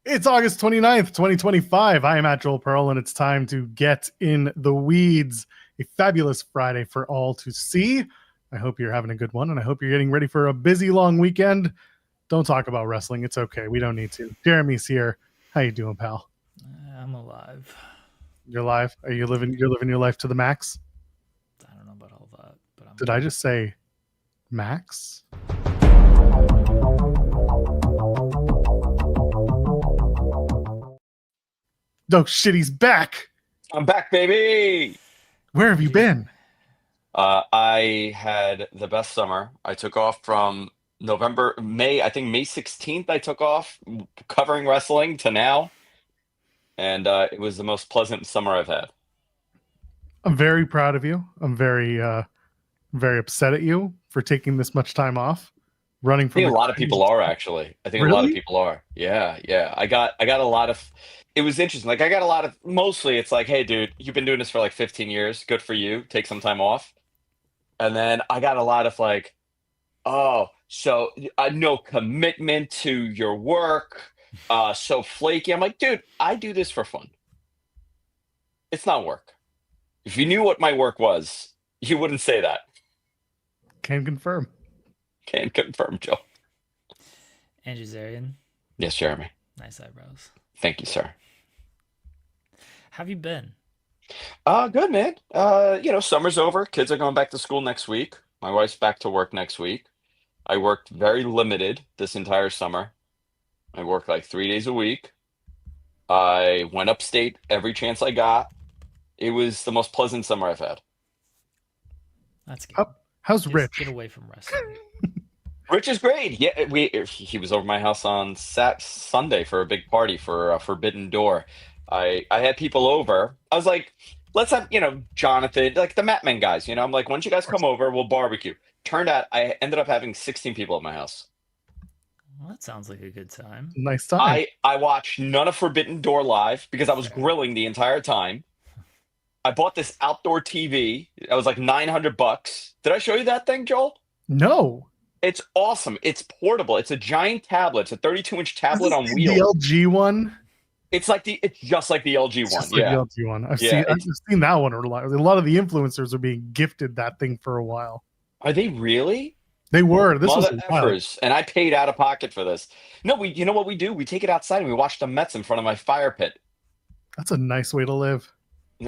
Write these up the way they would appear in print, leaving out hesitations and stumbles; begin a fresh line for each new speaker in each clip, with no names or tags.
It's August 29th, 2025. I am at Joel Pearl, and it's time to get in the weeds. A fabulous Friday for all to see. I hope you're having a good one, and I hope you're getting ready for a busy, long weekend. Don't talk about wrestling. It's okay. We don't need to. Jeremy's here. How you doing, pal?
I'm alive.
You're alive? Are you living? You're living your life to the max?
I don't know about all that, but
Did I just say max? Oh shit, he's back.
I'm back, baby.
Where have you been?
I had the best summer. I took off from May 16th. I took off covering wrestling to now. And it was the most pleasant summer I've had.
I'm very proud of you. I'm very upset at you for taking this much time off. Running from
I think a lot of people are, actually. I think a lot of people are. Yeah. I got a lot of. It was interesting. Like, I got a lot of. Mostly, it's like, hey, dude, you've been doing this for like 15 years. Good for you. Take some time off. And then I got a lot of like, oh, so no commitment to your work. So flaky. I'm like, dude, I do this for fun. It's not work. If you knew what my work was, you wouldn't say that.
Can confirm.
Can confirm, Joe.
Andrew Zarian.
Yes, Jeremy.
Nice eyebrows.
Thank you, sir.
How have you been?
Good, man. Summer's over. Kids are going back to school next week. My wife's back to work next week. I worked very limited this entire summer. I worked like 3 days a week. I went upstate every chance I got. It was the most pleasant summer I've had.
That's good.
How's Rich?
Get away from wrestling.
Rich is great. Yeah, he was over my house on Sunday for a big party for Forbidden Door. I had people over. I was like, let's have, Jonathan, like the Matmen guys, I'm like, once you guys come over, we'll barbecue. Turned out I ended up having 16 people at my house.
Well, that sounds like a good time.
Nice time.
I watched none of Forbidden Door live because I was grilling the entire time. I bought this outdoor TV. It was like $900. Did I show you that thing, Joel?
No.
It's awesome. It's portable. It's a giant tablet. It's a 32-inch tablet on wheels.
The LG one?
It's just like the LG one.
The LG one. I've seen that one a lot. A lot of the influencers are being gifted that thing for a while.
Are they really?
They were. This was
effers, and I paid out of pocket for this. No, you know what we do? We take it outside and we watch the Mets in front of my fire pit.
That's a nice way to live.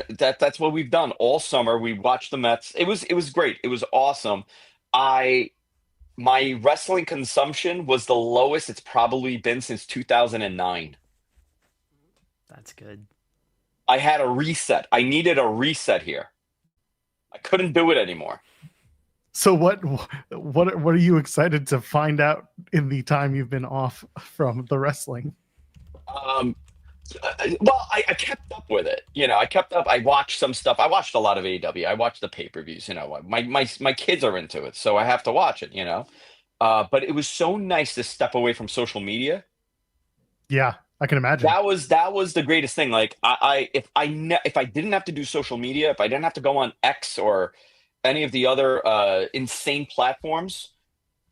That's what we've done all summer. We watched the Mets. It was great. It was awesome. My wrestling consumption was the lowest it's probably been since 2009.
That's good.
I had a reset. I needed a reset here. I couldn't do it anymore.
So what are you excited to find out in the time you've been off from the wrestling?
Well, I kept up with it. I kept up. I watched some stuff. I watched a lot of AEW. I watched the pay-per-views. My kids are into it, so I have to watch it. But it was so nice to step away from social media.
Yeah, I can imagine.
That was the greatest thing. Like if I didn't have to do social media, if I didn't have to go on X or any of the other insane platforms,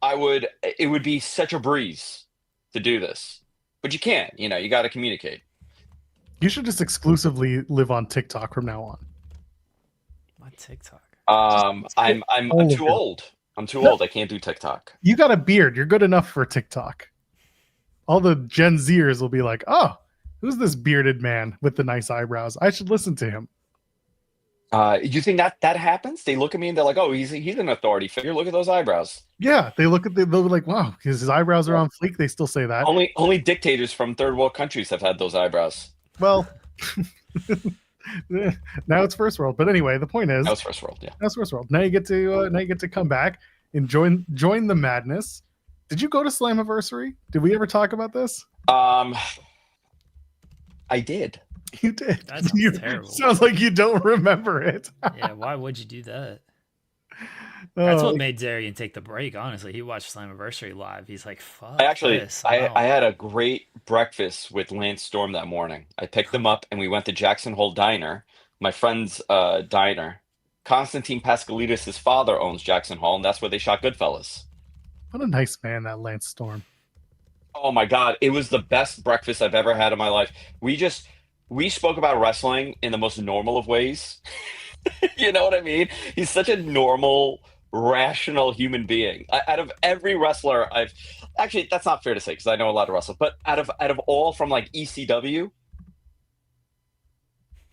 it would be such a breeze to do this. But you can't. You got to communicate.
You should just exclusively live on TikTok from now on.
What TikTok?
I'm too old. I'm too old. I can't do TikTok.
You got a beard. You're good enough for TikTok. All the Gen Zers will be like, "Oh, who's this bearded man with the nice eyebrows? I should listen to him."
You think that happens? They look at me and they're like, "Oh, he's an authority figure. Look at those eyebrows."
Yeah, they'll be like, "Wow, his eyebrows are on fleek." They still say that.
Only dictators from third world countries have had those eyebrows.
Well, now it's first world. But anyway, the point is,
that was first world. Yeah,
that's first world. Now you get to come back and join the madness. Did you go to Slammiversary? Did we ever talk about this?
I did.
You did.
That sounds terrible.
Sounds like you don't remember it.
Yeah, why would you do that? That's what made Zarian take the break, honestly. He watched Slammiversary live. He's like, fuck this.
I had a great breakfast with Lance Storm that morning. I picked him up and we went to Jackson Hole Diner, my friend's diner. Constantine Pascalidis' father owns Jackson Hole, and that's where they shot Goodfellas.
What a nice man, that Lance Storm.
Oh my God, it was the best breakfast I've ever had in my life. We spoke about wrestling in the most normal of ways. You know what I mean? He's such a normal, rational human being. Out of every wrestler I've actually, that's not fair to say because I know a lot of wrestlers, but out of all from like ECW,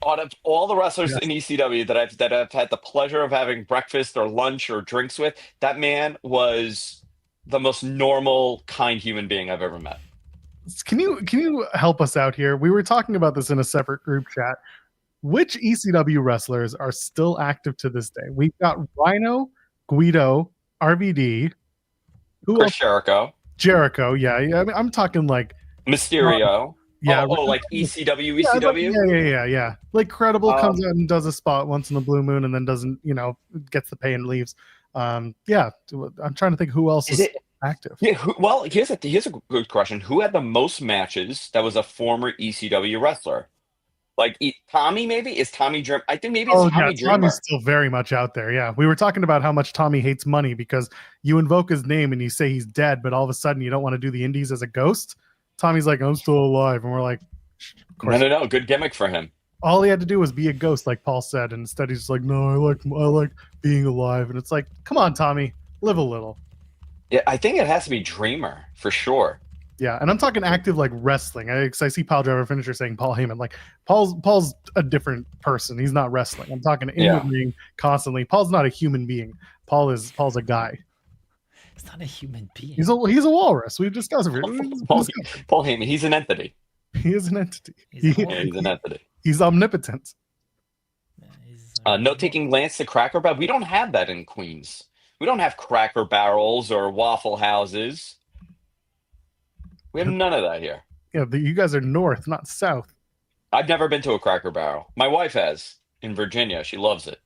out of all the wrestlers
Yes.
in ECW that I've had the pleasure of having breakfast or lunch or drinks with, that man was the most normal, kind human being I've ever met.
Can you help us out here? We were talking about this in a separate group chat. Which ECW wrestlers are still active to this day? We've got Rhino, Guido, RVD. Who
Chris
else?
Jericho,
Jericho. Yeah. I mean, I'm talking like
Mysterio.
yeah,
Like ECW,
yeah,
ECW.
yeah. Like Credible comes out and does a spot once in the blue moon, and then doesn't, gets the pay and leaves. Yeah, I'm trying to think who else is active.
Yeah. Well, here's a good question. Who had the most matches that was a former ECW wrestler? Like Tommy, maybe is Tommy Dreamer. I think maybe it's Tommy Dreamer.
Tommy's still very much out there. Yeah, we were talking about how much Tommy hates money because you invoke his name and you say he's dead, but all of a sudden you don't want to do the indies as a ghost. Tommy's like, I'm still alive, and we're like,
no, good gimmick for him.
All he had to do was be a ghost, like Paul said, and instead he's just like, no, I like being alive, and it's like, come on, Tommy, live a little.
Yeah, I think it has to be Dreamer for sure.
Yeah, and I'm talking active like wrestling. I see Pile Driver Finisher saying Paul Heyman. Like Paul's a different person. He's not wrestling. I'm talking in the ring constantly. Paul's not a human being. Paul's a guy.
He's not a human being.
He's a walrus. We've discussed it.
Paul Heyman. He's an entity.
He is an entity.
He's an entity.
He's omnipotent.
No taking Lance to Cracker Barrel. We don't have that in Queens. We don't have Cracker Barrels or Waffle Houses. We have none of that here.
Yeah, you guys are north, not south.
I've never been to a Cracker Barrel. My wife has in Virginia. She loves it.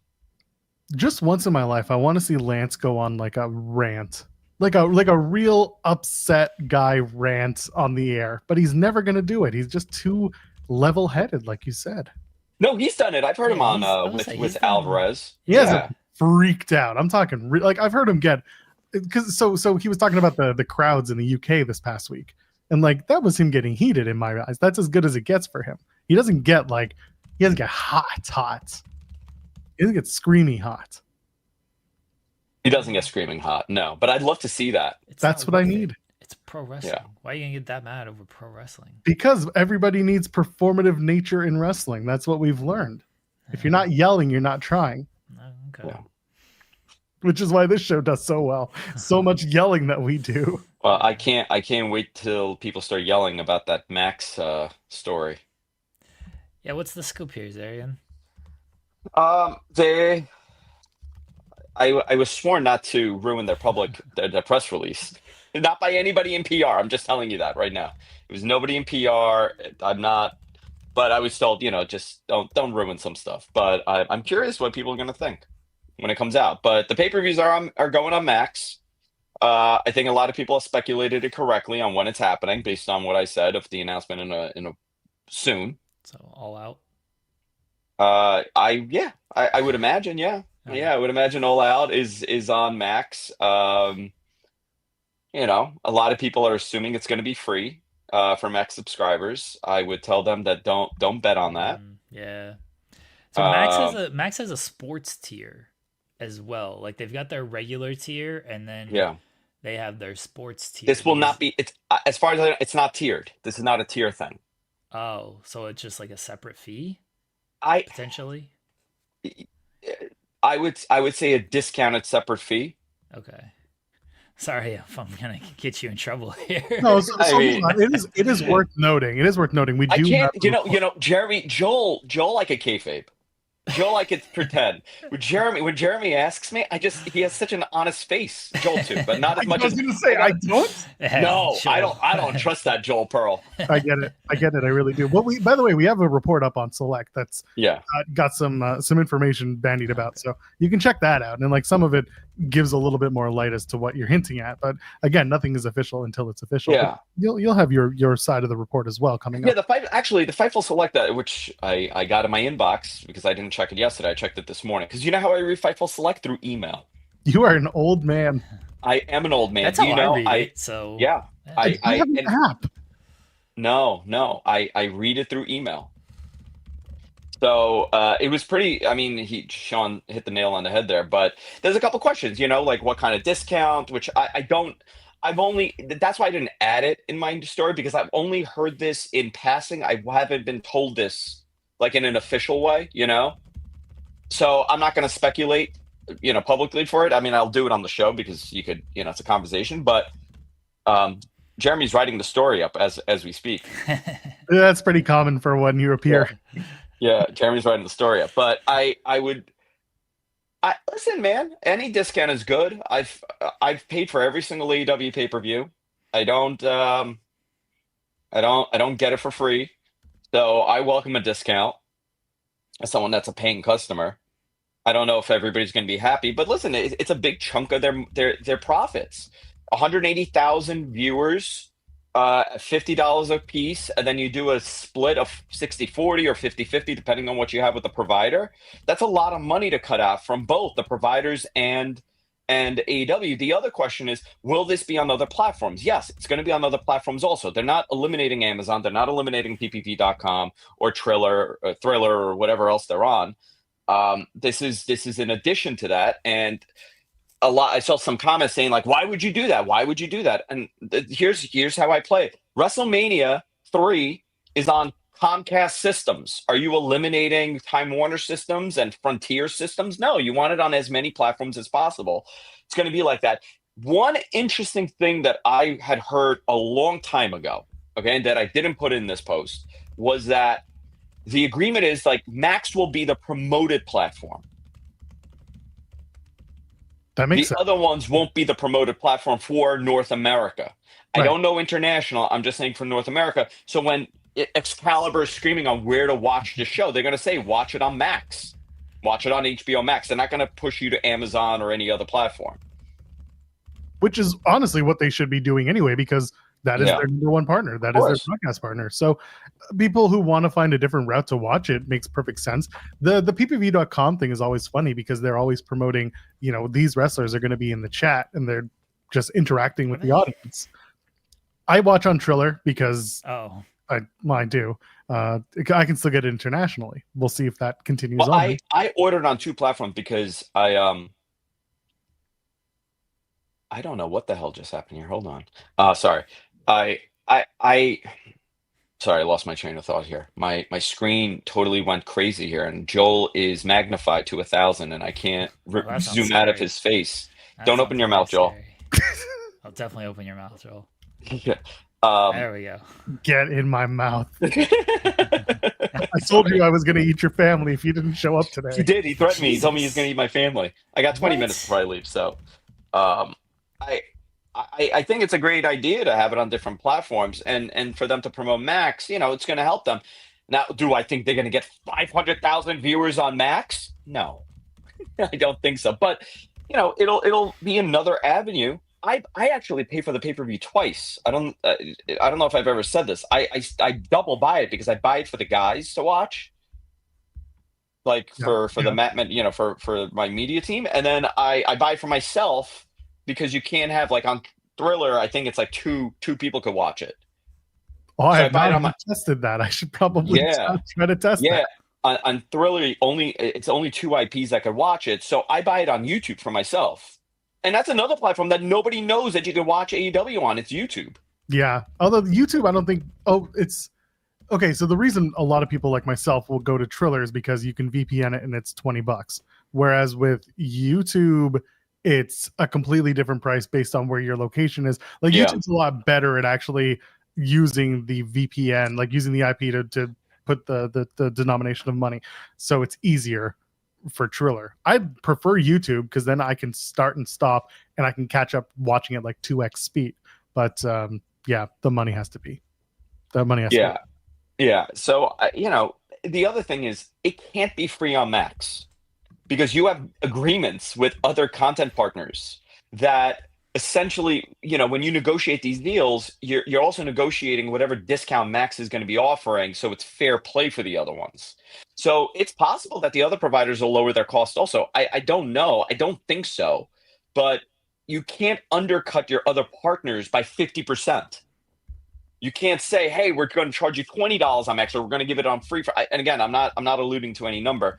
Just once in my life, I want to see Lance go on like a rant, like a real upset guy rant on the air. But he's never going to do it. He's just too level-headed, like you said.
No, he's done it. I've heard him on with Alvarez.
He hasn't freaked out. I'm talking like I've heard him get because so he was talking about the crowds in the UK this past week. And like that was him getting heated in my eyes. That's as good as it gets for him. He doesn't get hot. He doesn't get screamy hot.
He doesn't get screaming hot, no. But I'd love to see that.
That's what I need.
It's pro wrestling. Yeah. Why are you gonna get that mad over pro wrestling?
Because everybody needs performative nature in wrestling. That's what we've learned. If you're not yelling, you're not trying.
Okay. Yeah.
Which is why this show does so well. So much yelling that we do.
Well, I can't wait till people start yelling about that Max story.
Yeah, what's the scoop here, Zarian?
I was sworn not to ruin their press release. Not by anybody in PR. I'm just telling you that right now. It was nobody in PR. I'm not, but I was told, just don't ruin some stuff. But I'm curious what people are going to think when it comes out. But the pay-per-views are going on Max. I think a lot of people have speculated it correctly on when it's happening based on what I said of the announcement in a soon.
So all out.
I would imagine, yeah. Okay. Yeah, I would imagine All Out is on Max. A lot of people are assuming it's going to be free for Max subscribers. I would tell them that don't bet on that.
Yeah. So Max has a sports tier as well. Like they've got their regular tier, and then they have their sports tier.
This will not be. It's as far as I know, it's not tiered. This is not a tier thing.
Oh, so it's just like a separate fee? Potentially.
I would say a discounted separate fee.
Okay. Sorry if I'm gonna get you in trouble here.
No, it is worth noting. It is worth noting. We do.
I can't. Jeremy, Joel, like a kayfabe. Joel, I could pretend. When Jeremy asks me, he has such an honest face. Joel too, but not as much as.
I was going to say, I don't.
No, Joel. I don't trust that Joel Pearl.
I get it. I really do. Well, by the way, we have a report up on Select that's got some information bandied about, so you can check that out. And like some of it gives a little bit more light as to what you're hinting at, but again, nothing is official until it's official.
Yeah,
you'll have your side of the report as well coming up.
Yeah, the Fightful Select, which I got in my inbox because I didn't check it yesterday. I checked it this morning because you know how I read Fightful Select through email.
You are an old man.
I am an old man.
That's how I read it. So
yeah,
I have an app.
No, I read it through email. So it was pretty. I mean, Sean hit the nail on the head there. But there's a couple questions, like what kind of discount, which I don't. That's why I didn't add it in my story, because I've only heard this in passing. I haven't been told this like in an official way, So I'm not going to speculate, publicly for it. I mean, I'll do it on the show because you could, it's a conversation. But Jeremy's writing the story up as we speak.
That's pretty common for when you appear.
Yeah, Jeremy's writing the story up. But I listen, man. Any discount is good. I've paid for every single AEW pay-per-view. I don't get it for free, so I welcome a discount as someone that's a paying customer. I don't know if everybody's going to be happy, but listen, it's a big chunk of their profits. 180,000 viewers, $50 a piece, and then you do a split of 60-40 or 50-50, depending on what you have with the provider. That's a lot of money to cut out from both the providers and AEW. The other question is, will this be on other platforms? Yes, it's going to be on other platforms also. They're not eliminating Amazon. They're not eliminating PPV.com or Thriller or whatever else they're on. This is in addition to that. And I saw some comments saying like, why would you do that? Why would you do that? And here's how I play it. WrestleMania 3 is on Comcast systems. Are you eliminating Time Warner systems and Frontier systems? No, you want it on as many platforms as possible. It's going to be like that. One interesting thing that I had heard a long time ago, okay, and that I didn't put in this post, was that the agreement is like Max will be the promoted platform.
That makes sense.
The other ones won't be the promoted platform for North America. Right. I don't know international. I'm just saying for North America. So when Excalibur is screaming on where to watch the show, they're going to say, watch it on Max. Watch it on HBO Max. They're not going to push you to Amazon or any other platform.
Which is honestly what they should be doing anyway, because that is their number one partner. That is their broadcast partner. So people who want to find a different route to watch it makes perfect sense. The ppv.com thing is always funny because they're always promoting, these wrestlers are going to be in the chat and they're just interacting with the audience. I watch on Triller because I do. I can still get it internationally. We'll see if that continues on.
I ordered on 2 platforms because I don't know what the hell just happened here. Hold on. Sorry. Sorry, I lost my train of thought here. My screen totally went crazy here, and Joel is magnified to 1,000, and I can't zoom out of his face. Don't open your mouth, Joel.
I'll definitely open your mouth, Joel.
Yeah.
There we go.
Get in my mouth. I told you I was going to eat your family if you didn't show up today.
He did. He threatened me. He told me he's going to eat my family. I got 20 minutes before I leave, so I think it's a great idea to have it on different platforms and for them to promote Max, it's going to help them. Now, do I think they're going to get 500,000 viewers on Max? No, I don't think so. But, it'll be another avenue. I actually pay for the pay-per-view twice. I don't know if I've ever said this. I double buy it because I buy it for the guys to watch. Like for the for my media team. And then I buy it for myself because you can't have like on Thriller, I think it's like two people could watch it.
Oh, I have not tested that. I should probably try to test that.
Yeah, on Thriller, it's only 2 IPs that could watch it. So I buy it on YouTube for myself. And that's another platform that nobody knows that you can watch AEW on. It's YouTube.
Yeah. Although YouTube, I don't think... it's... Okay, so the reason a lot of people like myself will go to Triller is because you can VPN it and it's $20. Whereas with YouTube... it's a completely different price based on where your location is. Like YouTube's a lot better at actually using the VPN, like using the IP to put the denomination of money. So it's easier for Triller. I prefer YouTube because then I can start and stop and I can catch up watching it like 2x speed. But the money has to be. The money has to be.
Yeah. So, the other thing is it can't be free on Max. Because you have agreements with other content partners that essentially, when you negotiate these deals, you're also negotiating whatever discount Max is going to be offering, so it's fair play for the other ones. So it's possible that the other providers will lower their cost also. I don't know. I don't think so. But you can't undercut your other partners by 50%. You can't say, hey, we're going to charge you $20 on Max, or we're going to give it on free. And again, I'm not alluding to any number.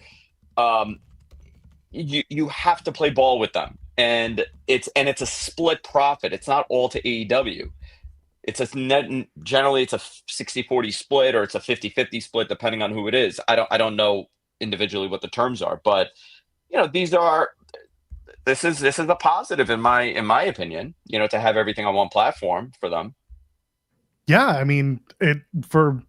You have to play ball with them, and it's a split profit. It's not all to AEW. Generally it's a 60-40 split, or it's a 50-50 split depending on who it is. I don't know individually what the terms are, but this is a positive in my opinion, to have everything on one platform for them.
Yeah, I mean, for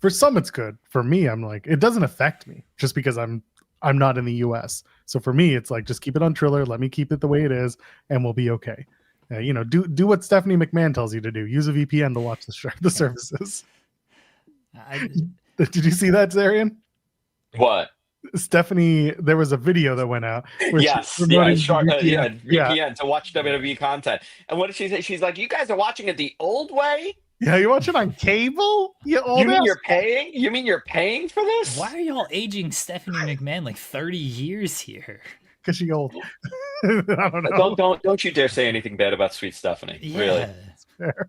some it's good. For me, I'm like, it doesn't affect me just because I'm not in the US. So for me, it's like, just keep it on Triller, let me keep it the way it is, and we'll be okay. Do what Stephanie McMahon tells you to do. Use a VPN to watch the services. Did you see that, Zarian?
What?
Stephanie, there was a video that went out.
Yes, VPN to watch WWE content. And what did she say? She's like, you guys are watching it the old way?
Yeah, you watch it on cable? You
mean you're paying? You mean you're paying for this?
Why are y'all aging Stephanie McMahon like 30 years here?
Because she's old. I don't know.
Don't you dare say anything bad about sweet Stephanie. Yeah. Really?
That's fair.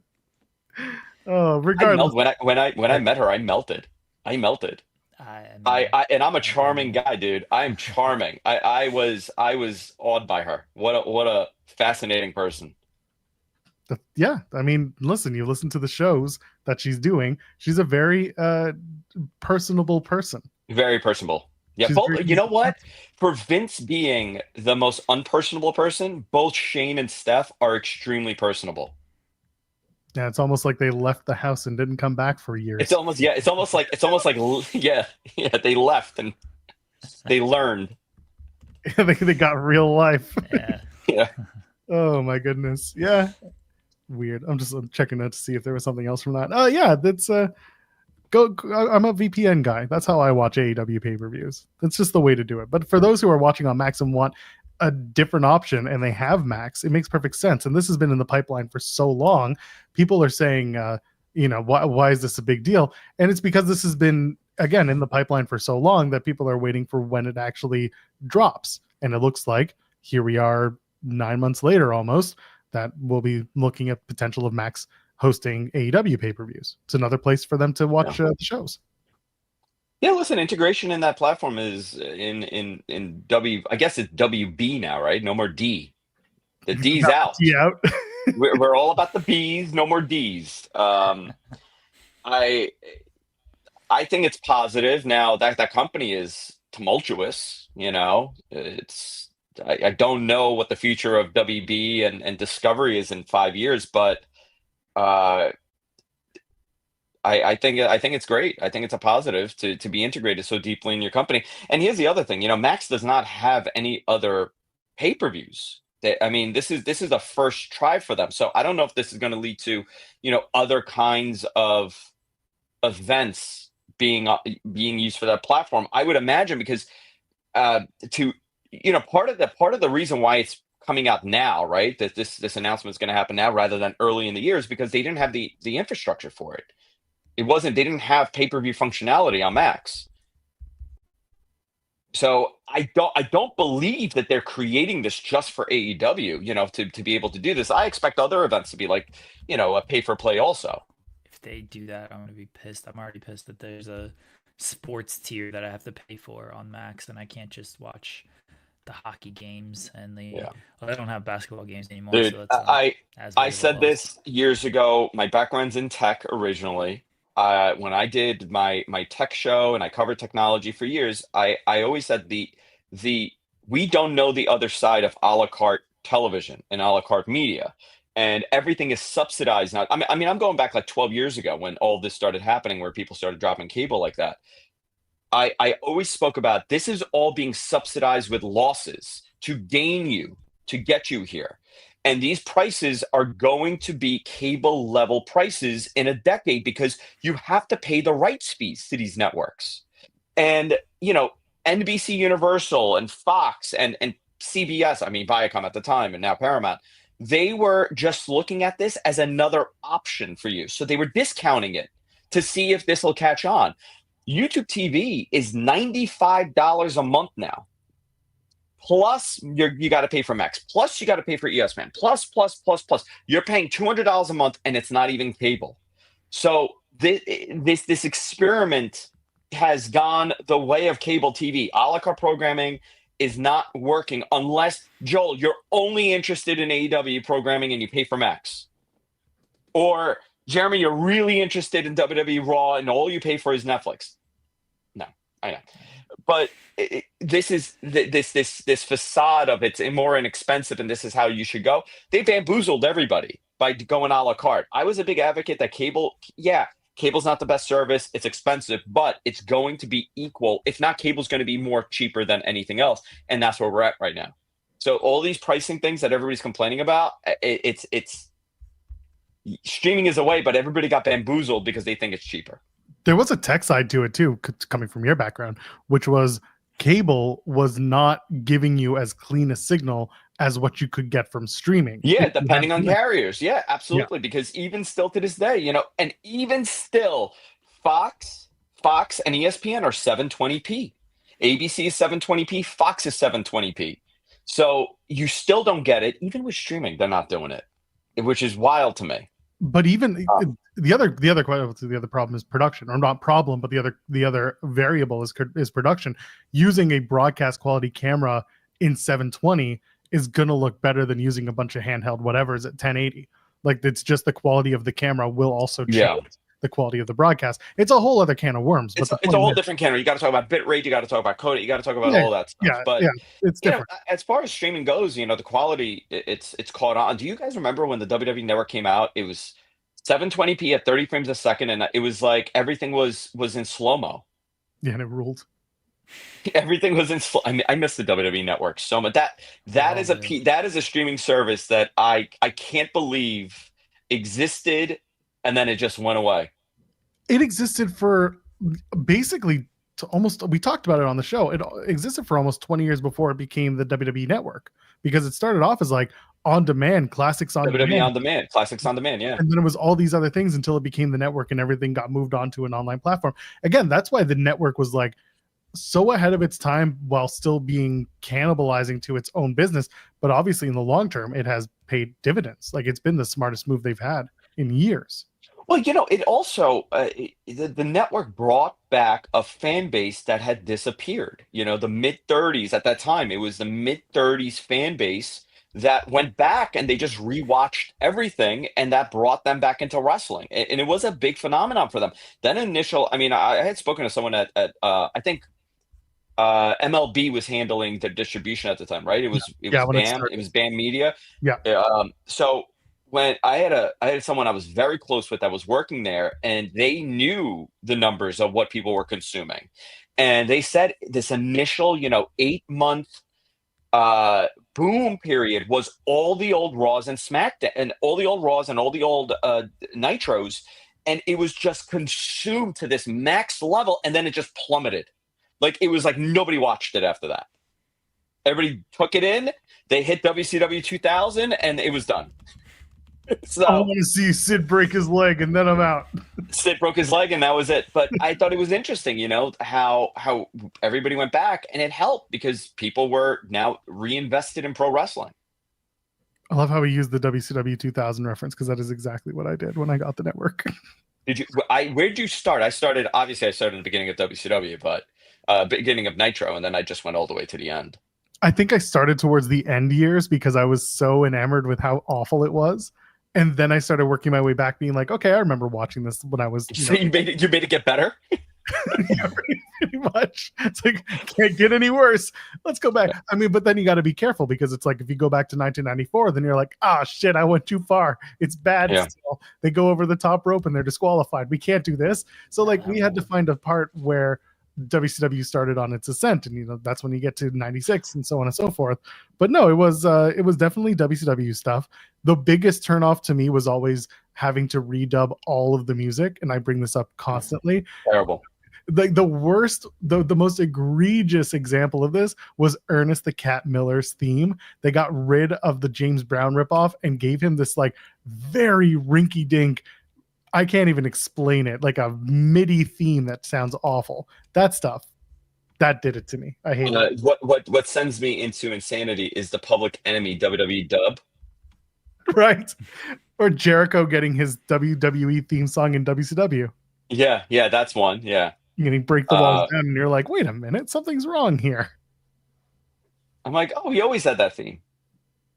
Oh, regardless.
When I met her, I melted. I I'm a charming guy, dude. I am charming. I was awed by her. What a fascinating person.
Yeah, I mean, listen, you listen to the shows that she's doing. She's a very personable person.
Very personable. Yeah, you know what? For Vince being the most unpersonable person, both Shane and Steph are extremely personable.
Yeah, it's almost like they left the house and didn't come back for years.
It's almost like they left and they learned.
They got real life.
Yeah.
Oh my goodness. Yeah. Weird. I'm checking out to see if there was something else from that. Oh yeah, that's I'm a VPN guy. That's how I watch AEW pay-per-views. That's just the way to do it. But for those who are watching on Max and want a different option and they have Max, it makes perfect sense. And this has been in the pipeline for so long. People are saying, why is this a big deal? And it's because this has been, again, in the pipeline for so long that people are waiting for when it actually drops. And it looks like here we are 9 months later almost, that we'll be looking at potential of Max hosting AEW pay-per-views. It's another place for them to watch the shows.
Yeah, listen, integration in that platform is in W. I guess it's WB now, right? No more D. The D's out.
Yeah,
we're all about the B's. No more D's. I think it's positive. Now that company is tumultuous. It's. I don't know what the future of WB and Discovery is in 5 years, but I think it's great. I think it's a positive to be integrated so deeply in your company. And here's the other thing, Max does not have any other pay-per-views. This is a first try for them. So I don't know if this is going to lead to, other kinds of events being used for that platform. I would imagine because part of the reason why it's coming out now, right? That this announcement is going to happen now rather than early in the year is because they didn't have the infrastructure for it. They didn't have pay-per-view functionality on Max. So I don't believe that they're creating this just for AEW, to be able to do this. I expect other events to be like, a pay-for-play also.
If they do that, I'm going to be pissed. I'm already pissed that there's a sports tier that I have to pay for on Max, and I can't just watch the hockey games and they don't have basketball games anymore.
Dude,
so
I said this years ago. My background's in tech originally. When I did my tech show and I covered technology for years, I always said we don't know the other side of a la carte television and a la carte media, and everything is subsidized now. I'm going back like 12 years ago when all this started happening, where people started dropping cable like that. I always spoke about this is all being subsidized with losses to gain you, to get you here. And these prices are going to be cable level prices in a decade because you have to pay the rights fees to these networks. And, NBC Universal and Fox and CBS, Viacom at the time and now Paramount, they were just looking at this as another option for you. So they were discounting it to see if this will catch on. YouTube TV is $95 a month now. plus you got to pay for Max, plus you got to pay for ESPN, plus. You're paying $200 a month, and it's not even cable. So this experiment has gone the way of cable TV. A la carte programming is not working unless, Joel, you're only interested in AEW programming and you pay for Max. Or, Jeremy, you're really interested in WWE Raw and all you pay for is Netflix. No, I know. But this is this facade of it's more inexpensive and this is how you should go. They bamboozled everybody by going a la carte. I was a big advocate that cable, cable's not the best service. It's expensive, but it's going to be equal. If not, cable's going to be more cheaper than anything else. And that's where we're at right now. So all these pricing things that everybody's complaining about, it's streaming is a way, but everybody got bamboozled because they think it's cheaper.
There was a tech side to it too, coming from your background, which was cable was not giving you as clean a signal as what you could get from streaming.
Yeah, depending on carriers. Yeah, absolutely. Yeah. Because even still to this day, and even still, Fox and ESPN are 720p. ABC is 720p. Fox is 720p. So you still don't get it. Even with streaming, they're not doing it, which is wild to me.
But even the other problem is production, or not problem, but the other variable is production. Using a broadcast quality camera in 720 is gonna look better than using a bunch of handheld whatever's at 1080. Like, it's just the quality of the camera will also change the quality of the broadcast. It's a whole other can of worms.
It's a whole different can. You got to talk about bit rate. You got to talk about code. You got to talk about all that stuff. But
it's different.
As far as streaming goes, the quality it's caught on. Do you guys remember when the WWE Network came out? It was 720p at 30 frames a second, and it was like everything was in slow-mo.
Yeah, and it ruled.
Everything was in slow. I mean, I miss the WWE Network so much. That is a streaming service that I can't believe existed, and then it just went away.
It existed for basically we talked about it on the show. It existed for almost 20 years before it became the WWE Network, because it started off as like on demand, classics on
WWE
demand.
On demand, classics on demand, yeah.
And then it was all these other things until it became the network and everything got moved on to an online platform. Again, that's why the network was like so ahead of its time while still being cannibalizing to its own business. But obviously in the long term, it has paid dividends. Like, it's been the smartest move they've had in years.
Well, it also, the network brought back a fan base that had disappeared. The mid-30s at that time, it was the mid-30s fan base that went back and they just rewatched everything, and that brought them back into wrestling. And it was a big phenomenon for them. Then I had spoken to someone at I think MLB was handling the distribution at the time, right? It was BAM. It was BAM Media.
Yeah.
So when I had someone I was very close with that was working there, and they knew the numbers of what people were consuming. And they said this initial, 8-month boom period was all the old Raws and SmackDown, and all the old Raws and all the old Nitros. And it was just consumed to this max level. And then it just plummeted. Like, it was like nobody watched it after that. Everybody took it in. They hit WCW 2000 and it was done. So
I want to see Sid break his leg and then I'm out.
Sid broke his leg and that was it. But I thought it was interesting, how everybody went back, and it helped because people were now reinvested in pro wrestling.
I love how we used the WCW 2000 reference, because that is exactly what I did when I got the network.
Where did you start? I started at the beginning of WCW, but beginning of Nitro, and then I just went all the way to the end.
I think I started towards the end years because I was so enamored with how awful it was. And then I started working my way back, being like, okay, I remember watching this when I was.
So you made it get better?
Yeah, pretty much. It's like, can't get any worse. Let's go back. I mean, but then you got to be careful, because it's like, if you go back to 1994, then you're like, shit, I went too far. It's bad.
Yeah.
Still. They go over the top rope and they're disqualified. We can't do this. So like, we had to find a part where WCW started on its ascent, and that's when you get to 96 and so on and so forth. But no, it was definitely WCW stuff. The biggest turnoff to me was always having to redub all of the music, and I bring this up constantly.
Terrible.
The worst, the most egregious example of this was Ernest the Cat Miller's theme. They got rid of the James Brown ripoff and gave him this like very rinky-dink, I can't even explain it, like a MIDI theme that sounds awful. That stuff That did it to me. I hate it.
What sends me into insanity is the Public Enemy WWE dub.
Right. Or Jericho getting his WWE theme song in WCW.
Yeah, that's one. Yeah.
And he break the walls down, and you're like, wait a minute, something's wrong here.
I'm like, oh, he always had that theme.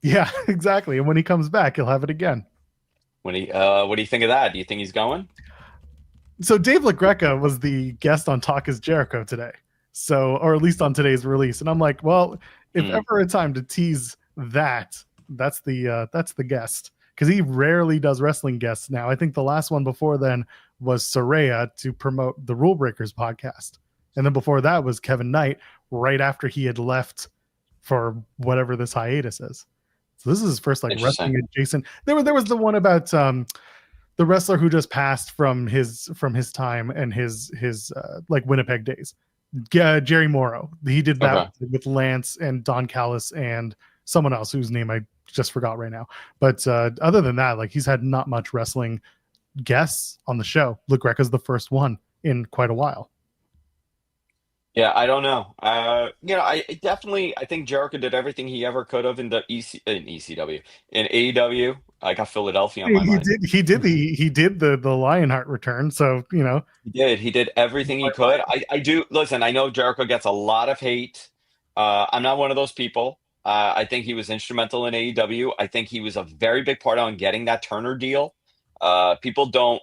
Yeah, exactly. And when he comes back, he'll have it again.
What do you think of that? Do you think he's going?
So Dave LaGreca was the guest on Talk is Jericho today. So, or at least on today's release. And I'm like, well, if ever a time to tease that, that's the guest. Because he rarely does wrestling guests now. I think the last one before then was Soraya to promote the Rule Breakers podcast. And then before that was Kevin Knight, right after he had left for whatever this hiatus is. So this is his first like wrestling adjacent. There was the one about the wrestler who just passed from his time and his like Winnipeg days. Jerry Morrow. He did that with Lance and Don Callis and someone else whose name I just forgot right now. But other than that, like he's had not much wrestling guests on the show. LaGreca's the first one in quite a while.
Yeah, I don't know. I think Jericho did everything he ever could have in the ECW, in AEW. I got Philadelphia on my mind.
He did the Lionheart return. So
he did everything he could. I do listen. I know Jericho gets a lot of hate. I'm not one of those people. I think he was instrumental in AEW. I think he was a very big part on getting that Turner deal. People don't.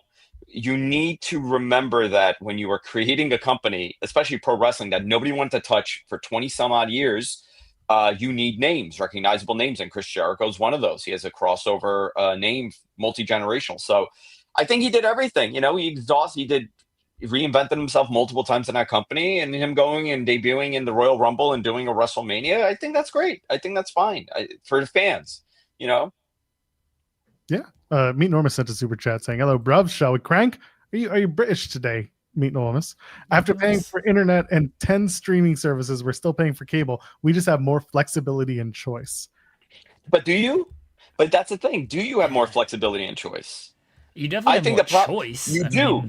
You need to remember that when you are creating a company, especially pro wrestling, that nobody wanted to touch for 20 some odd years, you need names, recognizable names. And Chris Jericho is one of those. He has a crossover name, multi-generational. So I think he did everything. He reinvented himself multiple times in that company, and him going and debuting in the Royal Rumble and doing a WrestleMania. I think that's great. I think that's fine for the fans, Yeah.
Meet Normus sent a super chat saying, "Hello, bruvs. Shall we crank? Are you British today, Meet Normus? After paying for internet and 10 streaming services, we're still paying for cable. We just have more flexibility and choice."
But do you? But that's the thing. Do you have more flexibility and choice?
You definitely have more choice.
You do.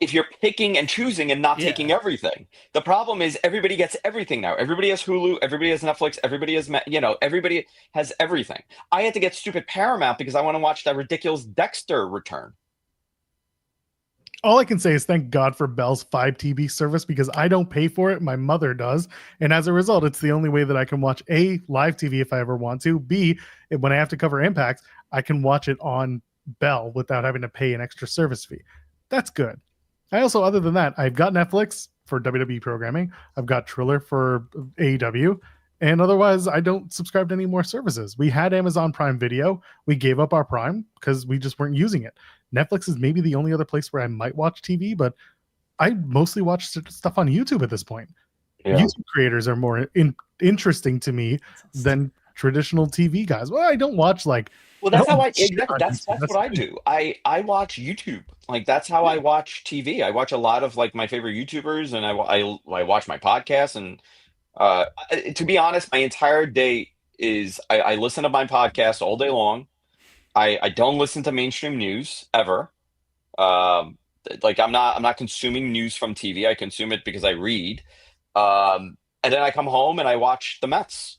If you're picking and choosing and not taking everything. The problem is everybody gets everything now. Everybody has Hulu. Everybody has Netflix. Everybody has, everybody has everything. I had to get stupid Paramount because I want to watch that ridiculous Dexter return.
All I can say is thank God for Bell's 5 TV service because I don't pay for it. My mother does. And as a result, it's the only way that I can watch A, live TV if I ever want to. B, when I have to cover Impact, I can watch it on Bell without having to pay an extra service fee. That's good. I also, other than that, I've got Netflix for WWE programming. I've got Triller for AEW. And otherwise, I don't subscribe to any more services. We had Amazon Prime Video. We gave up our Prime because we just weren't using it. Netflix is maybe the only other place where I might watch TV, but I mostly watch stuff on YouTube at this point. Yeah. YouTube creators are more interesting to me than traditional TV guys. Well, I don't watch
that's what I do. I watch YouTube. That's how I watch TV. I watch a lot of my favorite YouTubers, and I watch my podcasts. And to be honest, my entire day is I listen to my podcast all day long. I don't listen to mainstream news ever. I'm not consuming news from TV. I consume it because I read. And then I come home and I watch the Mets.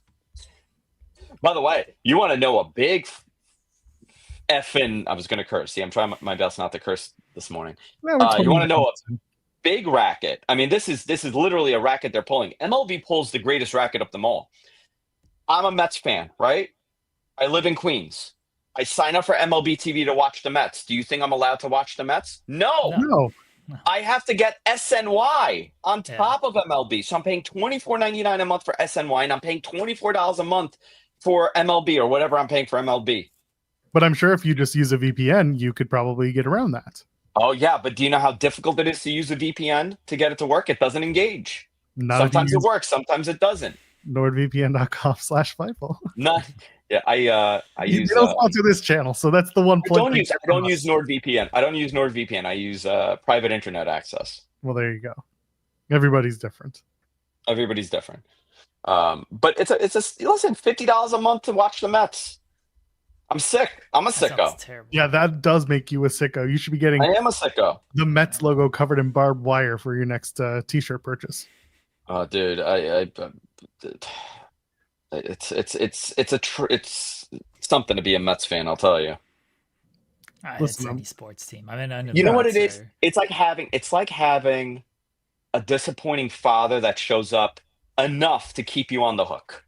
By the way, you want to know a big effing, I was going to curse. See, I'm trying my best not to curse this morning. You want to know a big racket? I mean, this is literally a racket they're pulling. MLB pulls the greatest racket of them all. I'm a Mets fan, right? I live in Queens. I sign up for MLB TV to watch the Mets. Do you think I'm allowed to watch the Mets? No. I have to get SNY on top of MLB. So I'm paying $24.99 a month for SNY, and I'm paying $24 a month for MLB or whatever I'm paying for MLB.
But I'm sure if you just use a VPN, you could probably get around that.
Oh, yeah. But do you know how difficult it is to use a VPN to get it to work? It doesn't engage. Sometimes it works. Sometimes it doesn't.
NordVPN.com/Fightful.
No. Yeah, I use.
You don't sponsor this channel, so that's the one point.
I don't use NordVPN. I don't use NordVPN. I use private internet access.
Well, there you go. Everybody's different.
But it's listen, $50 a month to watch the Mets. I'm sick. I'm a sicko.
Yeah, that does make you a sicko. You should be getting.
I am a sicko.
The Mets logo covered in barbed wire for your next T-shirt purchase.
Oh, dude, it's something to be a Mets fan, I'll tell you.
It's
Listen,
any sports team. I mean, I know
You
the
know what
Mets
it is?
are.
It's like having a disappointing father that shows up enough to keep you on the hook.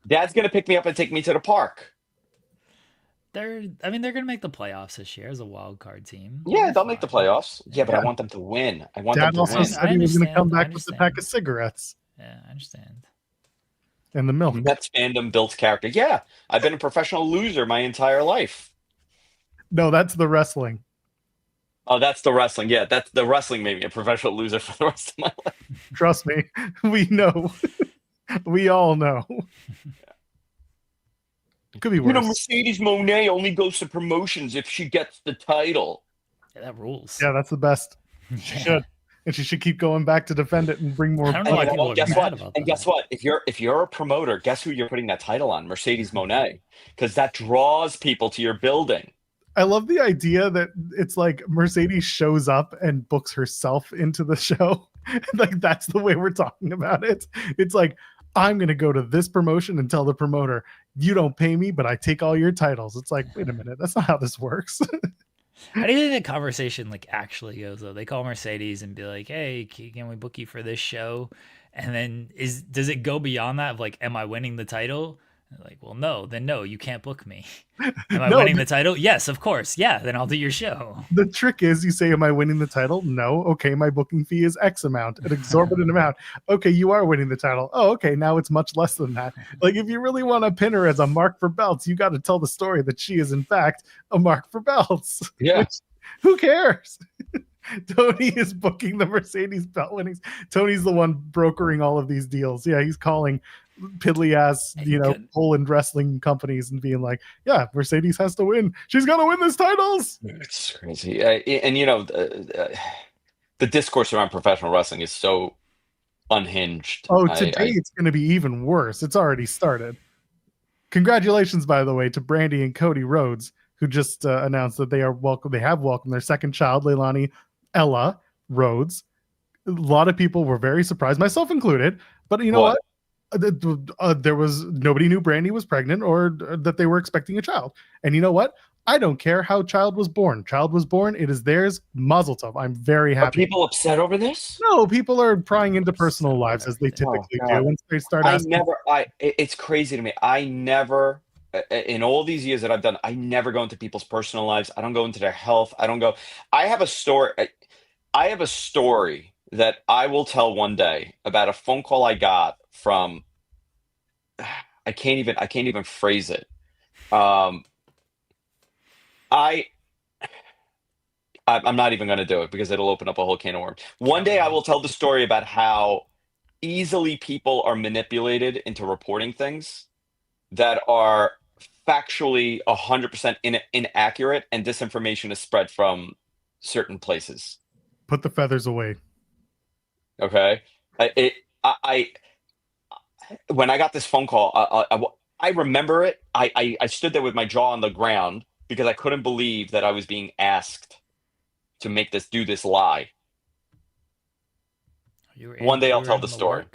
Dad's gonna pick me up and take me to the park.
I mean, they're gonna make the playoffs this year as a wild card team. They'll
Yeah,
be
they'll make the
fine.
playoffs. Yeah, but I
Yeah.
want them to win. I want them
Dad
to
also
win.
said he was going to come
I
back with a pack of
understand.
cigarettes
Yeah, I understand.
and the milk.
Mets fandom builds character. Yeah, I've been a professional loser my entire life.
No, that's the wrestling.
Oh, that's the wrestling. Yeah, that's the wrestling made me a professional loser for the rest of my life.
Trust me, we know. We all know. Could be worse.
Mercedes Monet only goes to promotions if she gets the title.
Yeah, that rules.
Yeah, that's the best. She should. And she should keep going back to defend it and bring more.
I don't know why people are
guess
mad
what?
about
And
that.
guess what? If you're a promoter, guess who you're putting that title on? Mercedes Monet, because that draws people to your building.
I love the idea that it's like Mercedes shows up and books herself into the show. Like that's the way we're talking about it. It's like, I'm going to go to this promotion and tell the promoter, you don't pay me, but I take all your titles. It's like, wait a minute, that's not how this works.
How do you think the conversation like actually goes though? They call Mercedes and be like, "Hey, can we book you for this show?" And then does it go beyond that of like, "Am I winning the title?" And they're like, well, no. Then no, you can't book me. Am I winning the title? Yes, of course. Yeah, then I'll do your show.
The trick is, you say, "Am I winning the title?" No. Okay, my booking fee is X amount, an exorbitant amount. Okay, you are winning the title. Oh, okay, now it's much less than that. Like, if you really want to pin her as a mark for belts, you got to tell the story that she is in fact a mark for belts.
Yeah.
Which, who cares? Tony is booking the Mercedes belt winnings. Tony's the one brokering all of these deals. Yeah, he's calling piddly ass, Poland wrestling companies and being like, yeah, Mercedes has to win. She's gonna win these titles.
It's crazy. And the discourse around professional wrestling is so unhinged.
Oh, today it's going to be even worse. It's already started. Congratulations, by the way, to Brandy and Cody Rhodes, who just announced that they have welcomed their second child, Leilani Ella Rhodes. A lot of people were very surprised, myself included. But you know what? There was nobody knew Brandy was pregnant or that they were expecting a child. And you know what? I don't care how child was born. Child was born. It is theirs. Mazel tov. I'm very happy.
Are people upset over this?
No, people are prying into personal lives as they typically do. Once they start asking,
it's crazy to me. I never, in all these years that I've done, I never go into people's personal lives. I don't go into their health. I have a story that I will tell one day about a phone call I got from, I can't even phrase it. I'm not even going to do it because it'll open up a whole can of worms. One day I will tell the story about how easily people are manipulated into reporting things that are factually 100% inaccurate, and disinformation is spread from certain places.
Put the feathers away.
Okay. When I got this phone call, I remember it. I stood there with my jaw on the ground because I couldn't believe that I was being asked to do this lie. One day I'll tell the story.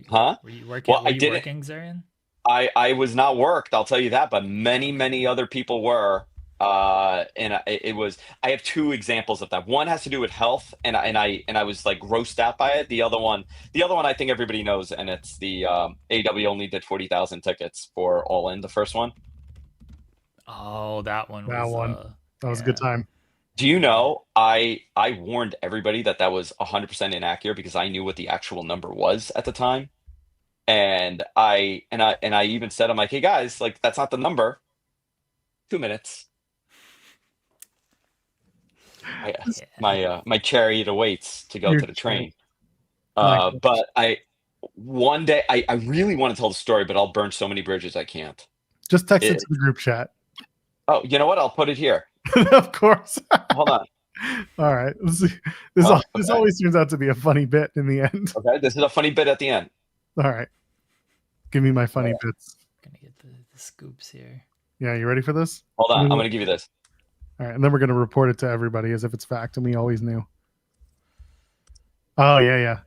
Huh?
Were you working?
Well,
were you working, Zarian?
I was not worked, I'll tell you that, but many other people were. And it was. I have two examples of that. One has to do with health, and I was like grossed out by it. The other one, I think everybody knows, and it's the AEW only did 40,000 tickets for All In, the first one.
Oh, that one.
That was a good time.
Do you know, I warned everybody that was 100% inaccurate because I knew what the actual number was at the time. And I even said, I'm like, hey guys, like that's not the number. 2 minutes. My chariot awaits to go to the train. But one day I really want to tell the story, but I'll burn so many bridges I can't.
Just text it to the group chat.
Oh, you know what? I'll put it here.
Of course.
Hold on.
All right. This always turns out to be a funny bit in the end.
Okay, this is a funny bit at the end.
All right. Give me my funny bits.
Gonna get the scoops here.
Yeah, you ready for this?
Hold on, I'm gonna give you this.
All right, and then we're gonna report it to everybody as if it's fact, and we always knew. Oh yeah.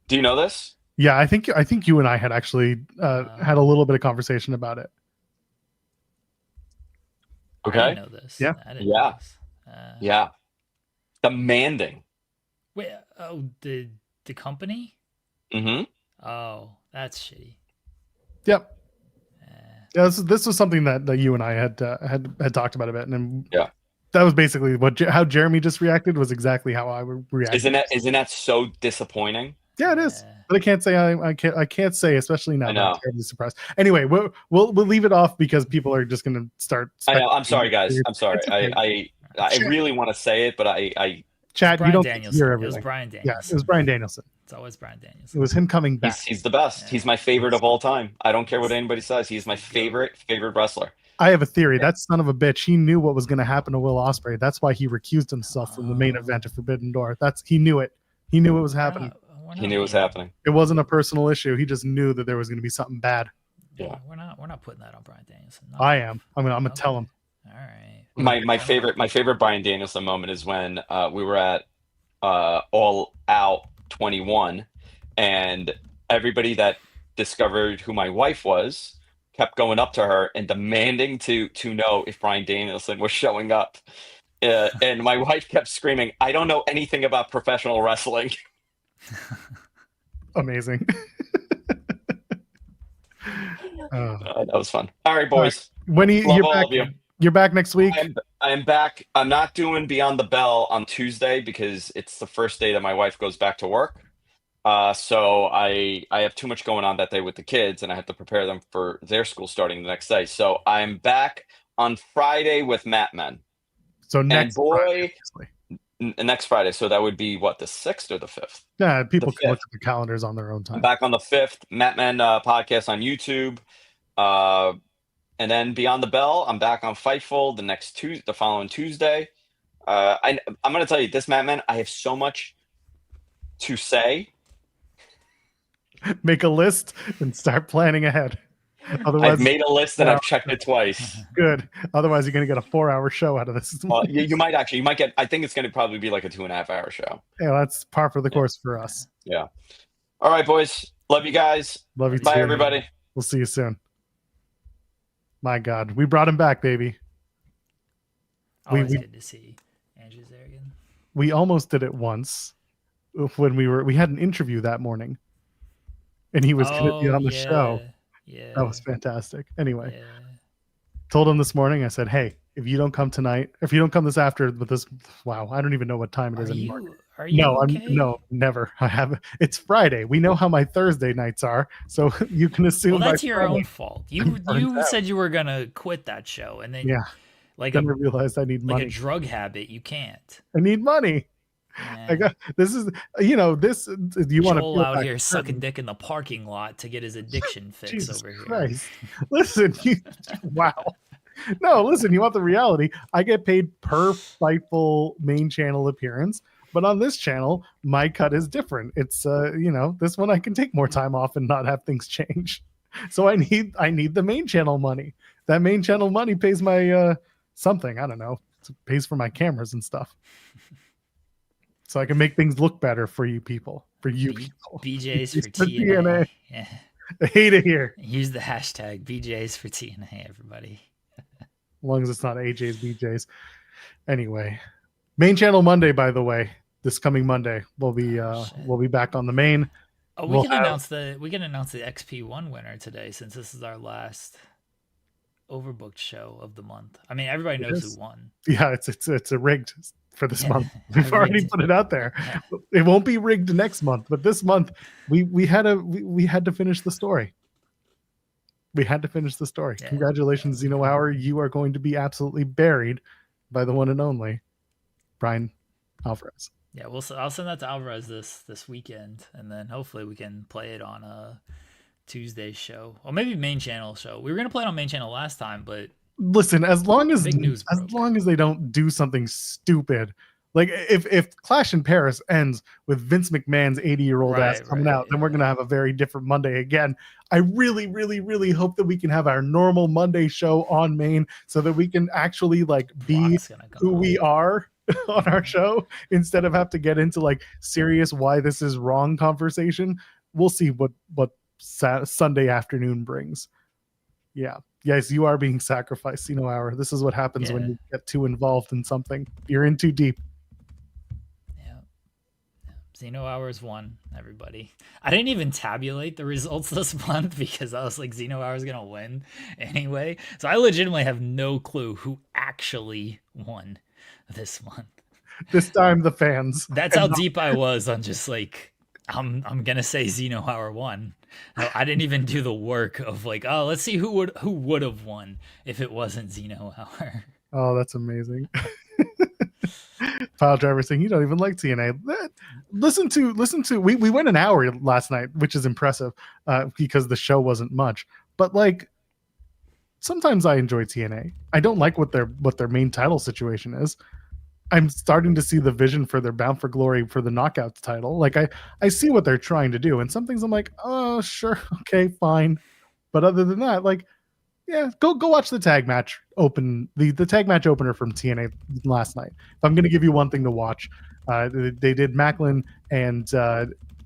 Do you know this?
Yeah, I think you and I had actually had a little bit of conversation about it.
Okay.
I didn't know this.
Yeah.
I didn't know this.
Yeah. Demanding.
Wait. Oh, the company.
Mm-hmm.
Oh, that's shitty.
Yep. Yeah, this was something that you and I had talked about a bit, and then that was basically how Jeremy just reacted was exactly how I would react.
Isn't that so disappointing?
Yeah, it is. But I can't say I can't say, especially now.
I know.
I'm terribly surprised. Anyway, we'll leave it off because people are just going to start.
I know. I'm sorry, guys. I'm sorry. Okay. I really want to say it, but I
Chad, you don't hear everything.
It was Bryan Danielson.
Yeah, it was Bryan Danielson.
It's always Bryan Danielson.
It was him coming back.
He's the best. Yeah. He's my favorite of all time. I don't care what anybody says. He's my favorite wrestler.
I have a theory. That son of a bitch, he knew what was going to happen to Will Ospreay. That's why he recused himself from the main event of Forbidden Door. He knew it. He knew it was happening.
He knew it was happening.
It wasn't a personal issue. He just knew that there was going to be something bad.
Yeah, we're not putting that on Bryan Danielson. No.
I am. I'm gonna tell him.
All right.
My favorite Bryan Danielson moment is when we were at All Out 21, and everybody that discovered who my wife was kept going up to her and demanding to know if Bryan Danielson was showing up. And my wife kept screaming, "I don't know anything about professional wrestling."
Amazing.
That was fun. All right, boys.
When you're back next week.
I'm back. I'm not doing Beyond the Bell on Tuesday because it's the first day that my wife goes back to work. So I have too much going on that day with the kids, and I have to prepare them for their school starting the next day. So I'm back on Friday with Mat Men.
So next
Friday. So that would be what, the 6th or the 5th?
Yeah, people can look at the calendars on their own time.
I'm back on the 5th. Mat Men podcast on YouTube. And then Beyond the Bell, I'm back on Fightful the following Tuesday. I'm going to tell you this, Mat Men, I have so much to say.
Make a list and start planning ahead. Otherwise,
I've made a list and I've checked it twice.
Good. Otherwise, you're going to get a 4-hour show out of this.
You might get. I think it's going to probably be like a 2.5-hour show.
Yeah, that's par for the course for us.
Yeah. All right, boys. Love you guys.
Love you.
Bye, everybody.
We'll see you soon. My God, we brought him back, baby.
Always good to see Andrew's there again.
We almost did it once when we had an interview that morning, and he was going to be on the show. Yeah, that was fantastic. Anyway, told him this morning. I said, "Hey, if you don't come tonight, if you don't come this after, but this, wow, I don't even know what time it is anymore."
Are you okay?
No, never. I have. It's Friday. We know how my Thursday nights are, so you can assume.
Well, that's your own fault. You said you were gonna quit that show, and then
then I realized I need money.
Like a drug habit, you can't.
I need money. Yeah. I got this. Is you want to
out here sucking dick in the parking lot to get his addiction fix
Jesus
over here.
Christ. Listen, wow. No, listen. You want the reality? I get paid per Fightful main channel appearance. But on this channel, my cut is different. It's this one I can take more time off and not have things change. So I need the main channel money. That main channel money pays my something. I don't know. It pays for my cameras and stuff. So I can make things look better for you people. For you people.
BJ's for TNA. Yeah.
I hate it here.
Use the hashtag BJ's for TNA, everybody.
As long as it's not AJ's, BJ's. Anyway. Main channel Monday, by the way. This coming Monday, we'll be back on the main.
Oh, we can announce the XP1 winner today, since this is our last overbooked show of the month. I mean, everybody knows who won.
Yeah, it's a rigged for this month. We've already put it out there. Yeah. It won't be rigged next month, but this month we had to finish the story. We had to finish the story. Yeah. Congratulations, Zeno Hour. You are going to be absolutely buried by the one and only Brian Alvarez.
Yeah, I'll send that to Alvarez this weekend, and then hopefully we can play it on a Tuesday show, or maybe main channel show. We were gonna play it on main channel last time, but
listen, as long as they don't do something stupid, like if Clash in Paris ends with Vince McMahon's 80-year-old ass coming out, then we're gonna have a very different Monday again. I really, really, really hope that we can have our normal Monday show on main, so that we can actually be who we are. on our show instead of have to get into like serious why this is wrong conversation. We'll see what Sunday afternoon brings. Yeah. Yes, you are being sacrificed, Zeno Hour. This is what happens when you get too involved in something. You're in too deep.
Yeah. Zeno Hours won, everybody. I didn't even tabulate the results this month because I was like, Zeno Hours going to win anyway. So I legitimately have no clue who actually won this month.
This time the fans.
That's how deep I was on just like, I'm gonna say Zeno Hour won. No, I didn't even do the work of like, oh, let's see who would have won if it wasn't Zeno Hour.
Oh, that's amazing. Pile driver saying you don't even like TNA. Listen to we went an hour last night, which is impressive because the show wasn't much. But like sometimes I enjoy TNA. I don't like what their main title situation is. I'm starting to see the vision for their Bound for Glory for the Knockouts title. Like I see what they're trying to do, and some things I'm like, oh sure, okay, fine. But other than that, like, yeah, go watch the tag match the tag match opener from TNA last night. If I'm gonna give you one thing to watch, they did Macklin and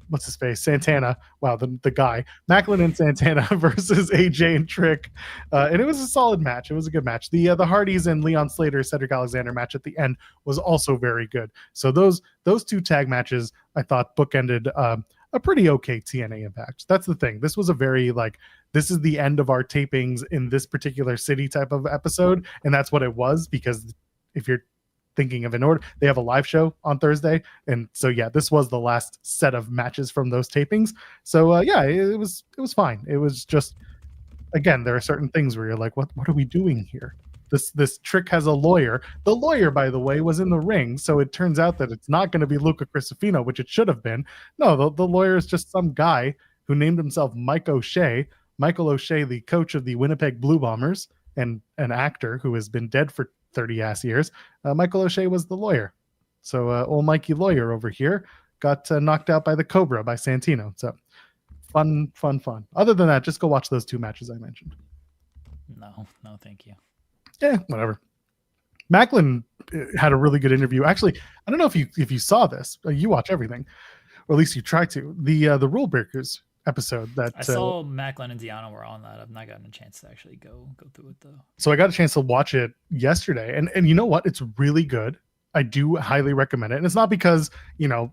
what's his face? Santana. Wow, the guy. Macklin and Santana versus AJ and Trick. And it was a solid match. It was a good match. The Hardys and Leon Slater, Cedric Alexander match at the end was also very good. So those two tag matches, I thought, bookended a pretty okay TNA Impact. That's the thing. This was a very like, this is the end of our tapings in this particular city type of episode. And that's what it was, because if you're thinking of an order, they have a live show on Thursday, and so yeah, this was the last set of matches from those tapings. So yeah, it was fine. It was just, again, there are certain things where you're like, what are we doing here? This Trick has a lawyer. The lawyer, by the way, was in the ring, so it turns out that it's not going to be Luca Crisafino, which it should have been. No, the lawyer is just some guy who named himself Mike O'Shea. Michael O'Shea, the coach of the Winnipeg Blue Bombers and an actor who has been dead for 30 ass years. Michael O'Shea was the lawyer. So old Mikey lawyer over here got knocked out by the Cobra by Santino. So fun. Other than that, just go watch those two matches I mentioned.
No, thank you.
Yeah, whatever. Macklin had a really good interview. Actually, I don't know if you saw this. You watch everything, or at least you try to. The Rule Breakers episode that
I saw Macklin and Deonna were on that. I've not gotten a chance to actually go through it though.
So I got a chance to watch it yesterday, and you know what? It's really good. I do highly recommend it. And it's not because,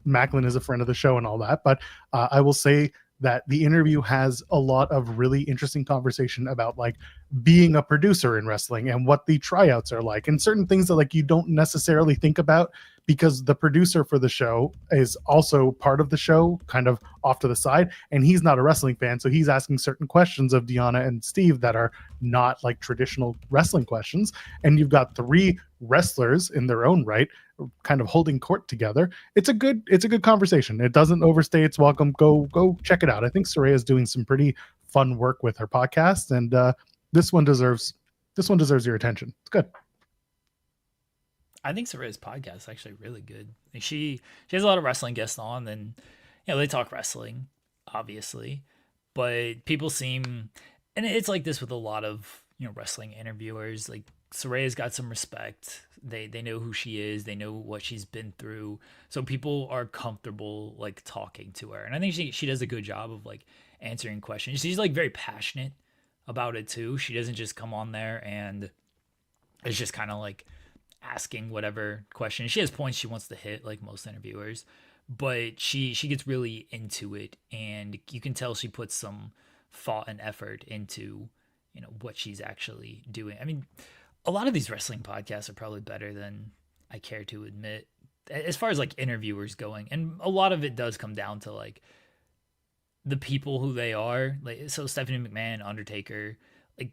Macklin is a friend of the show and all that, but I will say that the interview has a lot of really interesting conversation about like being a producer in wrestling and what the tryouts are like, and certain things that like you don't necessarily think about, because the producer for the show is also part of the show, kind of off to the side, and he's not a wrestling fan, so he's asking certain questions of Deonna and Steve that are not like traditional wrestling questions. And you've got three wrestlers in their own right kind of holding court together. It's a good conversation. It doesn't overstay its welcome. Go check it out. I think Saraya is doing some pretty fun work with her podcast, and this one deserves your attention. It's good.
I think Saraya's podcast is actually really good. Like she has a lot of wrestling guests on, and they talk wrestling, obviously, but people seem, and it's like this with a lot of wrestling interviewers. Like Saraya's got some respect. They know who she is. They know what she's been through. So people are comfortable like talking to her, and I think she does a good job of like answering questions. She's like very passionate about it too. She doesn't just come on there and it's just kind of like asking whatever question. She has points she wants to hit, like most interviewers, but she gets really into it, and you can tell she puts some thought and effort into what she's actually doing. I mean, a lot of these wrestling podcasts are probably better than I care to admit as far as like interviewers going, and a lot of it does come down to like the people who they are. Like, so Stephanie McMahon, Undertaker, like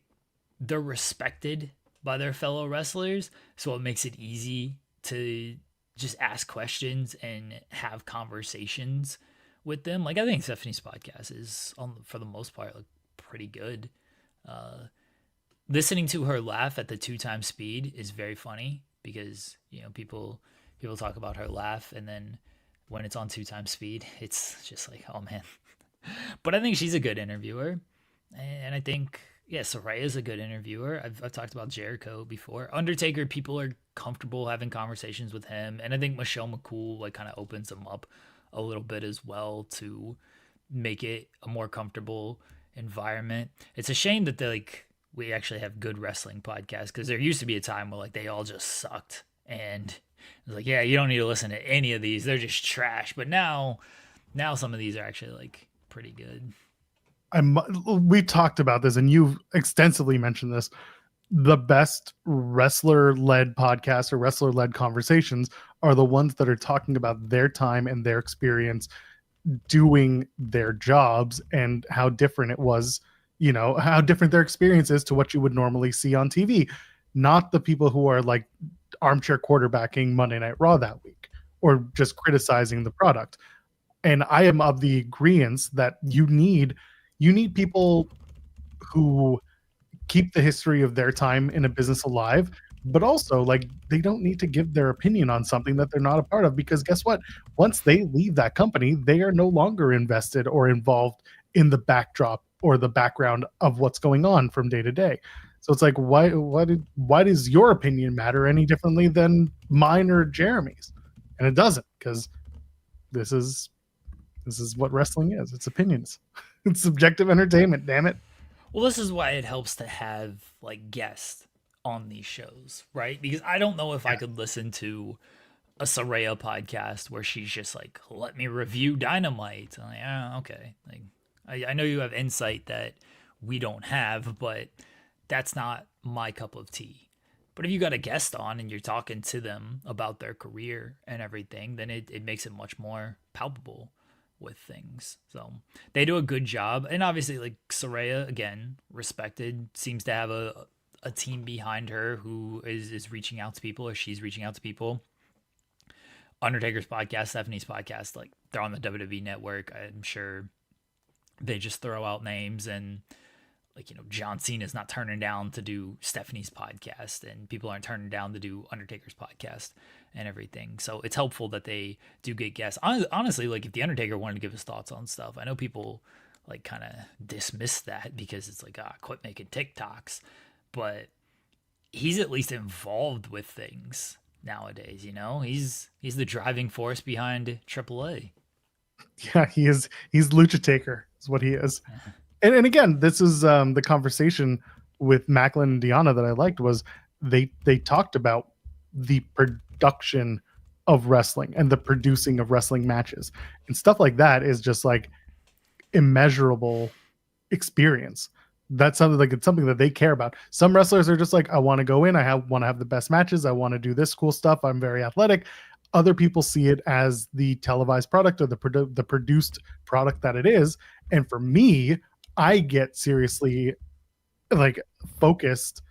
they're respected by their fellow wrestlers, so it makes it easy to just ask questions and have conversations with them. Like I think Stephanie's podcast is, for the most part, like pretty good. Listening to her laugh at the 2x speed is very funny, because people talk about her laugh, and then when it's on 2x speed, it's just like, oh man. But I think she's a good interviewer, and I think Yeah, Soraya's a good interviewer. I've talked about Jericho before. Undertaker, people are comfortable having conversations with him, and I think Michelle McCool like kind of opens him up a little bit as well to make it a more comfortable environment. It's a shame that we actually have good wrestling podcasts, because there used to be a time where like they all just sucked, and it was like, yeah, you don't need to listen to any of these, they're just trash. But now some of these are actually like pretty good.
We talked about this, and you've extensively mentioned this. The best wrestler-led podcasts or wrestler-led conversations are the ones that are talking about their time and their experience doing their jobs and how different it was, how different their experience is to what you would normally see on TV. Not the people who are like armchair quarterbacking Monday Night Raw that week or just criticizing the product. And I am of the agreement that you need people who keep the history of their time in a business alive, but also like they don't need to give their opinion on something that they're not a part of, because guess what? Once they leave that company, they are no longer invested or involved in the backdrop or the background of what's going on from day to day. So it's like, why does your opinion matter any differently than mine or Jeremy's? And it doesn't, because this is what wrestling is. It's opinions. It's subjective entertainment, damn it.
Well, this is why it helps to have like guests on these shows, right? Because I don't know if I could listen to a Saraya podcast where she's just like, let me review Dynamite. I'm like, okay. Like, I know you have insight that we don't have, but that's not my cup of tea. But if you got a guest on and you're talking to them about their career and everything, then it makes it much more palpable with things. So they do a good job. And obviously, like Saraya, again, respected, seems to have a team behind her who is reaching out to people, or she's reaching out to people. Undertaker's podcast, Stephanie's podcast, like they're on the WWE network. I'm sure they just throw out names, and like, John Cena's not turning down to do Stephanie's podcast, and people aren't turning down to do Undertaker's podcast and everything. So it's helpful that they do get guests. Honestly, like if the Undertaker wanted to give his thoughts on stuff, I know people like kind of dismiss that because it's like, quit making TikToks, but he's at least involved with things nowadays. He's the driving force behind AAA.
Yeah, he is. He's Lucha Taker is what he is. And again, this is the conversation with Macklin and Deonna that I liked, was they talked about the production of wrestling and the producing of wrestling matches and stuff like that is just like immeasurable experience. That's something it's something that they care about. Some wrestlers are just like, I want to go in, want to have the best matches, I want to do this cool stuff, I'm very athletic. Other people see it as the televised product or the produced product that it is. And for me, I get seriously like focused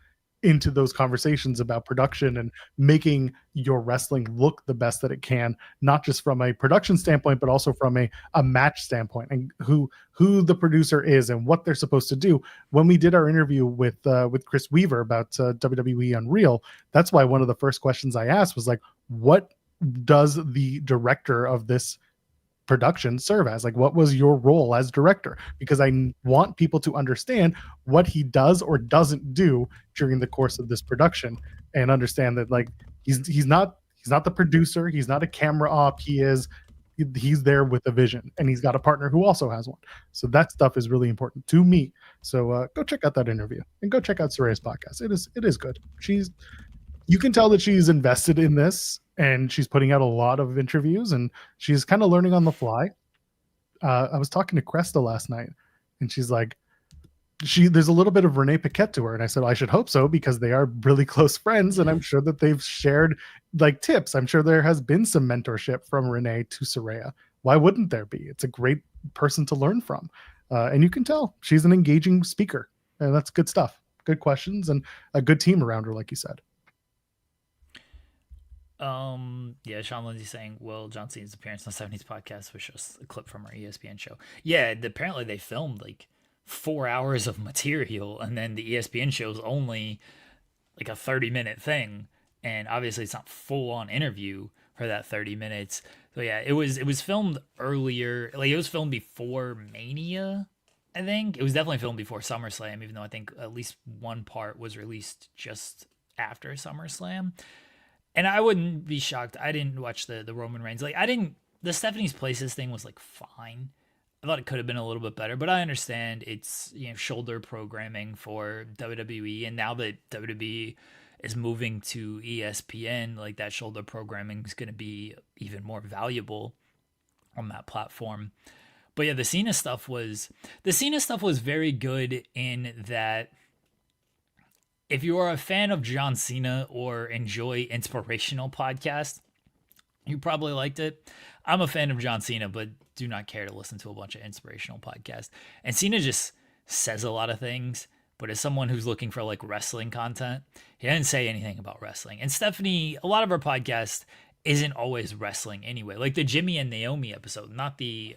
into those conversations about production and making your wrestling look the best that it can, not just from a production standpoint, but also from a match standpoint, and who the producer is and what they're supposed to do. When we did our interview with Chris Weaver about WWE Unreal, that's why one of the first questions I asked was like, what does the director of this production serve as? Like, what was your role as director? Because I want people to understand what he does or doesn't do during the course of this production, and understand that like he's not the producer, he's not a camera op, he's there with a vision, and he's got a partner who also has one. So that stuff is really important to me. So go check out that interview and go check out Saraya's podcast. It is good. You can tell that she's invested in this, and she's putting out a lot of interviews, and she's kind of learning on the fly. I was talking to Cresta last night, and she's like, there's a little bit of Renee Paquette to her. And I said, well, I should hope so, because they are really close friends, and I'm sure that they've shared like tips. I'm sure there has been some mentorship from Renee to Saraya. Why wouldn't there be? It's a great person to learn from. And you can tell she's an engaging speaker, and that's good stuff. Good questions and a good team around her, like you said.
Yeah, Sean Lindsay saying, well, John Cena's appearance on 70s podcast was just a clip from our ESPN show. Yeah, apparently they filmed like 4 hours of material, and then the ESPN show is only like a 30-minute thing, and obviously it's not full on interview for that 30 minutes. So yeah, it was filmed earlier, like it was filmed before Mania, I think it was definitely filmed before SummerSlam, even though I think at least one part was released just after SummerSlam. And I wouldn't be shocked. I didn't watch the Roman Reigns. Like, I didn't. The Stephanie's Places thing was like fine. I thought it could have been a little bit better, but I understand it's, you know, shoulder programming for WWE, and now that WWE is moving to ESPN, like that shoulder programming is going to be even more valuable on that platform. But yeah, the Cena stuff was very good in that if you are a fan of John Cena or enjoy inspirational podcasts, you probably liked it. I'm a fan of John Cena, but do not care to listen to a bunch of inspirational podcasts. And Cena just says a lot of things, but as someone who's looking for like wrestling content, he didn't say anything about wrestling. And Stephanie, a lot of her podcast isn't always wrestling anyway. Like the Jimmy and Naomi episode, not the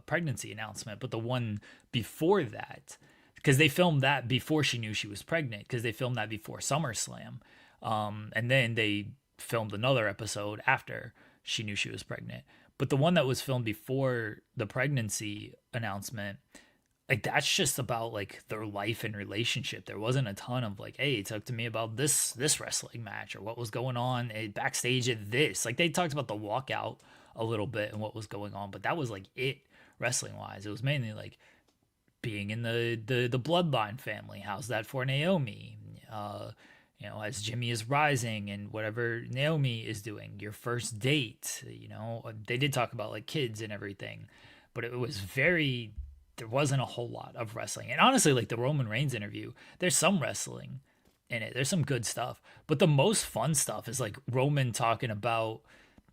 pregnancy announcement, but the one before that, because they filmed that before she knew she was pregnant, because they filmed that before SummerSlam. And then they filmed another episode after she knew she was pregnant. But the one that was filmed before the pregnancy announcement, like that's just about like their life and relationship. There wasn't a ton of like, hey, talk to me about this wrestling match or what was going on backstage at this. Like they talked about the walkout a little bit and what was going on, but that was like it wrestling wise. It was mainly like being in the bloodline family. How's that for Naomi? You know, as Jimmy is rising and whatever Naomi is doing, your first date, you know, they did talk about like kids and everything, but it was there wasn't a whole lot of wrestling. And honestly, like the Roman Reigns interview, there's some wrestling in it. There's some good stuff, but the most fun stuff is like Roman talking about,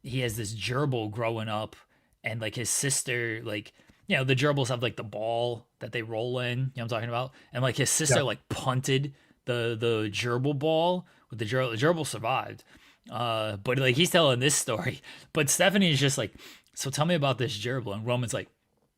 he has this gerbil growing up and like his sister, like, you know, the gerbils have like the ball that they roll in, you know what I'm talking about? And like his sister like punted the gerbil ball with the gerbil survived. But like he's telling this story, but Stephanie is just like, so tell me about this gerbil. And Roman's like,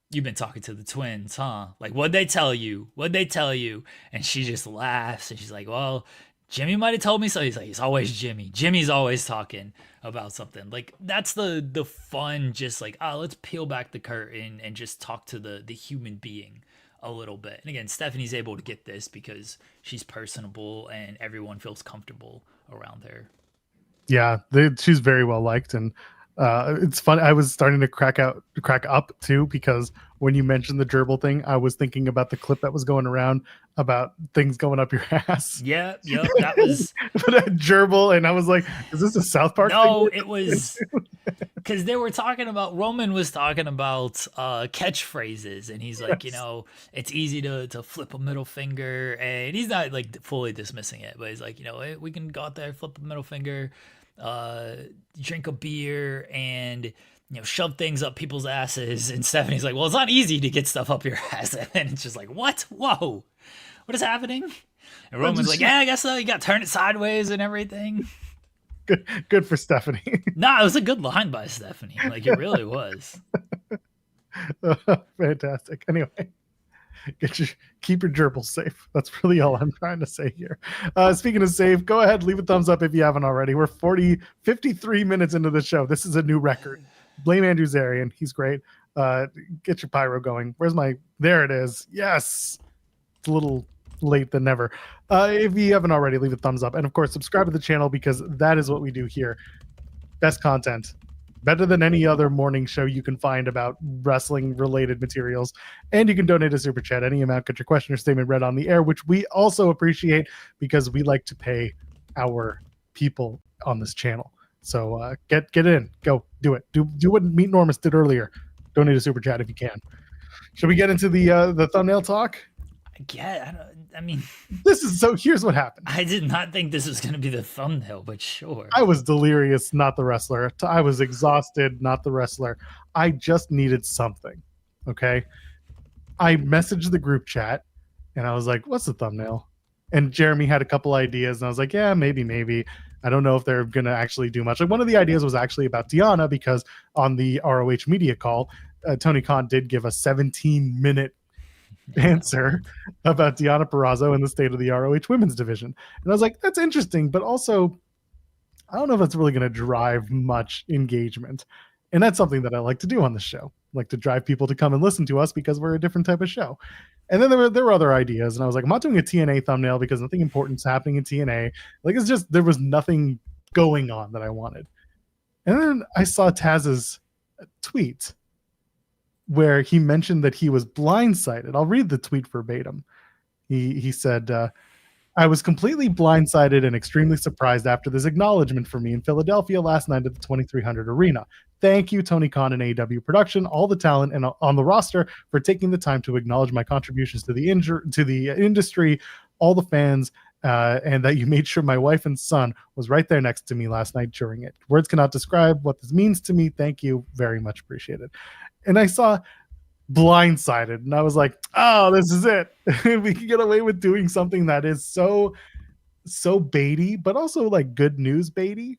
you've been talking to the twins, huh? Like, what'd they tell you? And she just laughs and she's like, well, Jimmy might have told me so. He's like, it's always Jimmy. Jimmy's always talking about something. Like that's the fun, just like, oh, let's peel back the curtain and just talk to the human being a little bit. And again, Stephanie's able to get this because she's personable and everyone feels comfortable around her.
Yeah, she's very well liked, and it's fun. I was starting to crack up too, because when you mentioned the gerbil thing, I was thinking about the clip that was going around about things going up your ass.
Yeah, that was
but a gerbil, and I was like, is this a South Park
no,
thing?
It was because they were talking about, Roman was talking about catchphrases, and he's like, you know, it's easy to flip a middle finger, and he's not like fully dismissing it, but he's like, you know, hey, we can go out there, flip a middle finger, drink a beer, and you know, shove things up people's asses. And Stephanie's like, well, it's not easy to get stuff up your ass. And it's just like, what? Whoa, what is happening? And Roman's like, yeah, I guess so. You got to turn it sideways and everything.
Good for Stephanie.
No, it was a good line by Stephanie. Like it really was.
Fantastic. Anyway, keep your gerbils safe. That's really all I'm trying to say here. Speaking of safe, go ahead, leave a thumbs up if you haven't already. We're 53 minutes into the show. This is a new record. Blame Andrew Zarian. He's great. Get your pyro going. There it is. Yes. It's a little late than never. If you haven't already, leave a thumbs up. And of course, subscribe to the channel, because that is what we do here. Best content. Better than any other morning show you can find about wrestling related materials. And you can donate a super chat, any amount, get your question or statement read on the air, which we also appreciate, because we like to pay our people on this channel. So get in, go do it. Do what Meet Normus did earlier. Donate a super chat if you can. Should we get into the thumbnail talk? Here's what happened.
I did not think this was going to be the thumbnail, but sure.
I was delirious, not the wrestler. I was exhausted, not the wrestler. I just needed something. Okay. I messaged the group chat and I was like, what's the thumbnail? And Jeremy had a couple ideas and I was like, yeah, maybe. I don't know if they're going to actually do much. Like one of the ideas was actually about Deonna, because on the ROH media call, Tony Khan did give a 17-minute answer about Deonna Purrazzo and the state of the ROH women's division. And I was like, that's interesting, but also I don't know if it's really going to drive much engagement. And that's something that I like to do on the show. I like to drive people to come and listen to us because we're a different type of show. And then there were other ideas, and I was like, I'm not doing a TNA thumbnail because nothing important's happening in TNA. Like, it's just, there was nothing going on that I wanted. And then I saw Taz's tweet where he mentioned that he was blindsided. I'll read the tweet verbatim. He said, I was completely blindsided and extremely surprised after this acknowledgement for me in Philadelphia last night at the 2300 Arena. Thank you, Tony Khan and AEW production, all the talent and on the roster for taking the time to acknowledge my contributions to the industry, all the fans, and that you made sure my wife and son was right there next to me last night during it. Words cannot describe what this means to me. Thank you. Very much appreciated. And I saw blindsided, and I was like, oh, this is it. We can get away with doing something that is so baity, but also like good news baity.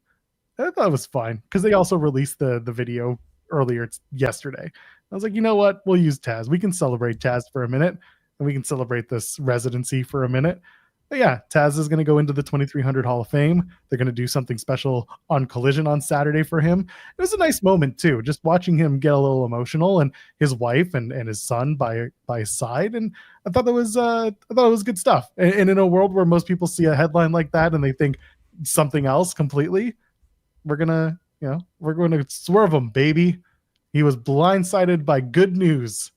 I thought it was fine because they also released the video earlier yesterday. I was like, you know what? We'll use Taz. We can celebrate Taz for a minute, and we can celebrate this residency for a minute. But yeah, Taz is going to go into the 2300 Hall of Fame. They're going to do something special on Collision on Saturday for him. It was a nice moment too, just watching him get a little emotional, and his wife and his son by his side. And I thought it was good stuff. And in a world where most people see a headline like that and they think something else completely, we're going to swerve him, baby. He was blindsided by good news.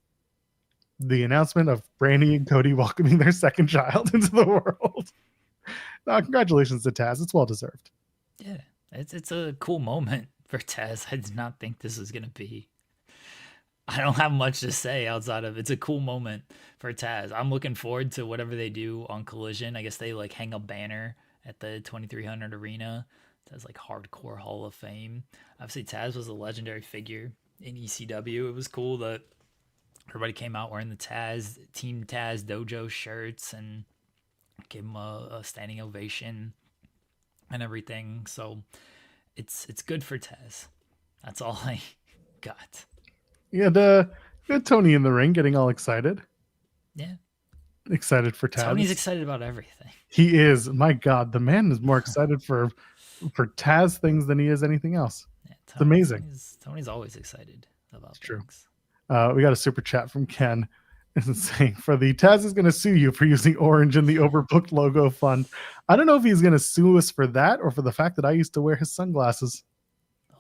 The announcement of Brandy and Cody welcoming their second child into the world. Congratulations to Taz. It's well deserved.
Yeah, it's a cool moment for Taz. I did not think this was going to be. I don't have much to say outside of it's a cool moment for Taz. I'm looking forward to whatever they do on Collision. I guess they like hang a banner at the 2300 Arena. That's like hardcore Hall of Fame. Obviously, Taz was a legendary figure in ECW. It was cool that everybody came out wearing the Team Taz Dojo shirts and gave him a standing ovation and everything. So it's good for Taz. That's all I got.
You had Tony in the ring getting all excited.
Yeah.
Excited for Taz.
Tony's excited about everything.
He is. My God, the man is more excited for Taz things than he is anything else. Yeah, it's amazing.
Tony's always excited about things.
We got a super chat from Ken saying, for the Taz is going to sue you for using orange in the overbooked logo fund. I don't know if he's going to sue us for that or for the fact that I used to wear his sunglasses.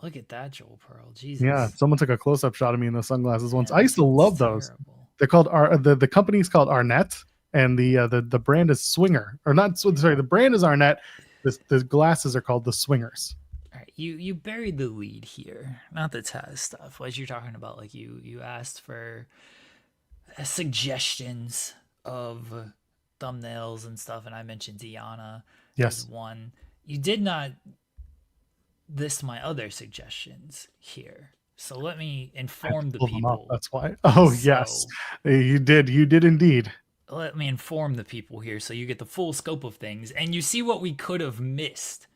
Look at that, Joel Pearl. Jesus.
Yeah, someone took a close-up shot of me in those sunglasses once. I used to love those. They're called the company's called Arnett, and the brand is Swinger. Or not, sorry, the brand is Arnett. The glasses are called the Swingers.
All right, you buried the lead here, not the Taz stuff. What you're talking about, like you asked for suggestions of thumbnails and stuff, and I mentioned Deonna as one. You did not list my other suggestions here, so let me inform the people.
That's why. Oh, so, yes, you did indeed.
Let me inform the people here so you get the full scope of things, and you see what we could have missed.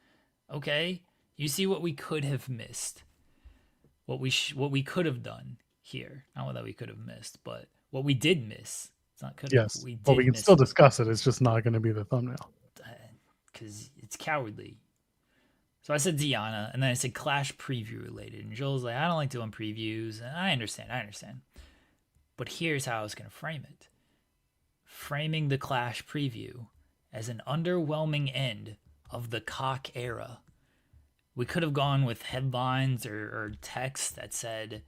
Okay. You see what we could have missed, what we could have done here. Not what we could have missed, but what we did miss. It's not could have.
We can still discuss it. It's just not going to be the thumbnail
because it's cowardly. So I said Deonna, and then I said Clash preview related, and Joel's like, I don't like doing previews, and I understand. But here's how I was going to frame it: framing the Clash preview as an underwhelming end of the cock era. We could have gone with headlines or text that said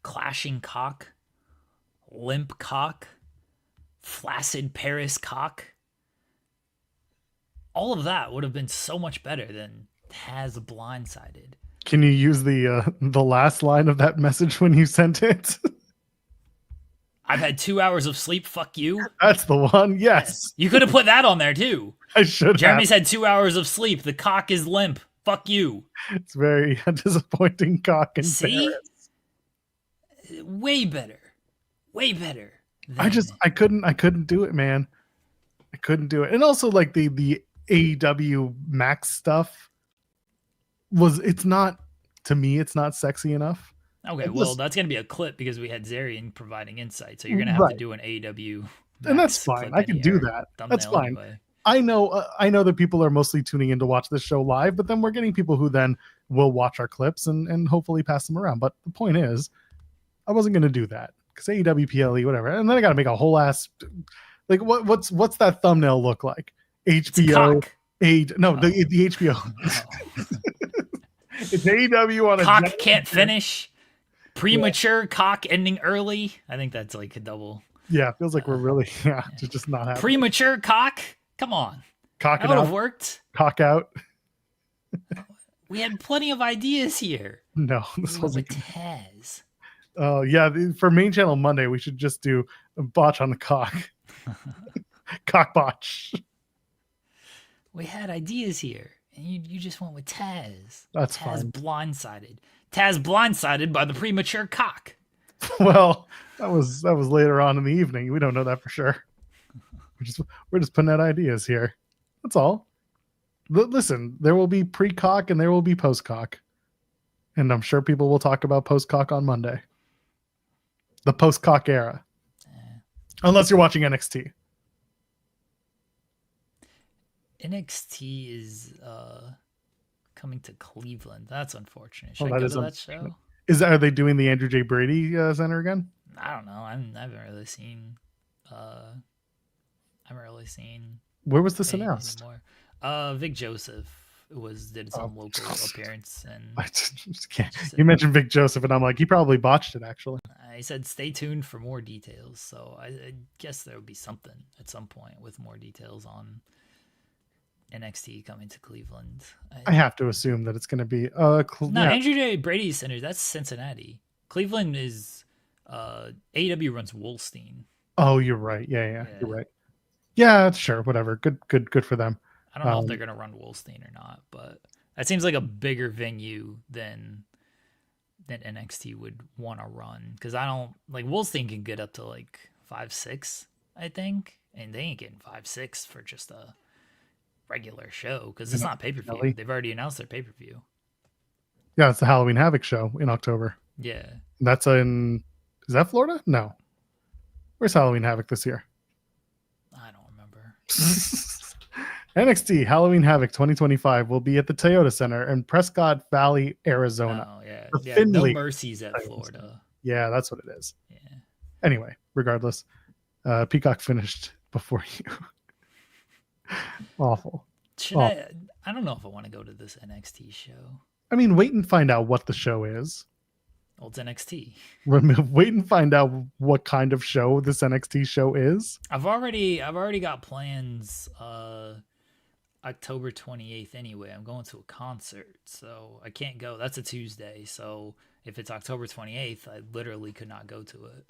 clashing cock, limp cock, flaccid Paris cock. All of that would have been so much better than Taz blindsided.
Can you use the last line of that message when you sent it?
I've had 2 hours of sleep. Fuck you.
That's the one. Yes.
You could have put that on there too.
I should.
Jeremy's had 2 hours of sleep. The cock is limp. Fuck you.
It's very disappointing cock and
see? Paris. Way better.
I couldn't do it, man. I couldn't do it. And also like the AEW Max stuff it's not sexy enough.
Okay, well, that's going to be a clip because we had Zarian providing insight. So you're going to have to do an AEW Max,
and that's fine. I can do that. That's fine. Anyway. I know that people are mostly tuning in to watch this show live, but then we're getting people who then we'll watch our clips and hopefully pass them around. But the point is, I wasn't going to do that because AEW, PLE, whatever. And then I got to make a whole ass, like, what's that thumbnail look like? HBO, the HBO. It's AEW on a
cock can't finish. Premature cock ending early. I think that's like a double.
Yeah, it feels like we're really to just not have
premature cock. Come on,
cock
that would have worked.
Cock out.
We had plenty of ideas here.
No, this wasn't
Taz.
Oh yeah, for main channel Monday we should just do a botch on the cock. Cock botch.
We had ideas here, and you just went with Taz.
That's
Taz
fine.
Blindsided. Taz blindsided by the premature cock.
Well, that was later on in the evening. We don't know that for sure. We're just putting out ideas here. That's all. Listen, there will be pre-cock and there will be post-cock. And I'm sure people will talk about post-cock on Monday. The post-cock era. Unless you're watching NXT.
NXT is coming to Cleveland. That's unfortunate.
Should
I go
to
that show?
Are they doing the Andrew J. Brady Center again?
I don't know. I haven't really seen.
Where was this announced?
Anymore. Vic Joseph did some local appearance, and
I just can't. You mentioned Vic Joseph, and I'm like, he probably botched it. Actually,
he said, "Stay tuned for more details." So I guess there would be something at some point with more details on NXT coming to Cleveland.
I have to assume that it's going to be
Andrew J. Brady Center. That's Cincinnati. Cleveland is AEW runs Wolstein.
Oh, you're right. Yeah, you're right. Yeah, sure, whatever. Good for them.
I don't know if they're going to run Wolstein or not, but that seems like a bigger venue than NXT would want to run, because I don't like Wolstein can get up to like 5-6, I think, and they ain't getting 5-6 for just a regular show because it's not pay-per-view.
Really?
They've already announced their pay-per-view.
Yeah, it's the Halloween Havoc show in October.
Yeah.
That's is that Florida? No. Where's Halloween Havoc this year?
I don't remember.
NXT Halloween Havoc 2025 will be at the Toyota Center in Prescott Valley, Arizona.
Oh, yeah.
Finley.
No Mercies at Florida.
Yeah, that's what it is.
Yeah.
Anyway, regardless, Peacock finished before you. Awful.
I don't know if I want to go to this NXT show.
I mean, wait and find out what the show is.
Well, it's NXT.
Wait and find out what kind of show this NXT show is.
I've already got plans October 28th anyway. I'm going to a concert, so I can't go. That's a Tuesday, so if it's October 28th, I literally could not go to it.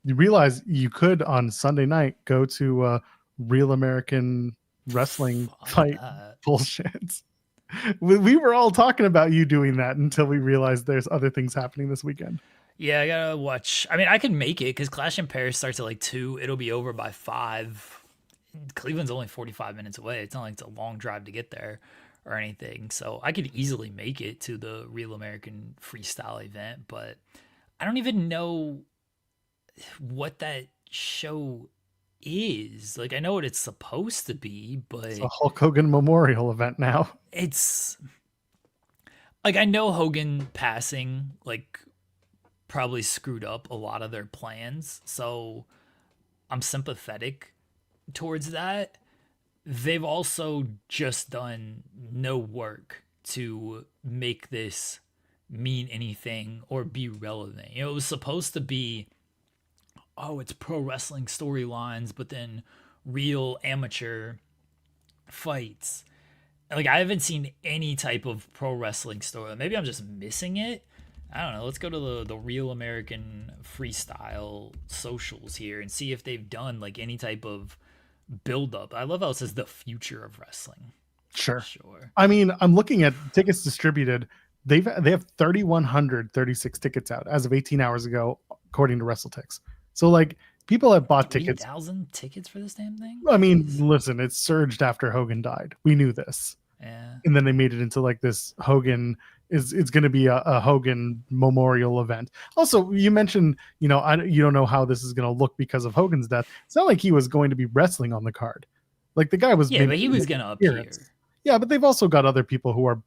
You realize you could on Sunday night go to Real American Wrestling fight bullshit. We were all talking about you doing that until we realized there's other things happening this weekend.
Yeah, I gotta watch. I mean, I can make it because Clash in Paris starts at like 2. It'll be over by 5. Cleveland's only 45 minutes away. It's not like it's a long drive to get there or anything. So I could easily make it to the Real American Freestyle event, but I don't even know what that show is. Like, I know what it's supposed to be, but
it's a Hulk Hogan memorial event now.
It's like, I know Hogan passing like probably screwed up a lot of their plans, so I'm sympathetic towards that. They've also just done no work to make this mean anything or be relevant. You know, it was supposed to be, oh, it's pro wrestling storylines, but then real amateur fights. Like, I haven't seen any type of pro wrestling story. Maybe I'm just missing it. I don't know. Let's go to the Real American Freestyle socials here and see if they've done like any type of build up. I love how it says the future of wrestling.
Sure. I mean, I'm looking at tickets distributed. They have 3,136 tickets out as of 18 hours ago, according to WrestleTix. So like, people have bought
3,000 tickets for this damn thing?
I mean, listen, it surged after Hogan died. We knew this.
Yeah.
And then they made it into like this Hogan it's going to be a Hogan memorial event. Also, you mentioned, you don't know how this is going to look because of Hogan's death. It's not like he was going to be wrestling on the card. Like, the guy was.
Yeah, but he was going to appear.
Yeah, but they've also got other people who are,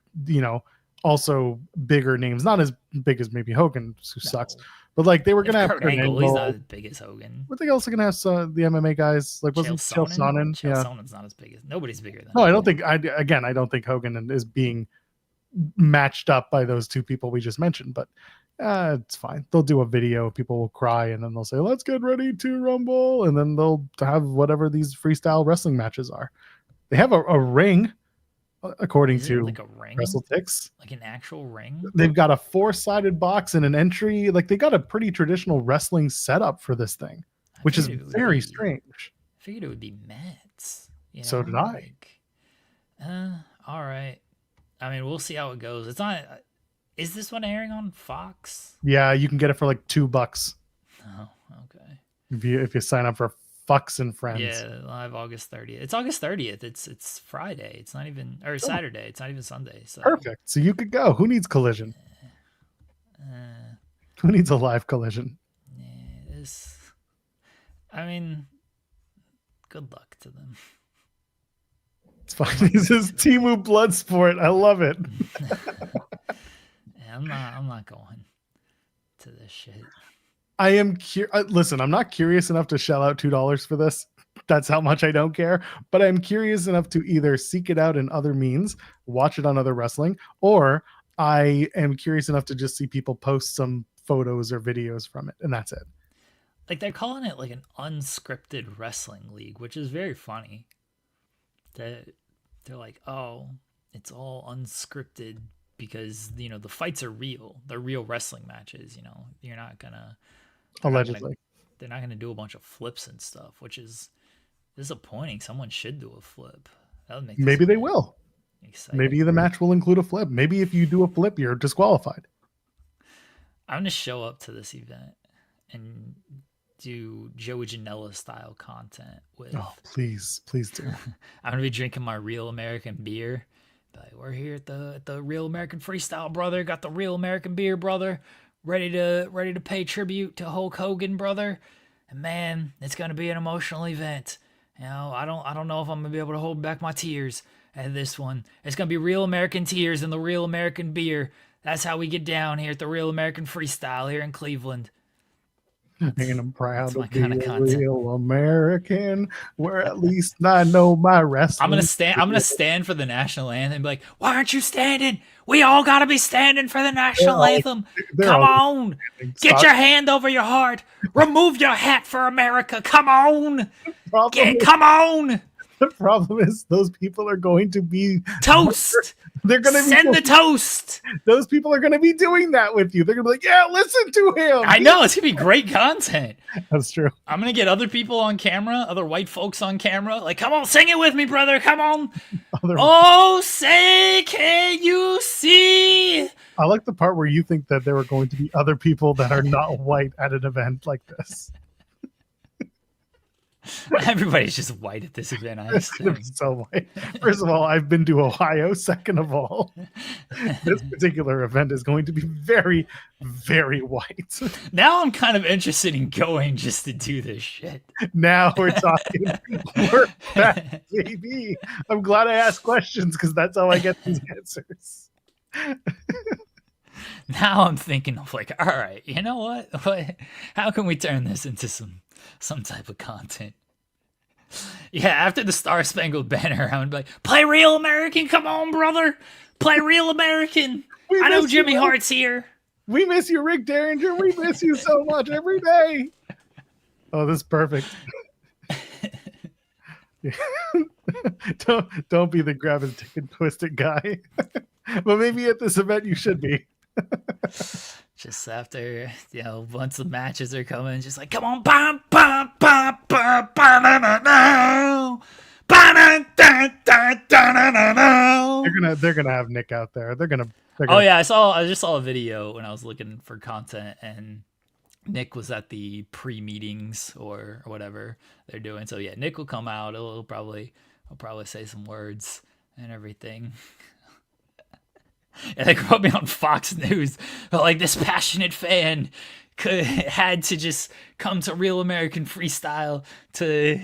also bigger names, not as big as maybe Hogan, who sucks, but like they were gonna have
Kurt Angle. He's not as big as Hogan.
Were they also gonna have some the MMA guys? Like wasn't Chael Sonnen?
Chael Sonnen's not as big as nobody's bigger than.
No, I don't think. I don't think Hogan is being matched up by those two people we just mentioned, but it's fine. They'll do a video, people will cry, and then they'll say, "Let's get ready to rumble," and then they'll have whatever these freestyle wrestling matches are. They have a ring, according to
like a ring?
WrestleTix,
like an actual ring.
They've got a 4-sided box and an entry. Like they got a pretty traditional wrestling setup for this thing, which is very strange.
I figured it would be Mets.
So did I.
All right. I mean, we'll see how it goes. It's not. Is this one airing on Fox?
Yeah, you can get it for like $2.
Oh, okay.
If you sign up for Fox and Friends.
Yeah, live August 30th. It's August 30th. It's Friday. It's not even Saturday. It's not even Sunday. So
perfect. So you could go. Who needs Collision? Who needs a live Collision?
Yeah, I mean, good luck to them.
It's fine. This is Temu Bloodsport. I love it.
I'm not going to this shit.
I am listen, I'm not curious enough to shell out $2 for this. That's how much I don't care. But I'm curious enough to either seek it out in other means, watch it on other wrestling, or I am curious enough to just see people post some photos or videos from it, and that's it.
Like they're calling it like an unscripted wrestling league, which is very funny. They're like, oh, it's all unscripted. Because the fights are real. They're real wrestling matches. You're not gonna
allegedly.
They're not gonna do a bunch of flips and stuff, which is disappointing. Someone should do a flip. That would make
maybe they will. Exciting. Maybe the match will include a flip. Maybe if you do a flip, you're disqualified.
I'm gonna show up to this event and do Joey Janela style content with.
Oh, please do.
I'm gonna be drinking my Real American beer. Like, we're here at the Real American Freestyle, brother. Got the Real American beer, brother. Ready to pay tribute to Hulk Hogan, brother. And man, it's gonna be an emotional event. I don't know if I'm gonna be able to hold back my tears at this one. It's gonna be Real American tears and the Real American beer. That's how we get down here at the Real American Freestyle here in Cleveland.
And I'm proud to be a real American, where at least I know my wrestling.
I'm gonna stand for the national anthem and be like, why aren't you standing? We all gotta be standing for the national anthem. Come on. Get your hand over your heart. Remove your hat for America. Come on. Come on.
The problem is those people are going to be
toast.
They're going to
send the toast.
Those people are going to be doing that with you. They're going to be like, yeah, listen to him.
I know it's going to be great content.
That's true.
I'm going to get other people on camera, other white folks on camera. Like, come on, sing it with me, brother. Come on. Oh, say, can you see?
I like the part where you think that there are going to be other people that are not white at an event like this.
Everybody's just white at this event. I assume.
So white. First of all, I've been to Ohio. Second of all, this particular event is going to be very, very white.
Now I'm kind of interested in going just to do this shit.
Now we're talking. We're back, baby. I'm glad I asked questions because that's how I get these answers.
Now I'm thinking of like, all right, you know what? How can we turn this into some type of content? Yeah, after the Star Spangled Banner, I'm gonna be like, play Real American, come on, brother. Play Real American. I know Jimmy Hart's here.
We miss you, Rick Derringer. We miss you so much every day. Oh, this is perfect. Don't be the grab and take and twist it guy. But maybe at this event you should be.
Just after, once the matches are coming, just like, come on, bam, bam, bam, bam, bam,
They're gonna have Nick out there. They're gonna.
Oh yeah, I just saw a video when I was looking for content, and Nick was at the pre-meetings or whatever they're doing. So yeah, Nick will come out. He'll probably say some words and everything. And they put me on Fox News, but like this passionate fan had to just come to Real American Freestyle to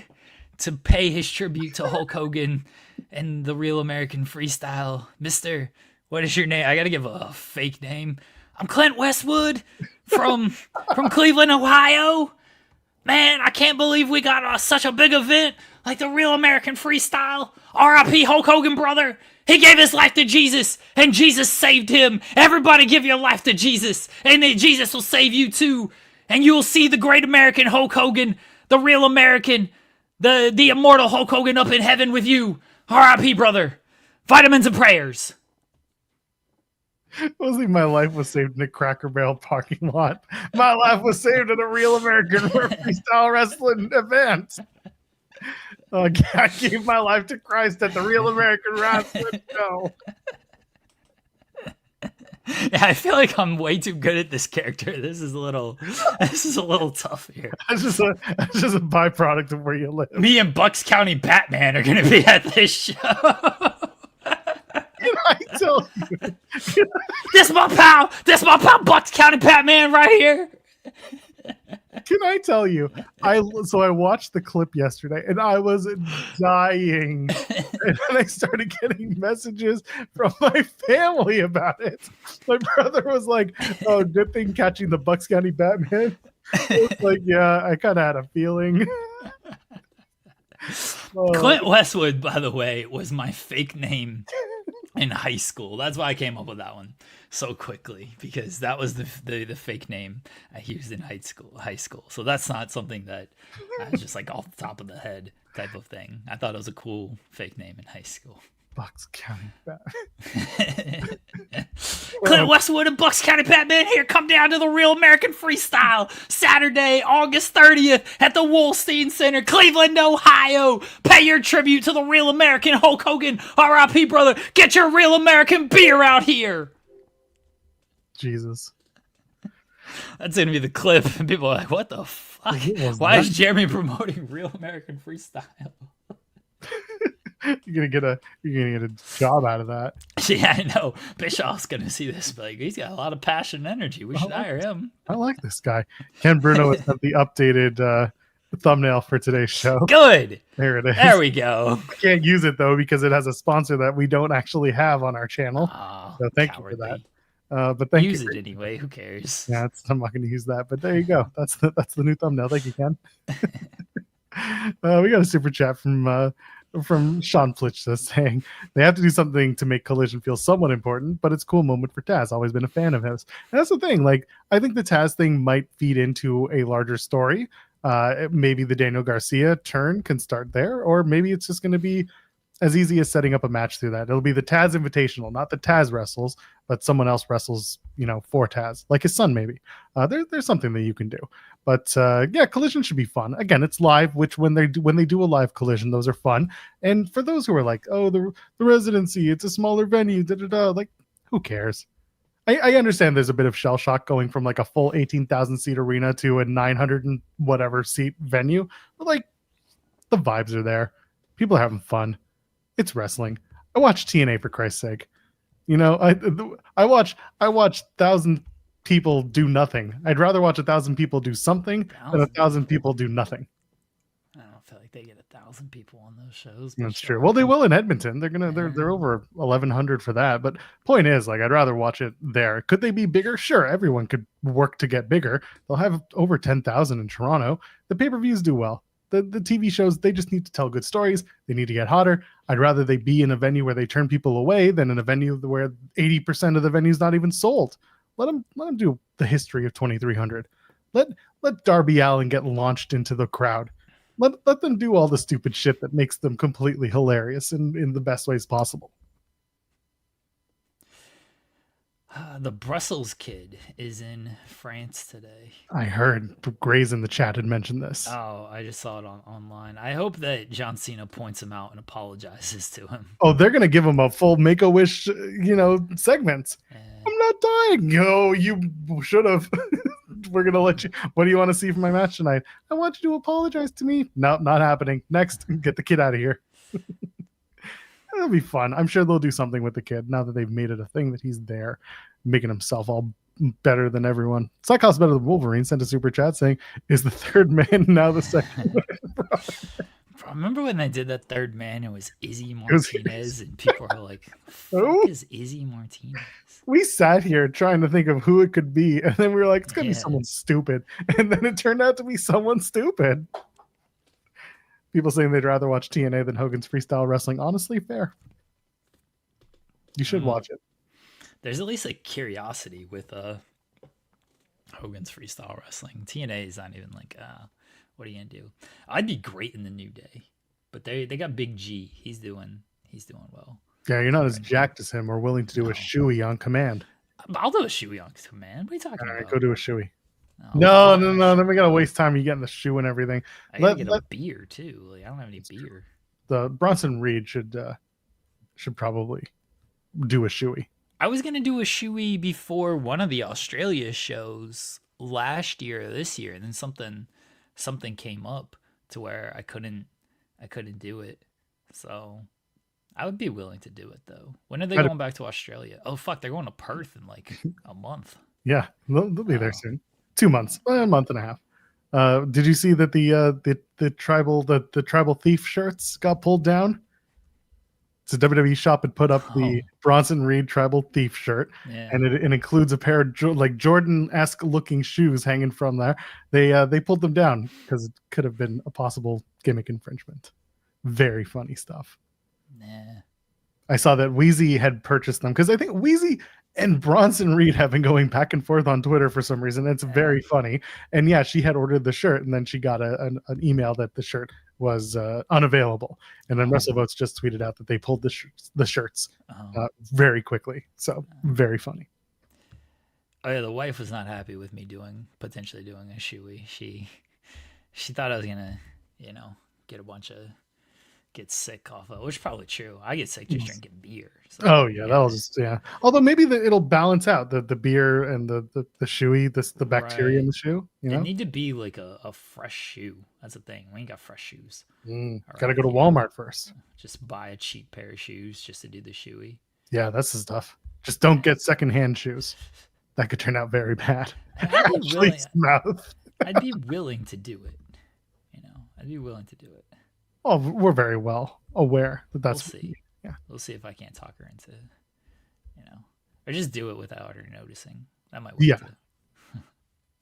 pay his tribute to Hulk Hogan and the Real American Freestyle. Mister, What is your name? I got to give a fake name. I'm Clint Westwood from Cleveland, Ohio. Man, I can't believe we got such a big event like the Real American Freestyle. R.I.P. Hulk Hogan, brother. He gave his life to Jesus, and Jesus saved him. Everybody give your life to Jesus, and then Jesus will save you too. And you will see the great American Hulk Hogan, the real American, the immortal Hulk Hogan up in heaven with you. R.I.P. brother. Vitamins and prayers.
Mostly my life was saved in a Cracker Barrel parking lot. My life was saved in a Real American Freestyle Wrestling event. I gave my life to Christ at the Real American Wrestling Show.
Yeah, I feel like I'm way too good at this character. This is a little tough here.
That's just a byproduct of where you live.
Me and Bucks County Batman are going to be at this show.
Can I tell you?
This my pal, Bucks County Batman right here.
Can I tell you? I watched the clip yesterday and I was dying. And then I started getting messages from my family about it. My brother was like, "Oh, good thing catching the Bucks County Batman." I was like, yeah, I kind of had a feeling.
Clint Westwood, by the way, was my fake name in high school. That's why I came up with that one so quickly, because that was the fake name I used in high school. So that's not something that I was just like off the top of the head type of thing. I thought it was a cool fake name in high school.
Bucks County Batman.
Clint Westwood and Bucks County Batman here. Come down to the Real American Freestyle Saturday, August 30th at the Wolstein Center, Cleveland, Ohio. Pay your tribute to the Real American Hulk Hogan. R.I.P. brother. Get your Real American beer out here.
Jesus.
That's going to be the clip. And people are like, what the fuck? Why is Jeremy promoting Real American Freestyle?
You're gonna get a job out of that.
Yeah, I know. Bischoff's gonna see this, but like, he's got a lot of passion and energy. We should hire him.
I like this guy. Ken Bruno has sent the updated thumbnail for today's show.
Good.
There it is.
There we go.
I can't use it though because it has a sponsor that we don't actually have on our channel.
Oh,
so thank you for that. But thank
use
you.
it anyway. Who cares?
Yeah, I'm not going to use that. But there you go. That's the new thumbnail. Thank you, Ken. We got a super chat from Sean Flitch saying they have to do something to make Collision feel somewhat important, but it's a cool moment for Taz. Always been a fan of his. And that's the thing. Like, I think the Taz thing might feed into a larger story. Maybe the Daniel Garcia turn can start there, or maybe it's just going to be as easy as setting up a match through that. It'll be the Taz Invitational, not the Taz wrestles, but someone else wrestles, for Taz, like his son maybe. There's something that you can do. But yeah, Collision should be fun. Again, it's live, which when they do a live Collision, those are fun. And for those who are like, oh, the residency, it's a smaller venue, like, who cares? I understand there's a bit of shell shock going from like a full 18,000 seat arena to a 900 and whatever seat venue, but like the vibes are there. People are having fun. It's wrestling. I watch TNA for Christ's sake. I watch 1,000 people do nothing. I'd rather watch 1,000 people do something than 1,000 people do nothing.
I don't feel like they get 1,000 people on those shows.
That's true. Well, they will in Edmonton. They're over 1,100 for that. But point is, like, I'd rather watch it there. Could they be bigger? Sure, everyone could work to get bigger. They'll have over 10,000 in Toronto. The pay-per-views do well. The TV shows, they just need to tell good stories. They need to get hotter. I'd rather they be in a venue where they turn people away than in a venue where 80% of the venue's not even sold. Let them do the history of 2300. Let Darby Allin get launched into the crowd. Let them do all the stupid shit that makes them completely hilarious in the best ways possible.
The Brussels kid is in France today.
I heard Grays in the chat had mentioned this.
Oh, I just saw it online. I hope that John Cena points him out and apologizes to him.
Oh, they're going to give him a full Make-A-Wish, segment. I'm not dying. No, you should have. We're going to let you. What do you want to see from my match tonight? I want you to apologize to me. No, not happening. Next, get the kid out of here. It'll be fun. I'm sure they'll do something with the kid now that they've made it a thing that he's there, making himself all better than everyone. Psychos better than Wolverine sent a super chat saying, "Is the third man now the second?"
remember when they did that third man? It was Izzy Martinez, and people were like, "Fuck is Izzy Martinez?"
We sat here trying to think of who it could be, and then we were like, "It's gonna be someone stupid," and then it turned out to be someone stupid. People saying they'd rather watch TNA than Hogan's Freestyle Wrestling. Honestly, fair. You should watch it.
There's at least a curiosity with Hogan's Freestyle Wrestling. TNA is not even like, what are you gonna do? I'd be great in the New Day, but they got Big G. He's doing well.
Yeah, you're not as jacked as him or willing to do a shoey on command.
I'll do a shoey on command. What are you talking about?
All right, go do a shoey. No. Then we gotta waste time. You getting the shoe and everything.
I gotta get a beer too. Like, I don't have any beer.
The Bronson Reed should probably do a shoey.
I was gonna do a shoey before one of the Australia shows last year or this year, and then something came up to where I couldn't do it. So I would be willing to do it though. When are they going back to Australia? Oh fuck, they're going to Perth in like a month.
Yeah, they'll be there soon. 2 months, a month and a half. Did you see that the tribal thief shirts got pulled down? So WWE shop had put up the Bronson Reed tribal thief shirt, and it includes a pair of Jordan-esque looking shoes hanging from there. They pulled them down because it could have been a possible gimmick infringement. Very funny stuff.
Nah.
I saw that Wheezy had purchased them because I think Wheezy and Bronson Reed have been going back and forth on Twitter for some reason. It's very funny. And yeah, she had ordered the shirt, and then she got an email that the shirt was unavailable. And then WrestleVotes just tweeted out that they pulled the shirts very quickly. So very funny.
Oh yeah, the wife was not happy with me potentially doing a shoey. She thought I was gonna, get sick off of, which is probably true. I get sick just drinking beer. So,
that'll just Although maybe it'll balance out the beer and the shoey, the bacteria in the shoe.
It need to be like a fresh shoe. That's the thing. We ain't got fresh shoes.
Got to go to Walmart first.
Just buy a cheap pair of shoes just to do the shoey.
Yeah, that's the stuff. Just don't get secondhand shoes. That could turn out very bad.
I'd be willing to do it. I'd be willing to do it.
Oh, we're very well aware that's.
We'll see. Yeah, we'll see if I can't talk her into, or just do it without her noticing. That might work.
Yeah.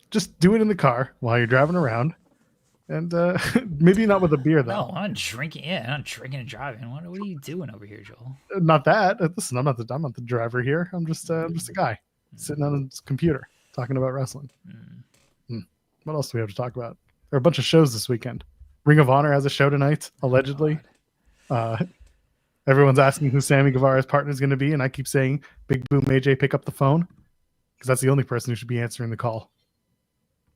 Just do it in the car while you're driving around, and maybe not with a beer though.
No, I'm not drinking. Yeah, I'm not drinking and driving. What are you doing over here, Joel?
Not that. Listen, I'm not the driver here. I'm just a guy sitting on his computer talking about wrestling. What else do we have to talk about? There are a bunch of shows this weekend. Ring of Honor has a show tonight, allegedly. Everyone's asking who Sammy Guevara's partner is going to be, and I keep saying, Big Boom AJ, pick up the phone, because that's the only person who should be answering the call.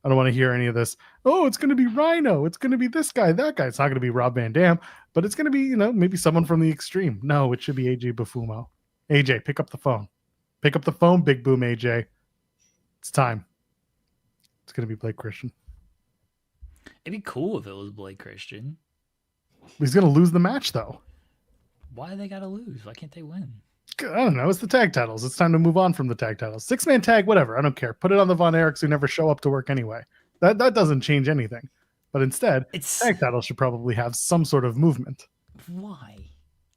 I don't want to hear any of this. Oh, it's going to be Rhino. It's going to be this guy, that guy. It's not going to be Rob Van Dam, but it's going to be, maybe someone from the Extreme. No, it should be AJ Bufumo. AJ, pick up the phone. Pick up the phone, Big Boom AJ. It's time. It's going to be Blake Christian.
It'd be cool if it was Blake Christian.
He's going to lose the match, though.
Why they got to lose? Why can't they win?
I don't know. It's the tag titles. It's time to move on from the tag titles. 6-man tag, whatever. I don't care. Put it on the Von Erichs who never show up to work anyway. That doesn't change anything. But instead, tag titles should probably have some sort of movement.
Why?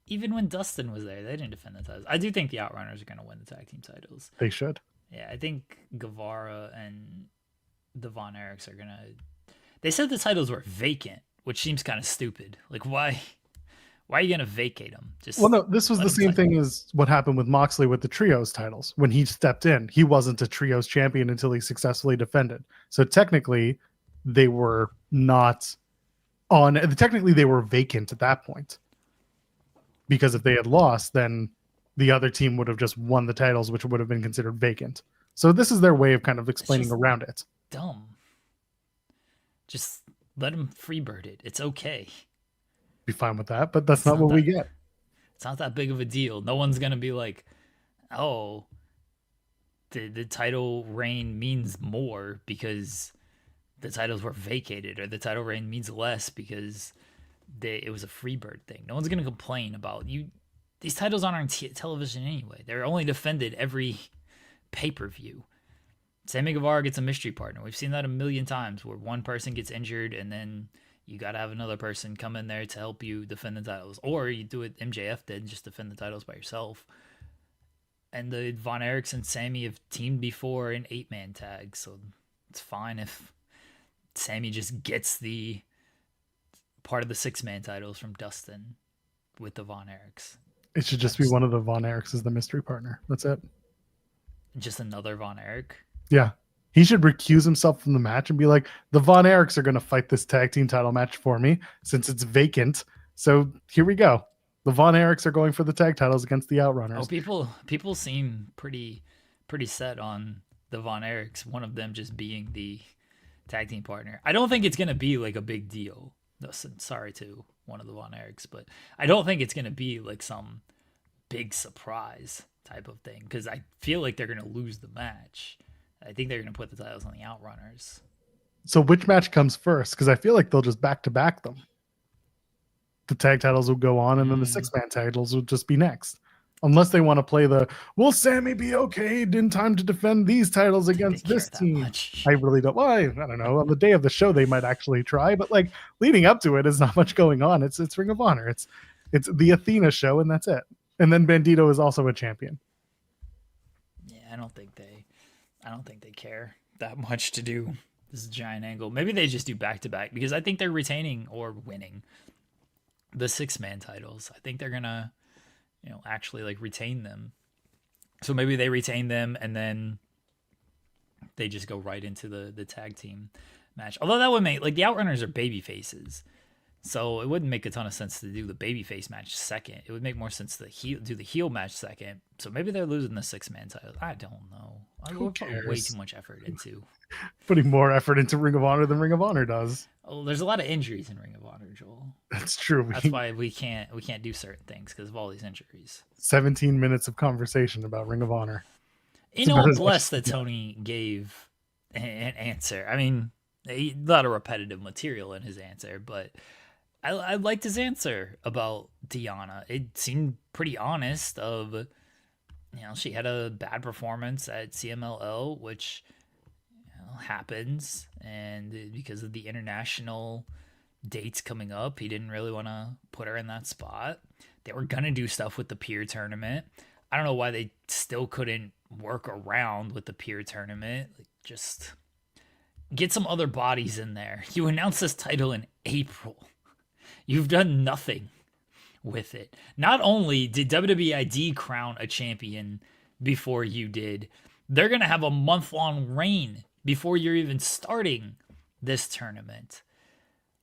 Even when Dustin was there, they didn't defend the titles. I do think the Outrunners are going to win the tag team titles.
They should.
Yeah, I think Guevara and the Von Erichs are going to... They said the titles were vacant, which seems kind of stupid. Like, why are you going to vacate them?
This was the same thing as what happened with Moxley with the trios titles. When he stepped in, he wasn't a trios champion until he successfully defended. So technically, they were not on. Technically, they were vacant at that point. Because if they had lost, then the other team would have just won the titles, which would have been considered vacant. So this is their way of kind of explaining around it.
Dumb. Just let him freebird it. It's okay.
Be fine with that, but that's not what we get.
It's not that big of a deal. No one's gonna be like, "Oh, the title reign means more because the titles were vacated," or the title reign means less because it was a freebird thing. No one's gonna complain about you. These titles aren't on television anyway. They're only defended every pay-per-view. Sammy Guevara gets a mystery partner. We've seen that a million times where one person gets injured and then you got to have another person come in there to help you defend the titles. Or you do what MJF did and just defend the titles by yourself. And the Von Erichs and Sammy have teamed before in 8-man tags, so it's fine if Sammy just gets the part of the 6-man titles from Dustin with the Von Erichs.
It should just be one of the Von Erichs as the mystery partner. That's it.
Just another Von Erich?
Yeah. He should recuse himself from the match and be like, the Von Erichs are going to fight this tag team title match for me since it's vacant. So here we go. The Von Erichs are going for the tag titles against the Outrunners.
Oh, people seem pretty set on the Von Erichs, one of them just being the tag team partner. I don't think it's going to be like a big deal. Listen, sorry to one of the Von Erichs, but I don't think it's going to be like some big surprise type of thing because I feel like they're going to lose the match. I think they're going to put the titles on the Outrunners.
So which match comes first? Because I feel like they'll just back-to-back them. The tag titles will go on, and then the 6-man titles will just be next. Unless they want to play the, will Sammy be okay in time to defend these titles against this team? Much. I really don't. Well, I don't know. On the day of the show, they might actually try, but like leading up to it, is not much going on. It's Ring of Honor. It's the Athena show, and that's it. And then Bandito is also a champion.
Yeah, I don't think they care that much to do this giant angle. Maybe they just do back-to-back because I think they're retaining or winning the 6-man titles. I think they're gonna, actually like retain them. So maybe they retain them and then they just go right into the tag team match. Although that would make, like, the Outrunners are baby faces, so it wouldn't make a ton of sense to do the babyface match second. It would make more sense to do the heel match second. So maybe they're losing the 6-man title. I don't know. I would put way too much effort into
putting more effort into Ring of Honor than Ring of Honor does.
Oh, there's a lot of injuries in Ring of Honor, Joel.
That's true.
That's why we can't do certain things because of all these injuries.
17 minutes of conversation about Ring of Honor.
I'm blessed that Tony gave an answer. I mean, a lot of repetitive material in his answer, but I liked his answer about Deonna. It seemed pretty honest of, she had a bad performance at CMLL, which happens. And because of the international dates coming up, he didn't really want to put her in that spot. They were going to do stuff with the peer tournament. I don't know why they still couldn't work around with the peer tournament. Like, just get some other bodies in there. You announced this title in April. You've done nothing with it. Not only did WWE crown a champion before you did, they're going to have a month-long reign before you're even starting this tournament.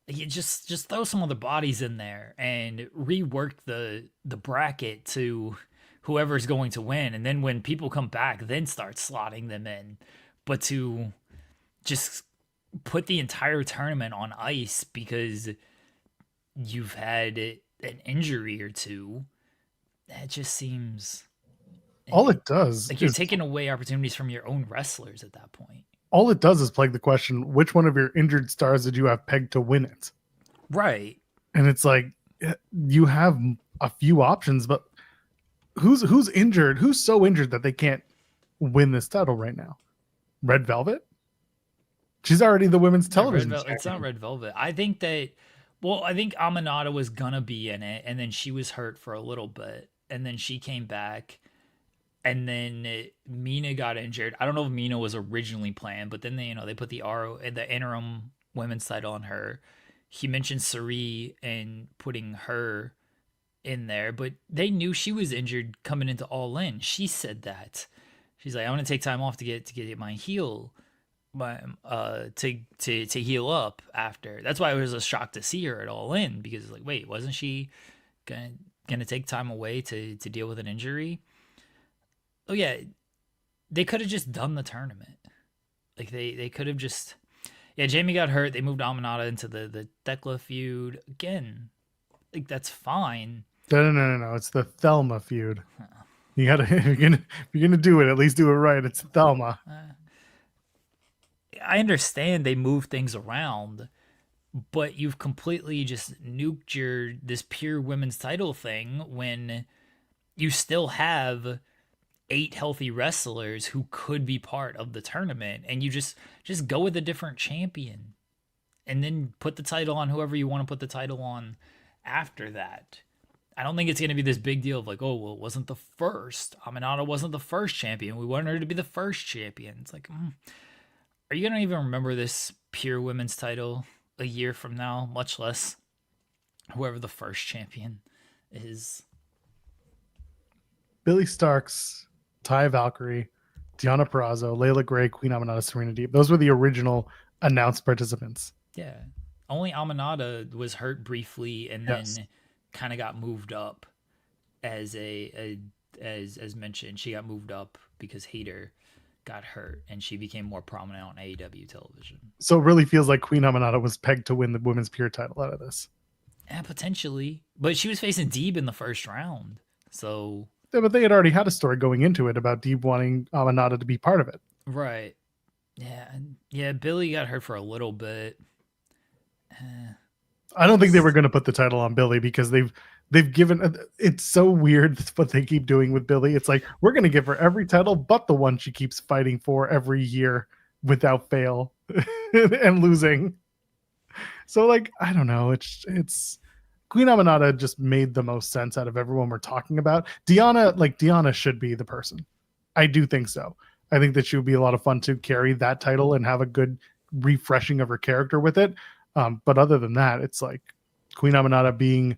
You just throw some other bodies in there and rework the bracket to whoever's going to win. And then when people come back, then start slotting them in. But to just put the entire tournament on ice because you've had an injury or two, that just seems...
All it does...
Like you're taking away opportunities from your own wrestlers at that point.
All it does is plague the question, which one of your injured stars did you have pegged to win it?
Right.
And it's like, you have a few options, but who's injured? Who's so injured that they can't win this title right now? Red Velvet? She's already the women's television champion.
It's not Red Velvet. I think Aminata was gonna be in it, and then she was hurt for a little bit, and then she came back, and then Mina got injured. I don't know if Mina was originally planned, but then they put the interim women's title on her. He mentioned Sari and putting her in there, but they knew she was injured coming into All In. She said that. She's like, I want to take time off to get my heel, to heal up after. That's why it was a shock to see her at All In, because it's like, wait, wasn't she gonna take time away to deal with an injury? Oh yeah, they could have just done the tournament. Like they could have just, yeah. Jamie got hurt. They moved Aminata into the Thekla feud again. Like that's fine.
No. It's the Thelma feud. Huh. You gotta if you're gonna do it, at least do it right. It's Thelma.
I understand they move things around, but you've completely just nuked this pure women's title thing when you still have 8 healthy wrestlers who could be part of the tournament, and you just go with a different champion. and then put the title on whoever you want to put the title on after that. I don't think it's going to be this big deal of like, oh, well, it wasn't the first. Aminata wasn't the first champion. We wanted her to be the first champion. It's like, are you going to even remember this pure women's title a year from now, much less whoever the first champion is?
Billy Starks, Taya Valkyrie, Deonna Purrazzo, Layla Gray, Queen Aminata, Serena Deeb. Those were the original announced participants.
Yeah. Only Aminata was hurt briefly and then kind of got moved up as as mentioned. She got moved up because Hayter got hurt and she became more prominent on AEW television.
So it really feels like Queen Aminata was pegged to win the women's pure title out of this.
Yeah, potentially. But she was facing Deeb in the first round. So
yeah, but they had already had a story going into it about Deeb wanting Aminata to be part of it.
Right. Yeah. Yeah, Billy got hurt for a little bit.
I don't think they were going to put the title on Billy because they've given, it's so weird what they keep doing with Billy. It's like, we're going to give her every title but the one she keeps fighting for every year without fail and losing. So like, I don't know. It's Queen Aminata just made the most sense out of everyone we're talking about. Deonna should be the person. I do think so. I think that she would be a lot of fun to carry that title and have a good refreshing of her character with it. But other than that, it's like Queen Aminata being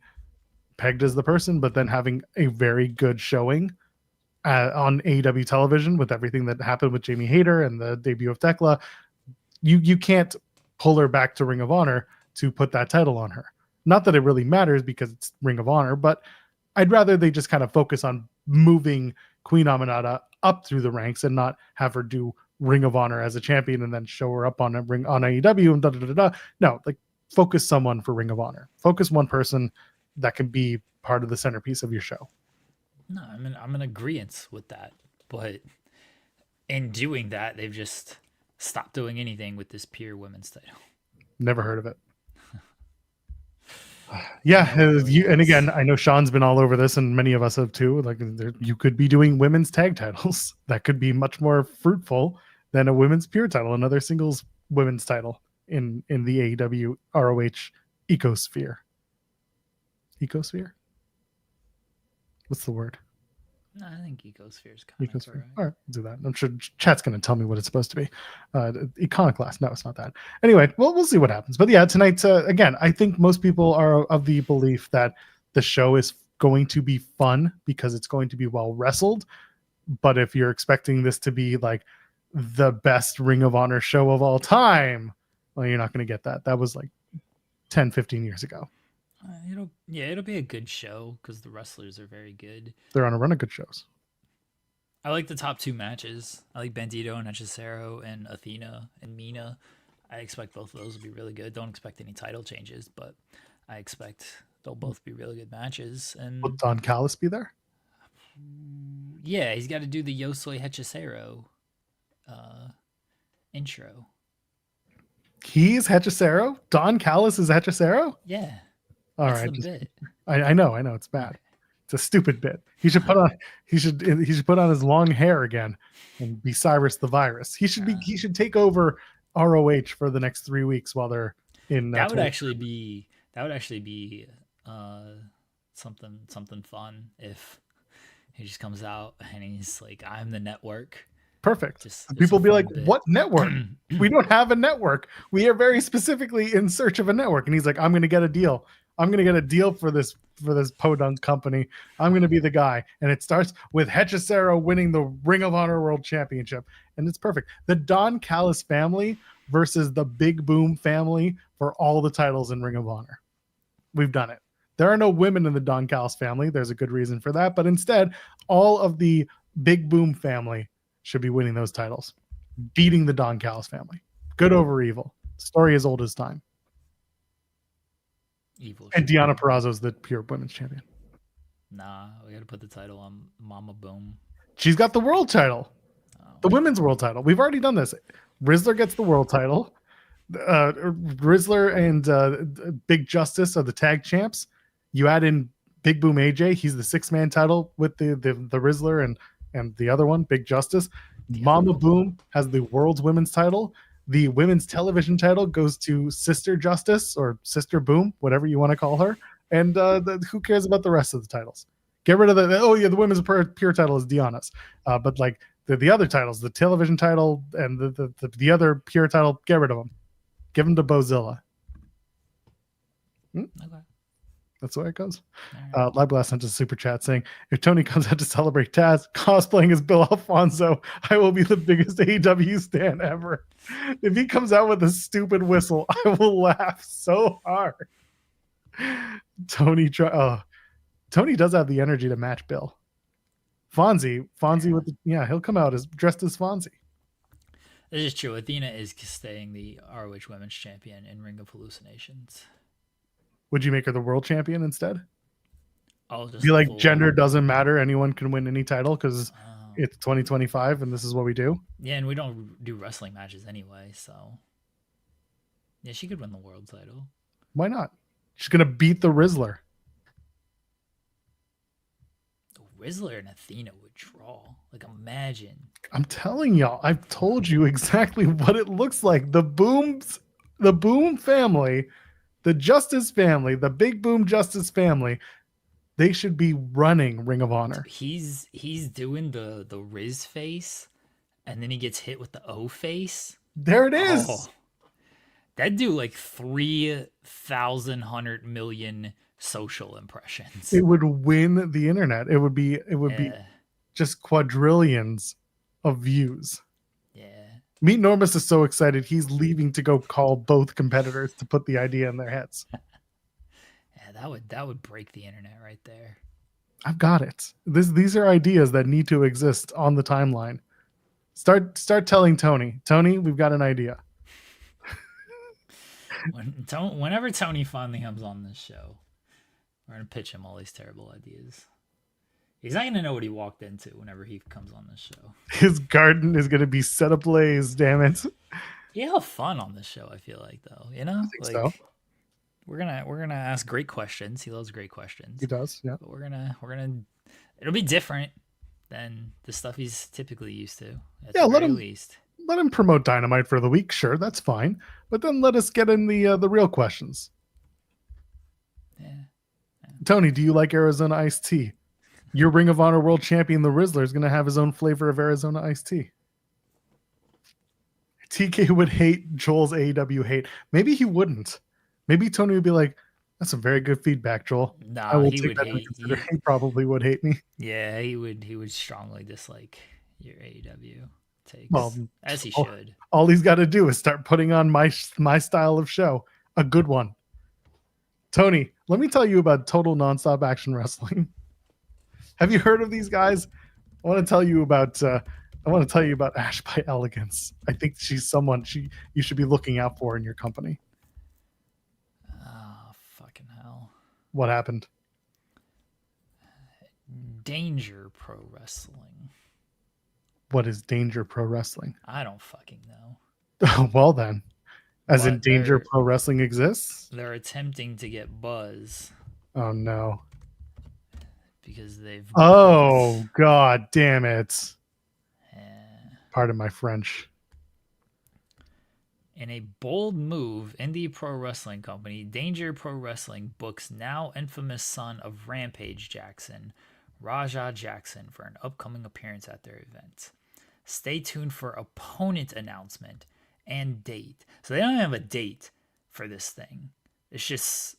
pegged as the person, but then having a very good showing on AEW television with everything that happened with Jamie Hayter and the debut of Tekla. You can't pull her back to Ring of Honor to put that title on her. Not that it really matters because it's Ring of Honor, but I'd rather they just kind of focus on moving Queen Aminata up through the ranks and not have her do Ring of Honor as a champion and then show her up on a ring on AEW and da-da-da-da. No, like focus someone for Ring of Honor. Focus one person that can be part of the centerpiece of your show.
No, I'm in agreement with that. But in doing that, they've just stopped doing anything with this pure women's title.
Never heard of it. Yeah, and again, I know Sean's been all over this, and many of us have too. Like, you could be doing women's tag titles that could be much more fruitful than a women's pure title, another singles women's title in the AEW ROH ecosphere. Ecosphere? What's the word?
No, I think ecosphere is kind of correct.
All right, do that. I'm sure chat's going to tell me what it's supposed to be. Iconoclast. No, it's not that. Anyway, we'll see what happens. But yeah, tonight, again, I think most people are of the belief that the show is going to be fun because it's going to be well wrestled. But if you're expecting this to be like the best Ring of Honor show of all time, well, you're not going to get that. That was like 10, 15 years ago.
It'll be a good show because the wrestlers are very good.
They're on a run of good shows.
I like the top two matches. I like Bandito and Hechicero and Athena and Mina. I expect both of those will be really good. Don't expect any title changes, but I expect they'll both be really good matches. And
will Don Callis be there?
Yeah, he's got to do the Yo Soy Hechicero intro.
He's Hechicero? Don Callis is Hechicero?
Yeah.
All right. I know it's bad. It's a stupid bit. He should put on his long hair again and be Cyrus the Virus. He should take over ROH for the next 3 weeks while they're in.
That would actually be something fun if he just comes out and he's like, "I'm the network."
Perfect. People be like, bit. What network? We don't have a network. We are very specifically in search of a network. And he's like, I'm going to get a deal. I'm going to get a deal for this podunk company. I'm going to be the guy. And it starts with Hechicero winning the Ring of Honor World Championship. And it's perfect. The Don Callis family versus the Big Boom family for all the titles in Ring of Honor. We've done it. There are no women in the Don Callis family. There's a good reason for that. But instead, all of the Big Boom family should be winning those titles, beating the Don Callis family. Good over evil. Story as old as time.
Evil.
And Deonna Purrazzo is the pure women's champion.
Nah, we got to put the title on Mama Boom.
She's got the world title, the women's world title. We've already done this. Rizzler gets the world title. Rizzler and Big Justice are the tag champs. You add in Big Boom AJ. He's the 6-man title with the Rizzler and the other one, Big Justice. Mama Boom has the world's women's title. The women's television title goes to Sister Justice or Sister Boom, whatever you want to call her. And who cares about the rest of the titles? Get rid of the women's pure title is Deonna's. But like the other titles, the television title and the other pure title, get rid of them. Give them to Bozilla. Okay. That's the way it goes. Right. Live Blast sent a super chat saying, if Tony comes out to celebrate Taz cosplaying as Bill Alfonso, I will be the biggest AEW stan ever. If he comes out with a stupid whistle, I will laugh so hard. Tony does have the energy to match Bill. Fonzie with he'll come out as dressed as Fonzie.
This is true. Athena is staying the ROH Women's Champion in Ring of Hallucinations.
Would you make her the world champion instead?
I'll just
be like, gender doesn't matter. Anyone can win any title because it's 2025 and this is what we do.
Yeah, and we don't do wrestling matches anyway, so yeah, she could win the world title.
Why not? She's gonna beat the Rizzler.
The Rizzler and Athena would draw. Like, imagine. I'm
telling y'all, I've told you exactly what it looks like. The Boom family. The Justice family, the Big Boom Justice family, they should be running Ring of Honor.
He's doing the Riz face, and then he gets hit with the O face.
There it is.
Oh, that'd do like 3,100 million social impressions.
It would win the internet. It would be just quadrillions of views.
Yeah.
Meet Normus is so excited he's leaving to go call both competitors to put the idea in their heads.
Yeah, that would break the internet right there.
I've got it. These are ideas that need to exist on the timeline. Start telling Tony, we've got an idea.
Whenever Tony finally comes on this show, we're gonna pitch him all these terrible ideas. He's not going to know what he walked into whenever he comes on this show.
His garden is going to be set ablaze, damn it.
He'll have fun on this show, I feel like, though. You know?
I think so.
We're gonna ask great questions. He loves great questions.
He does, yeah.
But we're gonna it'll be different than the stuff he's typically used to.
Let him promote Dynamite for the week, sure, that's fine. But then let us get in the real questions.
Yeah.
Tony, do you like Arizona iced tea? Your Ring of Honor World Champion, the Rizzler, is going to have his own flavor of Arizona iced tea. TK would hate Joel's AEW hate. Maybe he wouldn't. Maybe Tony would be like, that's some very good feedback, Joel.
No,
I will take that into consideration. He probably would hate me.
Yeah, he would strongly dislike your AEW takes.
Well,
as he should.
All he's got to do is start putting on my style of show. A good one. Tony, let me tell you about Total Nonstop Action Wrestling. Have you heard of these guys? I want to tell you about Ash by Elegance. I think she's someone you should be looking out for in your company.
Oh, fucking hell.
What happened?
Danger Pro Wrestling.
What is Danger Pro Wrestling?
I don't fucking know.
Well then. As in Danger Pro Wrestling exists?
They're attempting to get buzz.
Oh no.
Because they've...
Oh, God damn it.
Yeah.
Pardon my French.
In a bold move, indie pro wrestling company Danger Pro Wrestling books now infamous son of Rampage Jackson, Raja Jackson, for an upcoming appearance at their event. Stay tuned for opponent announcement and date. So they don't have a date for this thing. It's just...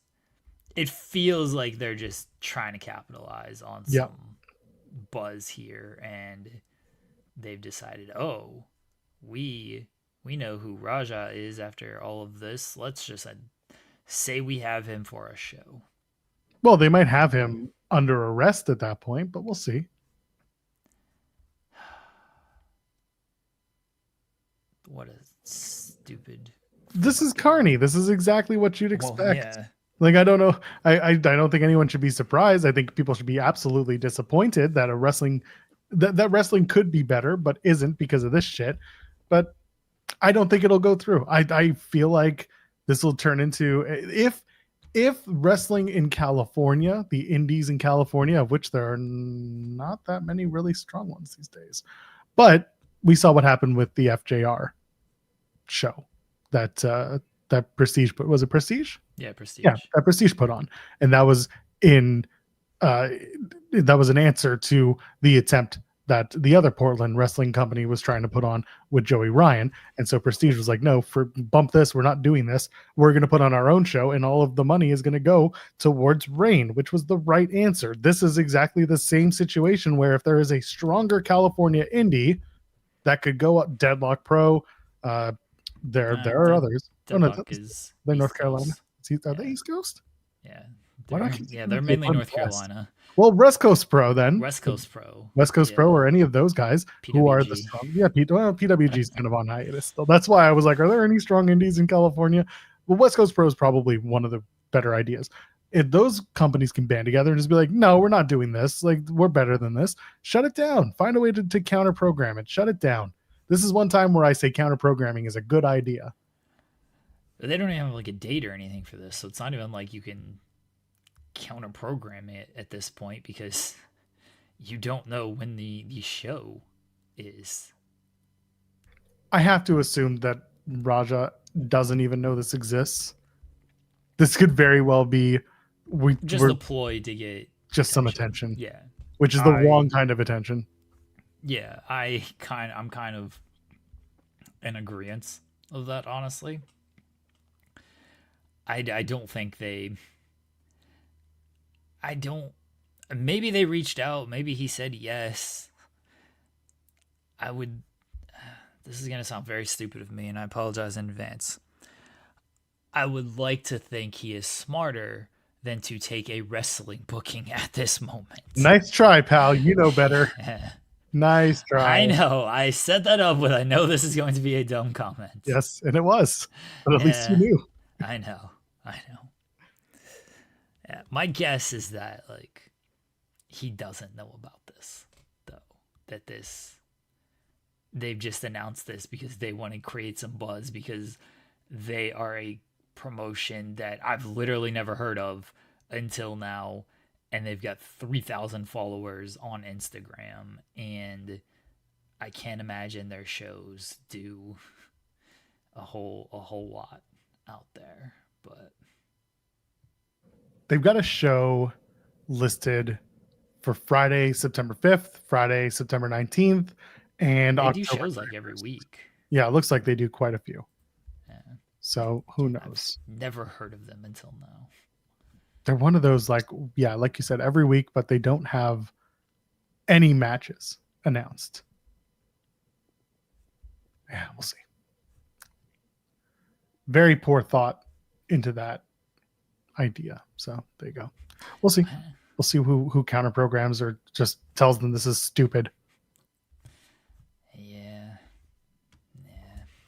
It feels like they're just trying to capitalize on some buzz here, and they've decided, oh, we know who Raja is after all of this. Let's just say we have him for a show.
Well, they might have him under arrest at that point, but we'll see.
What a stupid...
This is Carney. This is exactly what you'd expect.
Well, yeah.
Like, I don't know. I don't think anyone should be surprised. I think people should be absolutely disappointed that that wrestling could be better, but isn't because of this shit. But I don't think it'll go through. I feel like this will turn into, if wrestling in California, the indies in California, of which there are not that many really strong ones these days, but we saw what happened with the FJR. show that that Prestige put. Was it Prestige?
Yeah, Prestige.
Yeah, that Prestige put on, and that was an answer to the attempt that the other Portland wrestling company was trying to put on with Joey Ryan. And so Prestige was like, no, bump this. We're not doing this. We're going to put on our own show, and all of the money is going to go towards Reign, which was the right answer. This is exactly the same situation where if there is a stronger California indie that could go up, Deadlock Pro, there are others.
Deadlock is
they're North Carolina. Are they
Yeah.
East Coast?
Yeah.
They're
They're mainly North Carolina.
Well, West Coast Pro then.
West Coast Pro.
West Coast Pro or any of those guys who are the
PWG.
strong. Yeah, PWG is kind of on hiatus still. That's why I was like, are there any strong indies in California? Well, West Coast Pro is probably one of the better ideas. If those companies can band together and just be like, no, we're not doing this. Like, we're better than this. Shut it down. Find a way to counter program it. Shut it down. This is one time where I say counter programming is a good idea.
They don't even have like a date or anything for this, so it's not even like you can counter program it at this point because you don't know when the show is.
I have to assume that Raja doesn't even know this exists. This could very well be we're
a ploy to get
just some attention.
Yeah,
which is the wrong kind of attention.
Yeah, I'm kind of in agreement of that, honestly. I don't think maybe they reached out, maybe he said yes. This is going to sound very stupid of me, and I apologize in advance. I would like to think he is smarter than to take a wrestling booking at this moment.
Nice try, pal. You know better. Nice try.
I know. I set that up with, I know this is going to be a dumb comment.
Yes, and it was. But at least you knew.
I know. Yeah, my guess is that, like, he doesn't know about this, though. That they've just announced this because they want to create some buzz, because they are a promotion that I've literally never heard of until now, and they've got 3,000 followers on Instagram, and I can't imagine their shows do a whole lot out there. But
they've got a show listed for Friday, September 5th, Friday, September 19th, and
they
October
do shows like every week.
Yeah, it looks like they do quite a few.
Yeah.
So who knows?
I've never heard of them until now.
They're one of those, like you said, every week, but they don't have any matches announced. Yeah, we'll see. Very poor thought into that idea. So there you go. We'll see. We'll see who counter programs or just tells them this is stupid.
Yeah.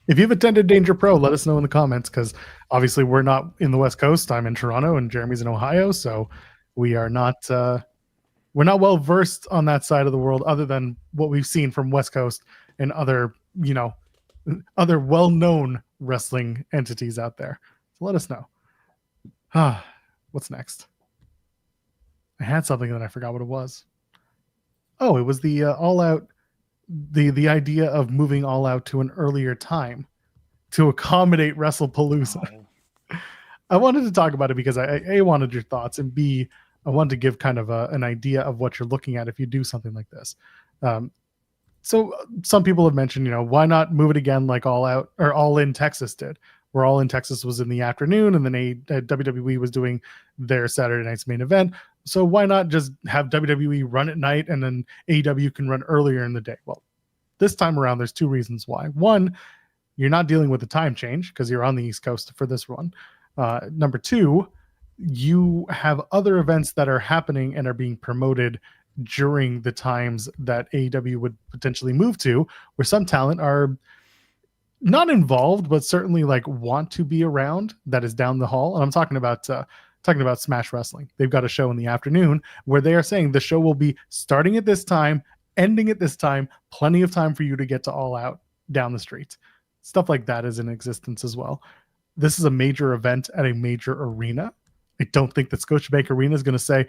If you've attended Danger Pro, let us know in the comments, because obviously we're not in the West Coast. I'm in Toronto and Jeremy's in Ohio, so we are not we're not well versed on that side of the world, other than what we've seen from West Coast and other well-known wrestling entities out there. So let us know. What's next? I had something that I forgot what it was. Oh, it was the All Out. The idea of moving All Out to an earlier time to accommodate WrestlePalooza. Oh. I wanted to talk about it because I wanted your thoughts, and B, I wanted to give kind of an idea of what you're looking at if you do something like this. So some people have mentioned, why not move it again like All Out or All In Texas did, where All In Texas was in the afternoon and then WWE was doing their Saturday night's main event. So why not just have WWE run at night and then AEW can run earlier in the day? Well, this time around, there's two reasons why. One, you're not dealing with the time change because you're on the East Coast for this one. Number two, you have other events that are happening and are being promoted during the times that AEW would potentially move to, where some talent are not involved, but certainly like want to be around, that is down the hall. And I'm talking about Smash Wrestling. They've got a show in the afternoon where they are saying the show will be starting at this time, ending at this time, plenty of time for you to get to All Out down the street. Stuff like that is in existence as well. This is a major event at a major arena. I don't think that Scotiabank Arena is going to say,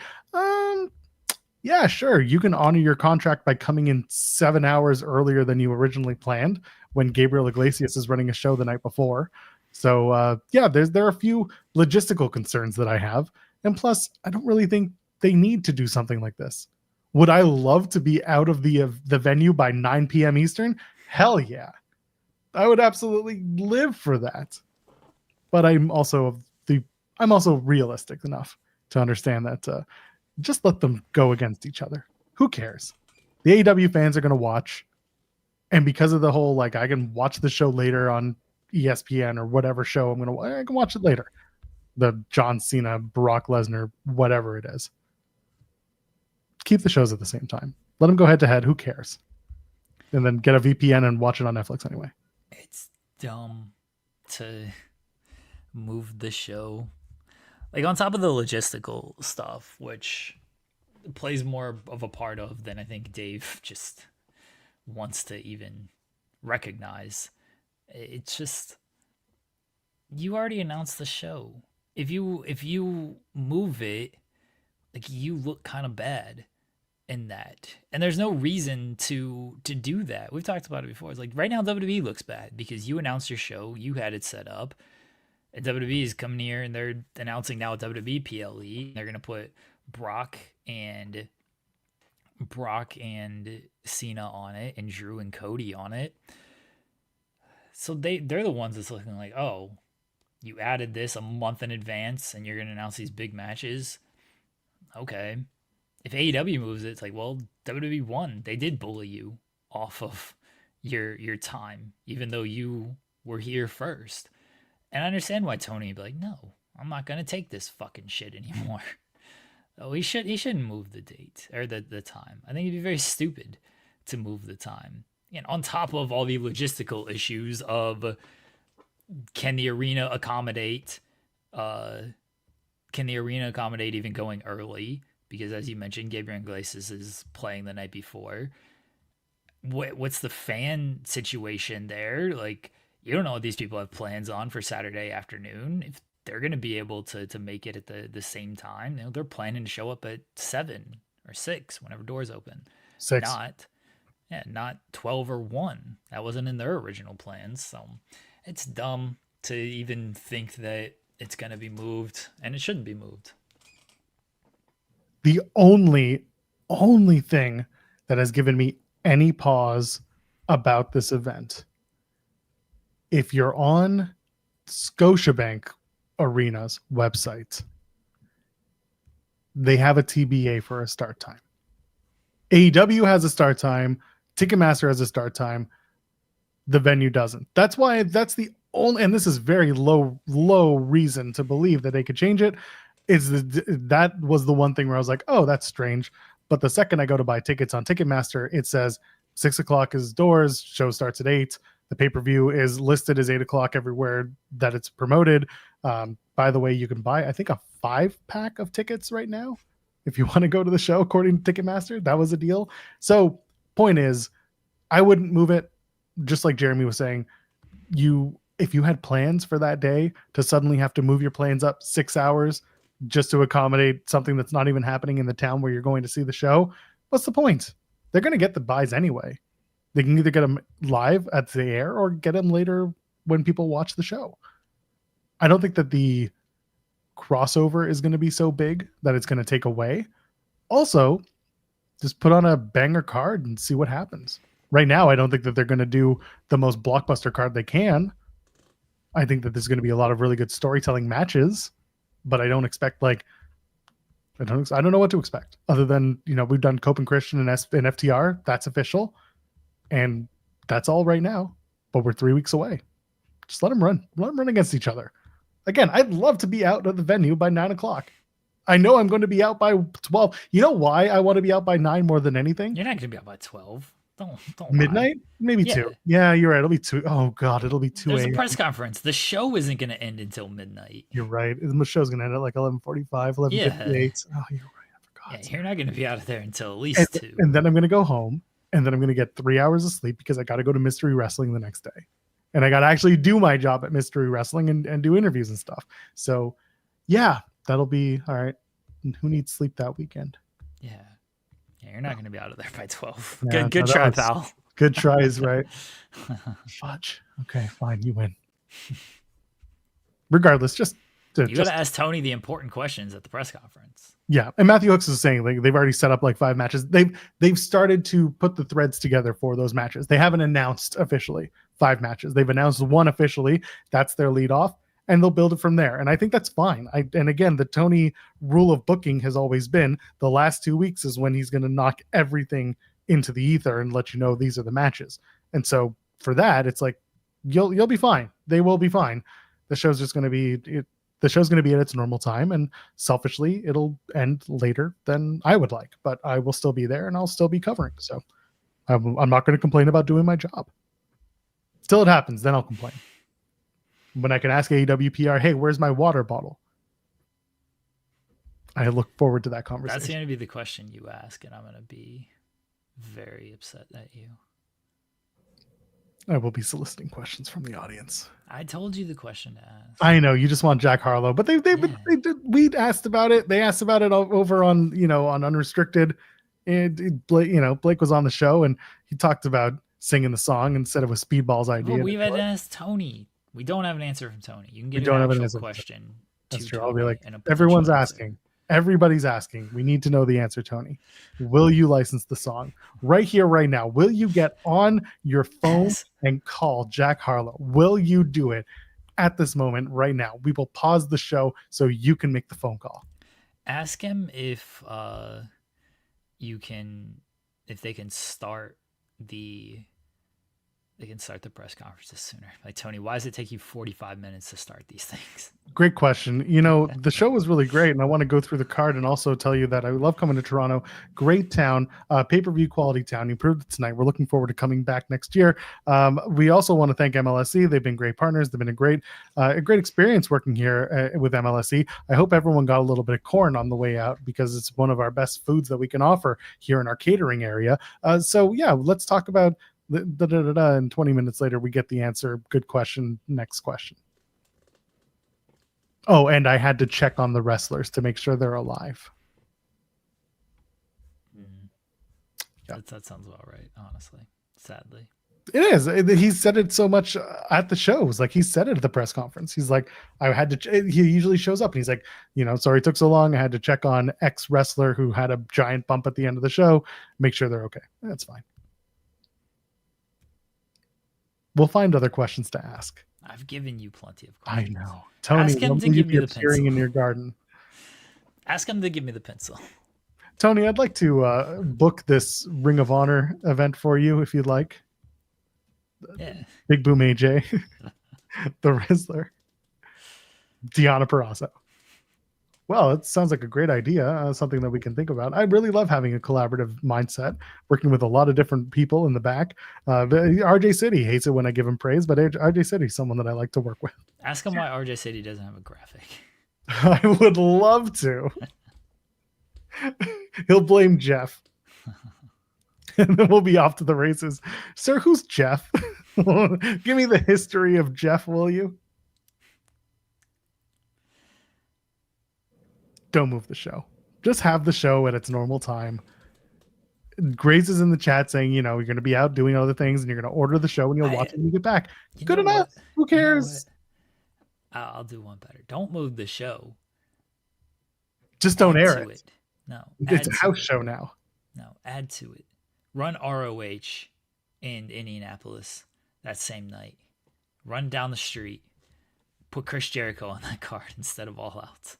yeah, sure, you can honor your contract by coming in 7 hours earlier than you originally planned when Gabriel Iglesias is running a show the night before. So yeah, there are a few logistical concerns that I have. And plus, I don't really think they need to do something like this. Would I love to be out of the venue by 9 p.m. Eastern? Hell yeah. I would absolutely live for that. But I'm also realistic enough to understand that just let them go against each other. Who cares? The AEW fans are going to watch. And because of the whole, like, I can watch the show later on ESPN or whatever show I can watch it later. The John Cena, Brock Lesnar, whatever it is. Keep the shows at the same time. Let them go head to head. Who cares? And then get a VPN and watch it on Netflix anyway.
It's dumb to move the show. Like, on top of the logistical stuff, which plays more of a part of than I think Dave just wants to even recognize. It's just, you already announced the show. If you move it, like, you look kind of bad in that, and there's no reason to do that. We've talked about it before. It's like, right now WWE looks bad because you announced your show, you had it set up, and WWE is coming here and they're announcing now WWE PLE. They're gonna put Brock and Cena on it, and Drew and Cody on it. So they're the ones that's looking like, oh, you added this a month in advance and you're gonna announce these big matches. Okay. If AEW moves it, it's like, well, WWE won. They did bully you off of your time, even though you were here first. And I understand why Tony would be like, no, I'm not gonna take this fucking shit anymore. Oh, he shouldn't move the date or the time. I think it'd be very stupid to move the time. And on top of all the logistical issues of, can the arena accommodate even going early? Because, as you mentioned, Gabriel Iglesias is playing the night before. What's the fan situation there? Like, you don't know what these people have plans on for Saturday afternoon. If they're going to be able to make it at the same time, they're planning to show up at 7 or 6 whenever doors open.
6.
Not 12 or 1. That wasn't in their original plans. So it's dumb to even think that it's going to be moved, and it shouldn't be moved.
The only thing that has given me any pause about this event, if you're on Scotiabank Arena's website, they have a TBA for a start time. AEW has a start time. Ticketmaster has a start time. The venue doesn't. That's why that's the only, and this is very low reason to believe that they could change it. That was the one thing where I was like, oh, that's strange. But the second I go to buy tickets on Ticketmaster, it says 6:00 is doors, show starts at 8. The pay-per-view is listed as 8:00 everywhere that it's promoted. By the way, you can buy, I think, a 5-pack of tickets right now if you want to go to the show, according to Ticketmaster. That was a deal. So point is, I wouldn't move it. Just like Jeremy was saying, if you had plans for that day to suddenly have to move your plans up 6 hours just to accommodate something that's not even happening in the town where you're going to see the show, what's the point? They're going to get the buys anyway. They can either get them live at the air or get them later when people watch the show. I don't think that the crossover is going to be so big that it's going to take away. Also, just put on a banger card and see what happens. Right now, I don't think that they're going to do the most blockbuster card they can. I think that there's going to be a lot of really good storytelling matches, but I don't expect I don't know what to expect other than, we've done Cope and Christian and FTR. That's official. And that's all right now, but we're 3 weeks away. Just let them run against each other. Again, I'd love to be out of the venue by 9:00. I know I'm going to be out by 12. You know why I want to be out by 9 more than anything?
You're not going to be out by 12. Don't
midnight?
Lie.
Maybe 2. Yeah, you're right. It'll be 2. Oh God, it'll be 2
There's a press conference. The show isn't going to end until midnight.
You're right. The show's going to end at like 11:45, 11:58. Oh, you're right. I forgot.
Yeah, you're not going to be out of there until at least 2.
And then I'm going to go home, and then I'm going to get 3 hours of sleep because I got to go to Mystery Wrestling the next day. And I got to actually do my job at Mystery Wrestling and do interviews and stuff. So, yeah, that'll be all right. And who needs sleep that weekend?
Yeah. Yeah, you're not going to be out of there by 12.
Yeah,
Good try, pal.
Good tries, right? Fudge. Okay, fine. You win. Regardless, just
you got to ask Tony the important questions at the press conference.
Yeah, and Matthew Hooks is saying like they've already set up like 5 matches. They've started to put the threads together for those matches. They haven't announced officially 5 matches. They've announced 1 officially. That's their lead off, and they'll build it from there. And I think that's fine. And again, the Tony rule of booking has always been the last 2 weeks is when he's going to knock everything into the ether and let you know these are the matches. And so for that, it's like you'll be fine. They will be fine. The show's just going to be the show's going to be at its normal time, and selfishly it'll end later than I would like, but I will still be there and I'll still be covering. So I'm not going to complain about doing my job. Till it happens, then I'll complain. When I can ask AEW PR, hey, where's my water bottle? I look forward to that conversation.
That's going to be the question you ask, and I'm going to be very upset at you.
I will be soliciting questions from the audience.
I told you the question to ask.
I know you just want Jack Harlow, but they did. We asked about it. They asked about it over on on Unrestricted, and Blake was on the show and he talked about singing the song instead of a Speedball's idea.
Well, we've had to ask Tony. We don't have an answer from Tony. You can get an actual question.
That's true. I'll be like, everyone's asking. Everybody's asking. We need to know the answer, Tony. Will you license the song right here, right now? Will you get on your phone and call Jack Harlow? Will you do it at this moment right now? We will pause the show so you can make the phone call.
Ask him if they can start the press conferences sooner. Like, Tony, why does it take you 45 minutes to start these things?
Great question. The show was really great, and I want to go through the card and also tell you that I love coming to Toronto. Great town, pay-per-view quality town. You proved it tonight. We're looking forward to coming back next year. We also want to thank MLSE. They've been great partners. They've been a great experience working here with MLSE. I hope everyone got a little bit of corn on the way out because it's one of our best foods that we can offer here in our catering area. So yeah, let's talk about and 20 minutes later we get the answer. Good question. Next question. Oh, and I had to check on the wrestlers to make sure they're alive.
Yeah. That sounds about right, honestly. Sadly,
it is. He said it so much at the shows. Like, he said it at the press conference. He's like, I had to. He usually shows up and he's like, sorry it took so long. I had to check on X wrestler who had a giant bump at the end of the show. Make sure they're okay. That's fine. We'll find other questions to ask.
I've given you plenty of questions.
I know. Tony,
ask him to give me the pencil.
In your garden.
Ask him to give me the pencil.
Tony, I'd like to book this Ring of Honor event for you if you'd like.
Yeah.
Big Boom AJ, the wrestler, Deonna Purrazzo. Well, it sounds like a great idea, something that we can think about. I really love having a collaborative mindset, working with a lot of different people in the back. RJ City hates it when I give him praise, but RJ City is someone that I like to work with.
Ask him why RJ City doesn't have a graphic.
I would love to. He'll blame Jeff. And then we'll be off to the races. Sir, who's Jeff? Give me the history of Jeff, will you? Don't move the show. Just have the show at its normal time. Grace is in the chat saying, you're going to be out doing other things and you're going to order the show and you'll watch it when you get back. Good enough. Who cares?
I'll do one better. Don't move the show.
Just don't air it.
No.
It's a house show now.
No, add to it. Run ROH in Indianapolis that same night. Run down the street. Put Chris Jericho on that card instead of All Out.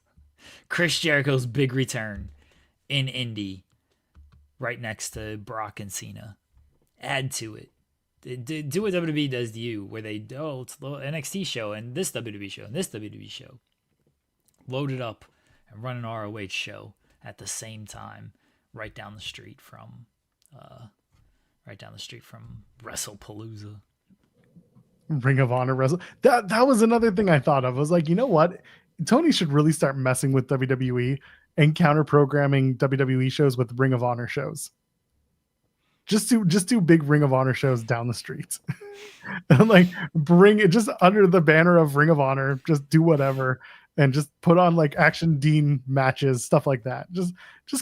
Chris Jericho's big return in Indy, right next to Brock and Cena. Add to it. Do what WWE does to you, where it's the NXT show and this WWE show and this WWE show. Load it up and run an ROH show at the same time, right down the street from WrestlePalooza.
Ring of Honor wrestle. That was another thing I thought of. I was like, you know what? Tony should really start messing with WWE and counter programming WWE shows with Ring of Honor shows. Just do big Ring of Honor shows down the street. And like bring it just under the banner of Ring of Honor, just do whatever and just put on like Action Dean matches, stuff like that. Just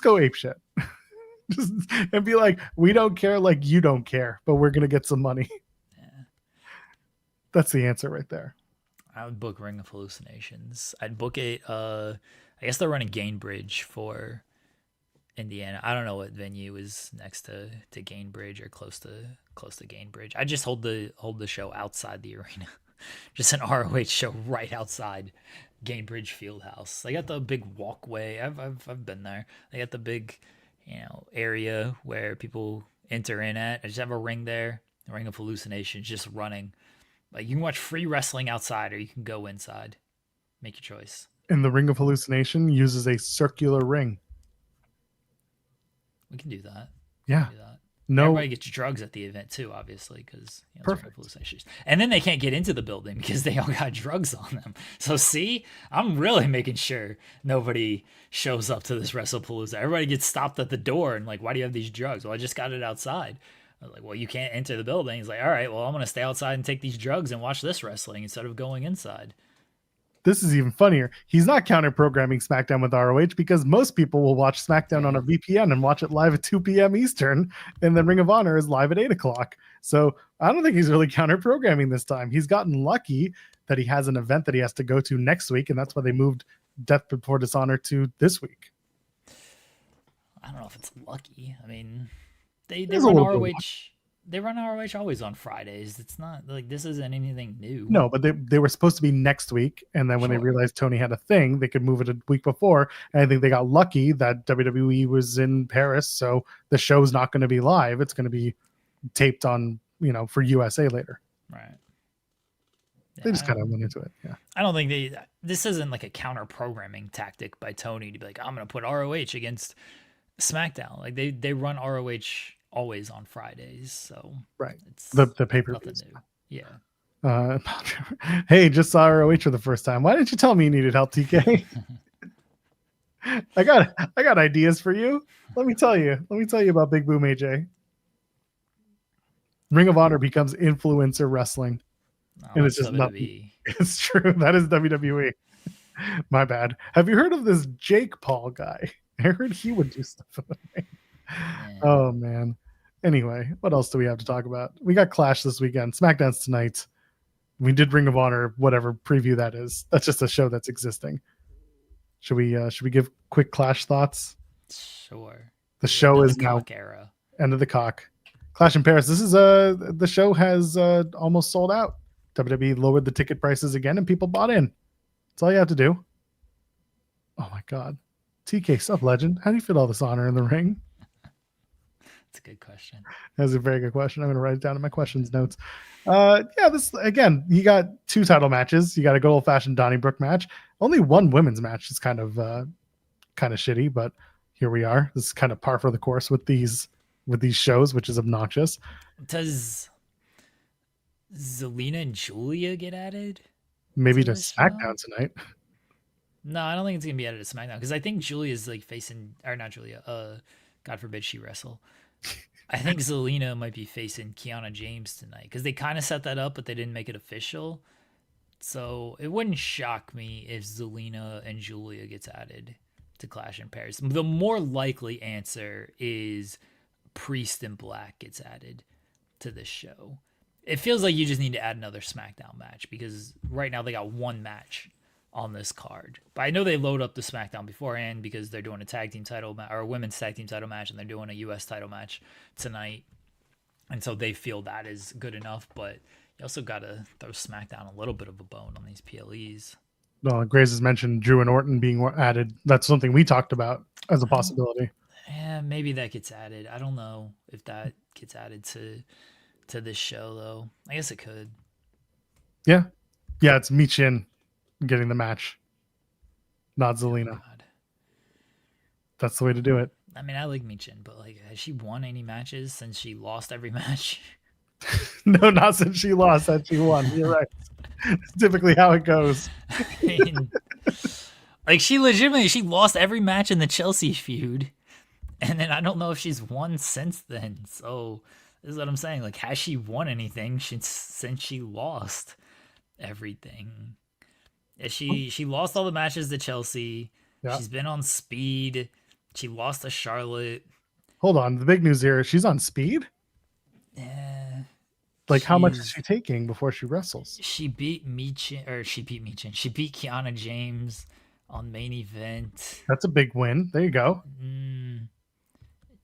go ape shit. Just, and be like, we don't care like you don't care, but we're going to get some money.
Yeah.
That's the answer right there.
I would book Ring of Hallucinations. I'd book it. I guess they're running Gainbridge for Indiana. I don't know what venue is next to Gainbridge or close to Gainbridge. I just hold the show outside the arena. Just an ROH show right outside Gainbridge Fieldhouse. They got the big walkway. I've been there. They got the big, area where people enter in at. I just have a ring there. A Ring of Hallucinations just running. Like, you can watch free wrestling outside or you can go inside. Make your choice.
And the Ring of Hallucination uses a circular ring.
We can do that.
Yeah.
Do that.
No.
Everybody gets drugs at the event too, obviously, because perfect. Hallucinations. And then they can't get into the building because they all got drugs on them. So see, I'm really making sure nobody shows up to this WrestlePalooza. Everybody gets stopped at the door and like, why do you have these drugs? Well, I just got it outside. I was like, well, you can't enter the building. He's like, all right, well, I'm gonna stay outside and take these drugs and watch this wrestling instead of going inside.
This is even funnier. He's not counter-programming SmackDown with ROH because most people will watch SmackDown on a VPN and watch it live at 2 p.m. Eastern, and then Ring of Honor is live at 8 o'clock. So I don't think he's really counter-programming this time. He's gotten lucky that he has an event that he has to go to next week, and that's why they moved Death Before Dishonor to this week.
I don't know if it's lucky. I mean, they run ROH. They run ROH always on Fridays. It's not like this isn't anything new.
No, but they were supposed to be next week. And then when they realized Tony had a thing, they could move it a week before. And I think they got lucky that WWE was in Paris. So the show's not going to be live. It's going to be taped on, for USA later.
Right.
They just kind of went into it. Yeah.
I don't think this isn't like a counter programming tactic by Tony to be like, I'm going to put ROH against SmackDown. Like they run ROH always on Fridays, so
right. It's the pay-per-view.
Yeah.
Hey, just saw ROH for the first time. Why didn't you tell me you needed help, TK? I got ideas for you. Let me tell you about Big Boom AJ. Ring of Honor becomes influencer wrestling. And it's just nothing. It's true. That is WWE. My bad. Have you heard of this Jake Paul guy? I heard he would do stuff for the ring. Oh man. Anyway, what else do we have to talk about? We got Clash this weekend. SmackDown's tonight. We did Ring of Honor, whatever preview that is. That's just a show that's existing. Should we give quick Clash thoughts?
Sure.
The show is now
era.
End of the cock. Clash in Paris. This is the show has almost sold out. WWE lowered the ticket prices again and people bought in. That's all you have to do. Oh my god. TK Sub Legend. How do you fit all this honor in the ring?
That's a good question.
That's a very good question. I'm going to write it down in my questions notes. This again, you got 2 title matches. You got a good old fashioned Donnybrook match. Only 1 women's match is kind of shitty, but here we are. This is kind of par for the course with these shows, which is obnoxious.
Does Zelina and Julia get added?
Maybe to SmackDown tonight.
No, I don't think it's gonna be added to SmackDown because I think Julia's like facing, or not Julia. God forbid she wrestle. I think Zelina might be facing Kiana James tonight because they kind of set that up, but they didn't make it official. So it wouldn't shock me if Zelina and Julia gets added to Clash in Paris. The more likely answer is Priest and Black gets added to this show. It feels like you just need to add another SmackDown match because right now they got 1 match on this card. But I know they load up the SmackDown beforehand because they're doing a tag team title or a women's tag team title match, and they're doing a US title match tonight. And so they feel that is good enough, but you also got to throw SmackDown a little bit of a bone on these PLEs.
Well, Grace has mentioned Drew and Orton being added. That's something we talked about as a possibility.
Yeah, maybe that gets added. I don't know if that gets added to this show, though. I guess it could.
Yeah, it's Michin getting the match, not Zelina.
Oh,
that's the way to do it.
I mean, I like Michin, but like, has she won any matches since she lost every match?
No, not since she lost. That she won. You're right. It's typically how it goes.
I mean, like she lost every match in the Chelsea feud, and then I don't know if she's won since then. So this is what I'm saying. Like, has she won anything since she lost everything? She lost all the matches to Chelsea. Yeah. She's been on Speed. She lost to Charlotte.
hold on. The big news here is she's on speed.
Yeah.
Like, how much is she taking before she wrestles?
She beat Michin. She beat Kiana James on main event.
That's a big win. There you go.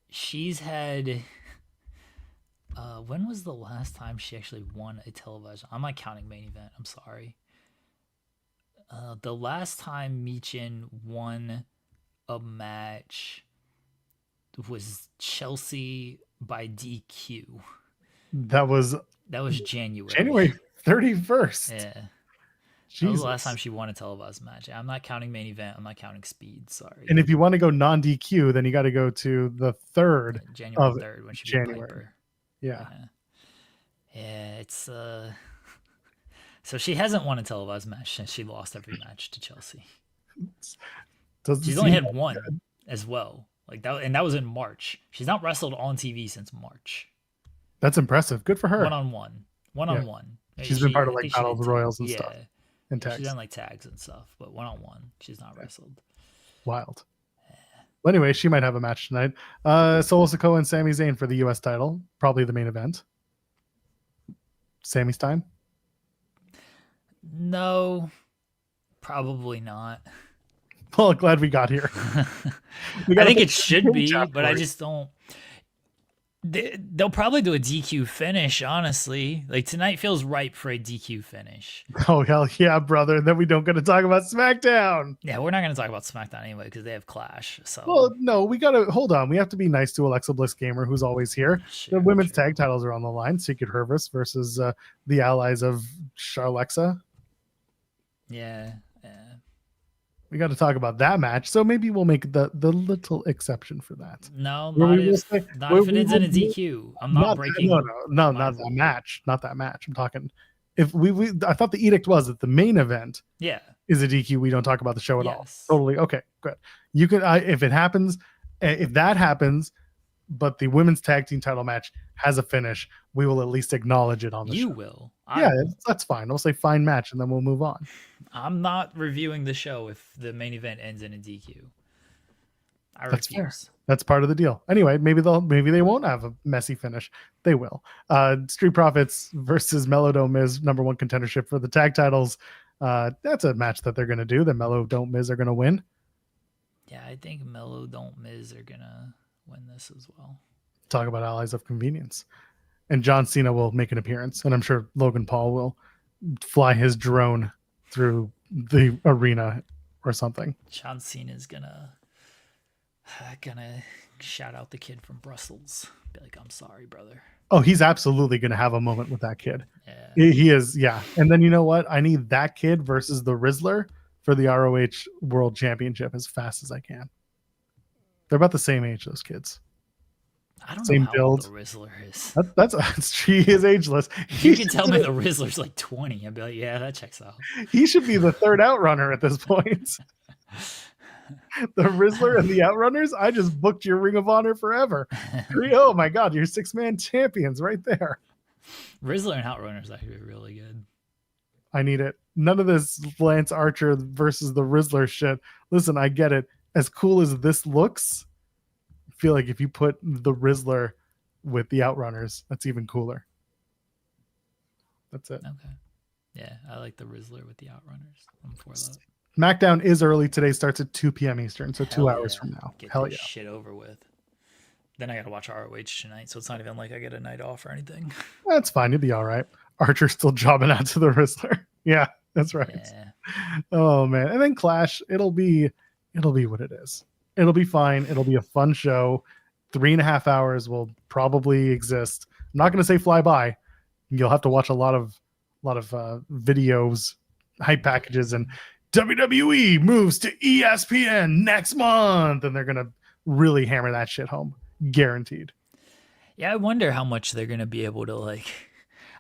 She's had. When was the last time she actually won a television? I'm not counting main event. I'm sorry. The last time Michin won a match was Chelsea by DQ.
That was
January.
January 31st.
Yeah. Jesus. That was the last time she won a televised match. I'm not counting main event. I'm not counting speed. Sorry.
And if you want to go non-DQ, then you got to go to the 3rd
January 3rd when she beat Piper.
Yeah.
It's so she hasn't won a televised match since she lost every match to Chelsea. She's only had one as well. Like that, and that was in March. She's not wrestled on TV since March.
That's impressive. Good for her.
One-on-one.
She's been part of like Battle of the Royals and stuff. And
she's done like tags and stuff, but one-on-one, she's not wrestled.
Wild. Well, anyway, she might have a match tonight. Solo Sikoa and Sami Zayn for the U.S. title. Probably the main event. Sammy's time?
No, probably not.
Well, glad we got here.
I think it should be, but I just don't. They'll probably do a DQ finish, honestly. Like, tonight feels ripe for a DQ finish.
Oh, hell yeah, brother. And then we don't get to talk about SmackDown.
Yeah, we're not going to talk about SmackDown anyway because they have Clash. So,
well, no, we got to hold on. We have to be nice to Alexa Bliss Gamer, who's always here. The women's tag titles are on the line. Secret Hervis versus the allies of Charlexa.
Yeah.
We got to talk about that match, so maybe we'll make the little exception for that.
No, not if it ends in a DQ. I'm not breaking.
No, not that match. Not that match. I'm talking. If we I thought the edict was that the main event, is a DQ. We don't talk about the show at all. Totally okay. Good. You can if it happens, if that happens, but the women's tag team title match has a finish, we will at least acknowledge it on the show.
You will.
That's fine. We'll say fine match, and then we'll move on.
I'm not reviewing the show if the main event ends in a DQ.
That's fair. That's part of the deal. Anyway, maybe they won't have a messy finish. They will. Street Profits versus Mello Don't Miz, number one contendership for the tag titles. That's a match that they're going to do. The Mello Don't Miz are going to win.
Yeah, I think Mello Don't Miz are going to win this as well.
Talk about allies of convenience. And John Cena will make an appearance, and I'm sure Logan Paul will fly his drone through the arena or something.
John Cena's gonna shout out the kid from Brussels. Be like, I'm sorry, brother.
Oh, he's absolutely gonna have a moment with that kid.
Yeah.
He is, yeah. And then you know what? I need that kid versus the Rizzler for the ROH World Championship as fast as I can. They're about the same age, those kids.
I don't know how old the Rizzler is.
He is ageless.
You can tell me the Rizzler's like 20. I'd be like, yeah, that checks out.
He should be the third outrunner at this point. The Rizzler and the Outrunners. I just booked your Ring of Honor forever. Oh my God, you're 6-man champions right there.
Rizzler and Outrunners actually really good.
I need it. None of this Lance Archer versus the Rizzler shit. Listen, I get it. As cool as this looks, feel like if you put the Rizzler with the Outrunners, that's even cooler. That's it.
Okay. Yeah, I like the Rizzler with the Outrunners. I'm for that.
SmackDown is early today, starts at 2 p.m. Eastern, so 2 hours from now.
Get this shit over with. Then I got to watch ROH tonight, so it's not even like I get a night off or anything.
That's fine. You'll be all right. Archer's still jobbing out to the Rizzler. Yeah, that's right.
Yeah.
Oh, man. And then Clash, it'll be what it is. It'll be fine. It'll be a fun show. 3.5 hours will probably exist. I'm not going to say fly by. You'll have to watch a lot of videos, hype packages, and WWE moves to ESPN next month, and they're going to really hammer that shit home. Guaranteed.
Yeah, I wonder how much they're going to be able to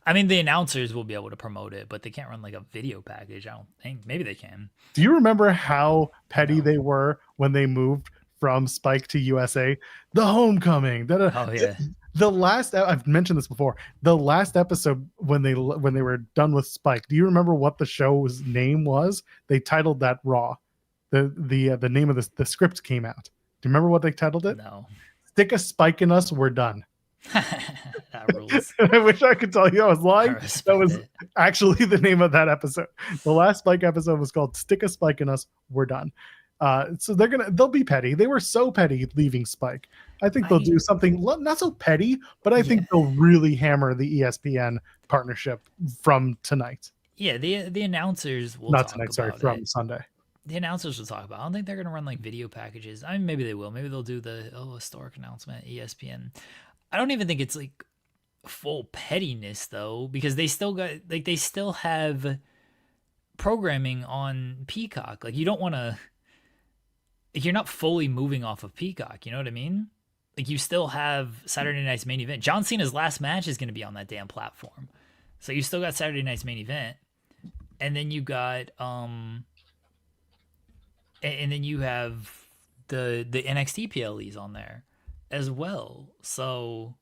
I mean, the announcers will be able to promote it, but they can't run like a video package. I don't think. Maybe they can.
Do you remember how petty they were when they moved from Spike to USA? The Homecoming.
Oh yeah.
The last, I've mentioned this before. The last episode when they were done with Spike. Do you remember what the show's name was? They titled that Raw. The name of the script came out. Do you remember what they titled it?
No.
Stick a spike in us, we're done.
That rules.
I wish I could tell you I was lying. That was
it.
actually the name of that episode. The last Spike episode was called "Stick a Spike in Us, We're Done." So they'll be petty. They were so petty leaving Spike. I think they'll do something not so petty, but I think they'll really hammer the ESPN partnership from tonight.
Yeah, the announcers will
not
talk
tonight.
about
Sorry,
it.
from Sunday.
The announcers will talk about it. I don't think they're going to run like video packages. I mean, maybe they will. Maybe they'll do the historic announcement, ESPN. I don't even think it's like full pettiness though, because they still have programming on Peacock. Like you don't want to, like, you're not fully moving off of Peacock. You know what I mean? Like you still have Saturday Night's Main Event. John Cena's last match is going to be on that damn platform. So you still got Saturday Night's Main Event. And then you got, and then you have the NXT PLEs on there as well. So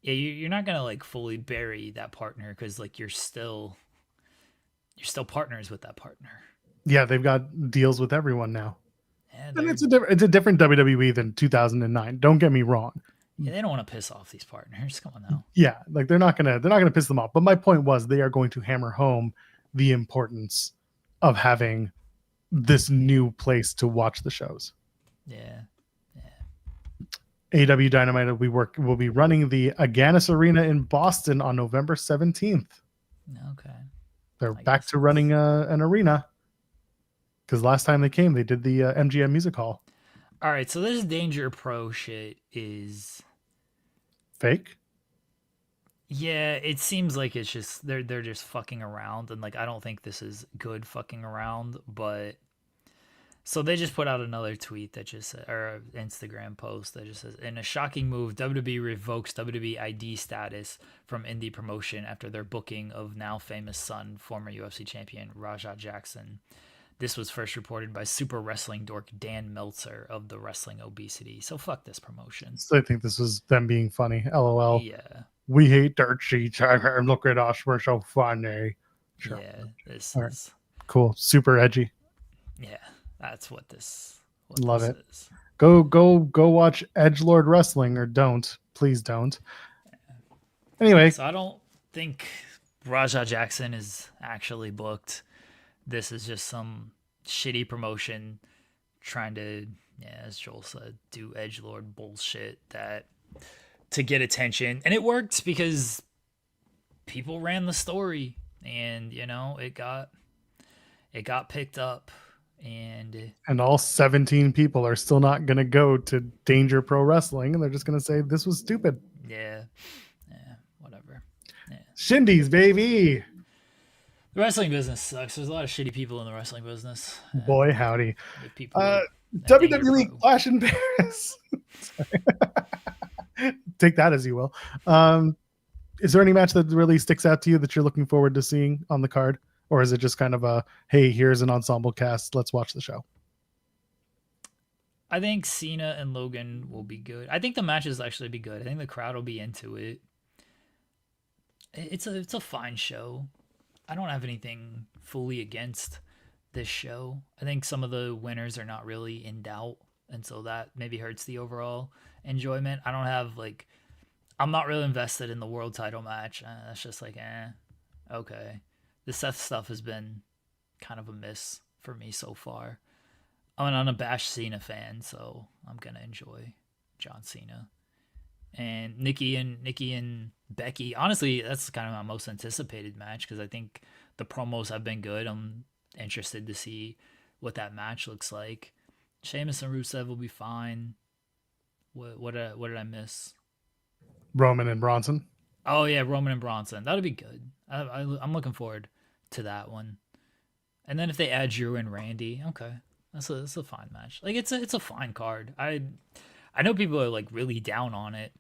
yeah, you're not gonna like fully bury that partner because like you're still partners with that partner.
Yeah, they've got deals with everyone now,
and
it's a different WWE than 2009. Don't get me wrong.
Yeah, they don't want to piss off these partners. Come on now.
Yeah, like they're not gonna piss them off. But my point was they are going to hammer home the importance of having this new place to watch the shows.
Yeah.
AEW Dynamite will be running the Agganis Arena in Boston on November 17th.
Okay.
They're back to running an arena because last time they came, they did the MGM Music Hall.
All right, so this Danger Pro shit is
fake.
Yeah, it seems like it's just they're just fucking around, and like I don't think this is good fucking around, but so they just put out another tweet that just or Instagram post that just says, in a shocking move, WWE revokes WWE ID status from indie promotion after their booking of now famous son, former UFC champion Rajah Jackson. This was first reported by super wrestling dork Dan Meltzer of the Wrestling Obesity. So fuck this promotion.
So I think this was them being funny. LOL.
Yeah.
We hate dirt sheets. Look at us. We're so funny.
Sure. Yeah. This is
cool. Super edgy.
Yeah. That's what this.
Love it. Is. Go watch Edgelord Wrestling, or don't. Please don't. Anyway.
So I don't think Rajah Jackson is actually booked. This is just some shitty promotion trying to, as Joel said, do edgelord bullshit to get attention. And it worked because people ran the story and, it got picked up. And
all 17 people are still not going to go to Danger Pro Wrestling, and they're just going to say this was stupid.
Yeah, whatever. Yeah.
Shindies, baby.
The wrestling business sucks. There's a lot of shitty people in the wrestling business.
Boy, howdy. WWE Clash in Paris. Take that as you will. Is there any match that really sticks out to you that you're looking forward to seeing on the card? Or is it just kind of a, hey, here's an ensemble cast, let's watch the show?
I think Cena and Logan will be good. I think the matches actually be good. I think the crowd will be into it. It's a fine show. I don't have anything fully against this show. I think some of the winners are not really in doubt, and so that maybe hurts the overall enjoyment. I don't have I'm not really invested in the world title match. That's just okay. The Seth stuff has been kind of a miss for me so far. I'm an unabashed Cena fan, so I'm gonna enjoy John Cena. And Nikki and Becky. Honestly, that's kind of my most anticipated match because I think the promos have been good. I'm interested to see what that match looks like. Sheamus and Rusev will be fine. What did I miss?
Roman and Bronson.
Oh yeah, Roman and Bronson. That'll be good. I'm looking forward to that one. And then if they add Drew and Randy, okay, that's a fine match. Like it's a fine card. I know people are like really down on it,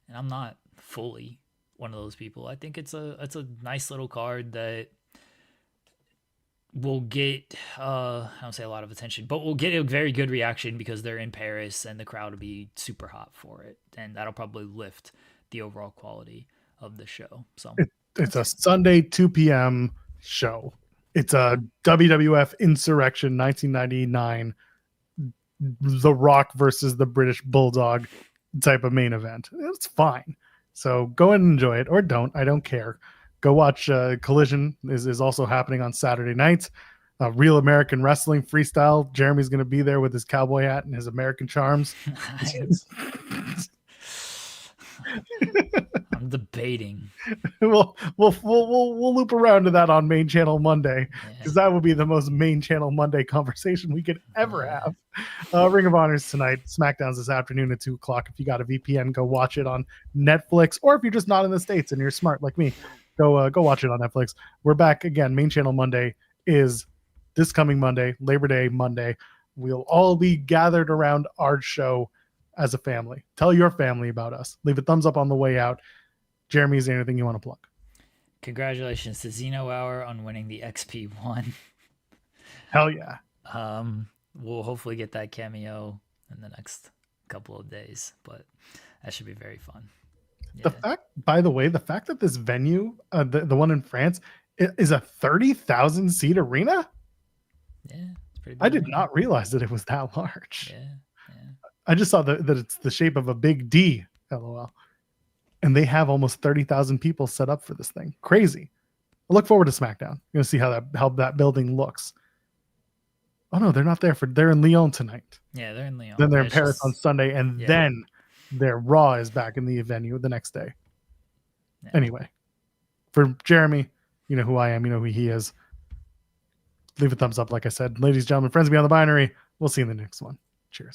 and I'm not fully one of those people. I think it's a nice little card that will get I don't say a lot of attention, but will get a very good reaction because they're in Paris and the crowd will be super hot for it, and that'll probably lift the overall quality of the show. So
it's a Sunday 2 p.m. show. It's a WWF Insurrection 1999, The Rock versus the British Bulldog type of main event. It's fine. So go and enjoy it, or don't. I don't care. Go watch Collision is also happening on Saturday night. Real American Wrestling Freestyle. Jeremy's going to be there with his cowboy hat and his American charms.
I'm debating.
We'll loop around to that on Main Channel Monday, because that would be the most Main Channel Monday conversation we could ever have. Ring of Honor's tonight. SmackDown's this afternoon at 2:00. If you got a VPN, go watch it on Netflix, or if you're just not in the States and you're smart like me, go watch it on Netflix. We're back again. Main Channel Monday is this coming Monday, Labor Day Monday. We'll all be gathered around our show as a family. Tell your family about us. Leave a thumbs up on the way out. Jeremy, is there anything you want to plug?
Congratulations to Xeno Hour on winning the XP1.
Hell yeah.
We'll hopefully get that cameo in the next couple of days, but that should be very fun.
The fact, by the way, that this venue, the one in France, is a 30,000 seat arena.
Yeah, it's pretty big.
I did not realize that it was that large.
Yeah.
I just saw that it's the shape of a big D, LOL. And they have almost 30,000 people set up for this thing. Crazy. I look forward to SmackDown. I'm going to see how that building looks. Oh no, they're not there they're in Lyon tonight.
Yeah, they're in Lyon.
Then they're in Paris on Sunday, and then their Raw is back in the venue the next day. Yeah. Anyway, for Jeremy, you know who I am, you know who he is. Leave a thumbs up, like I said. Ladies and gentlemen, friends beyond the binary, we'll see you in the next one.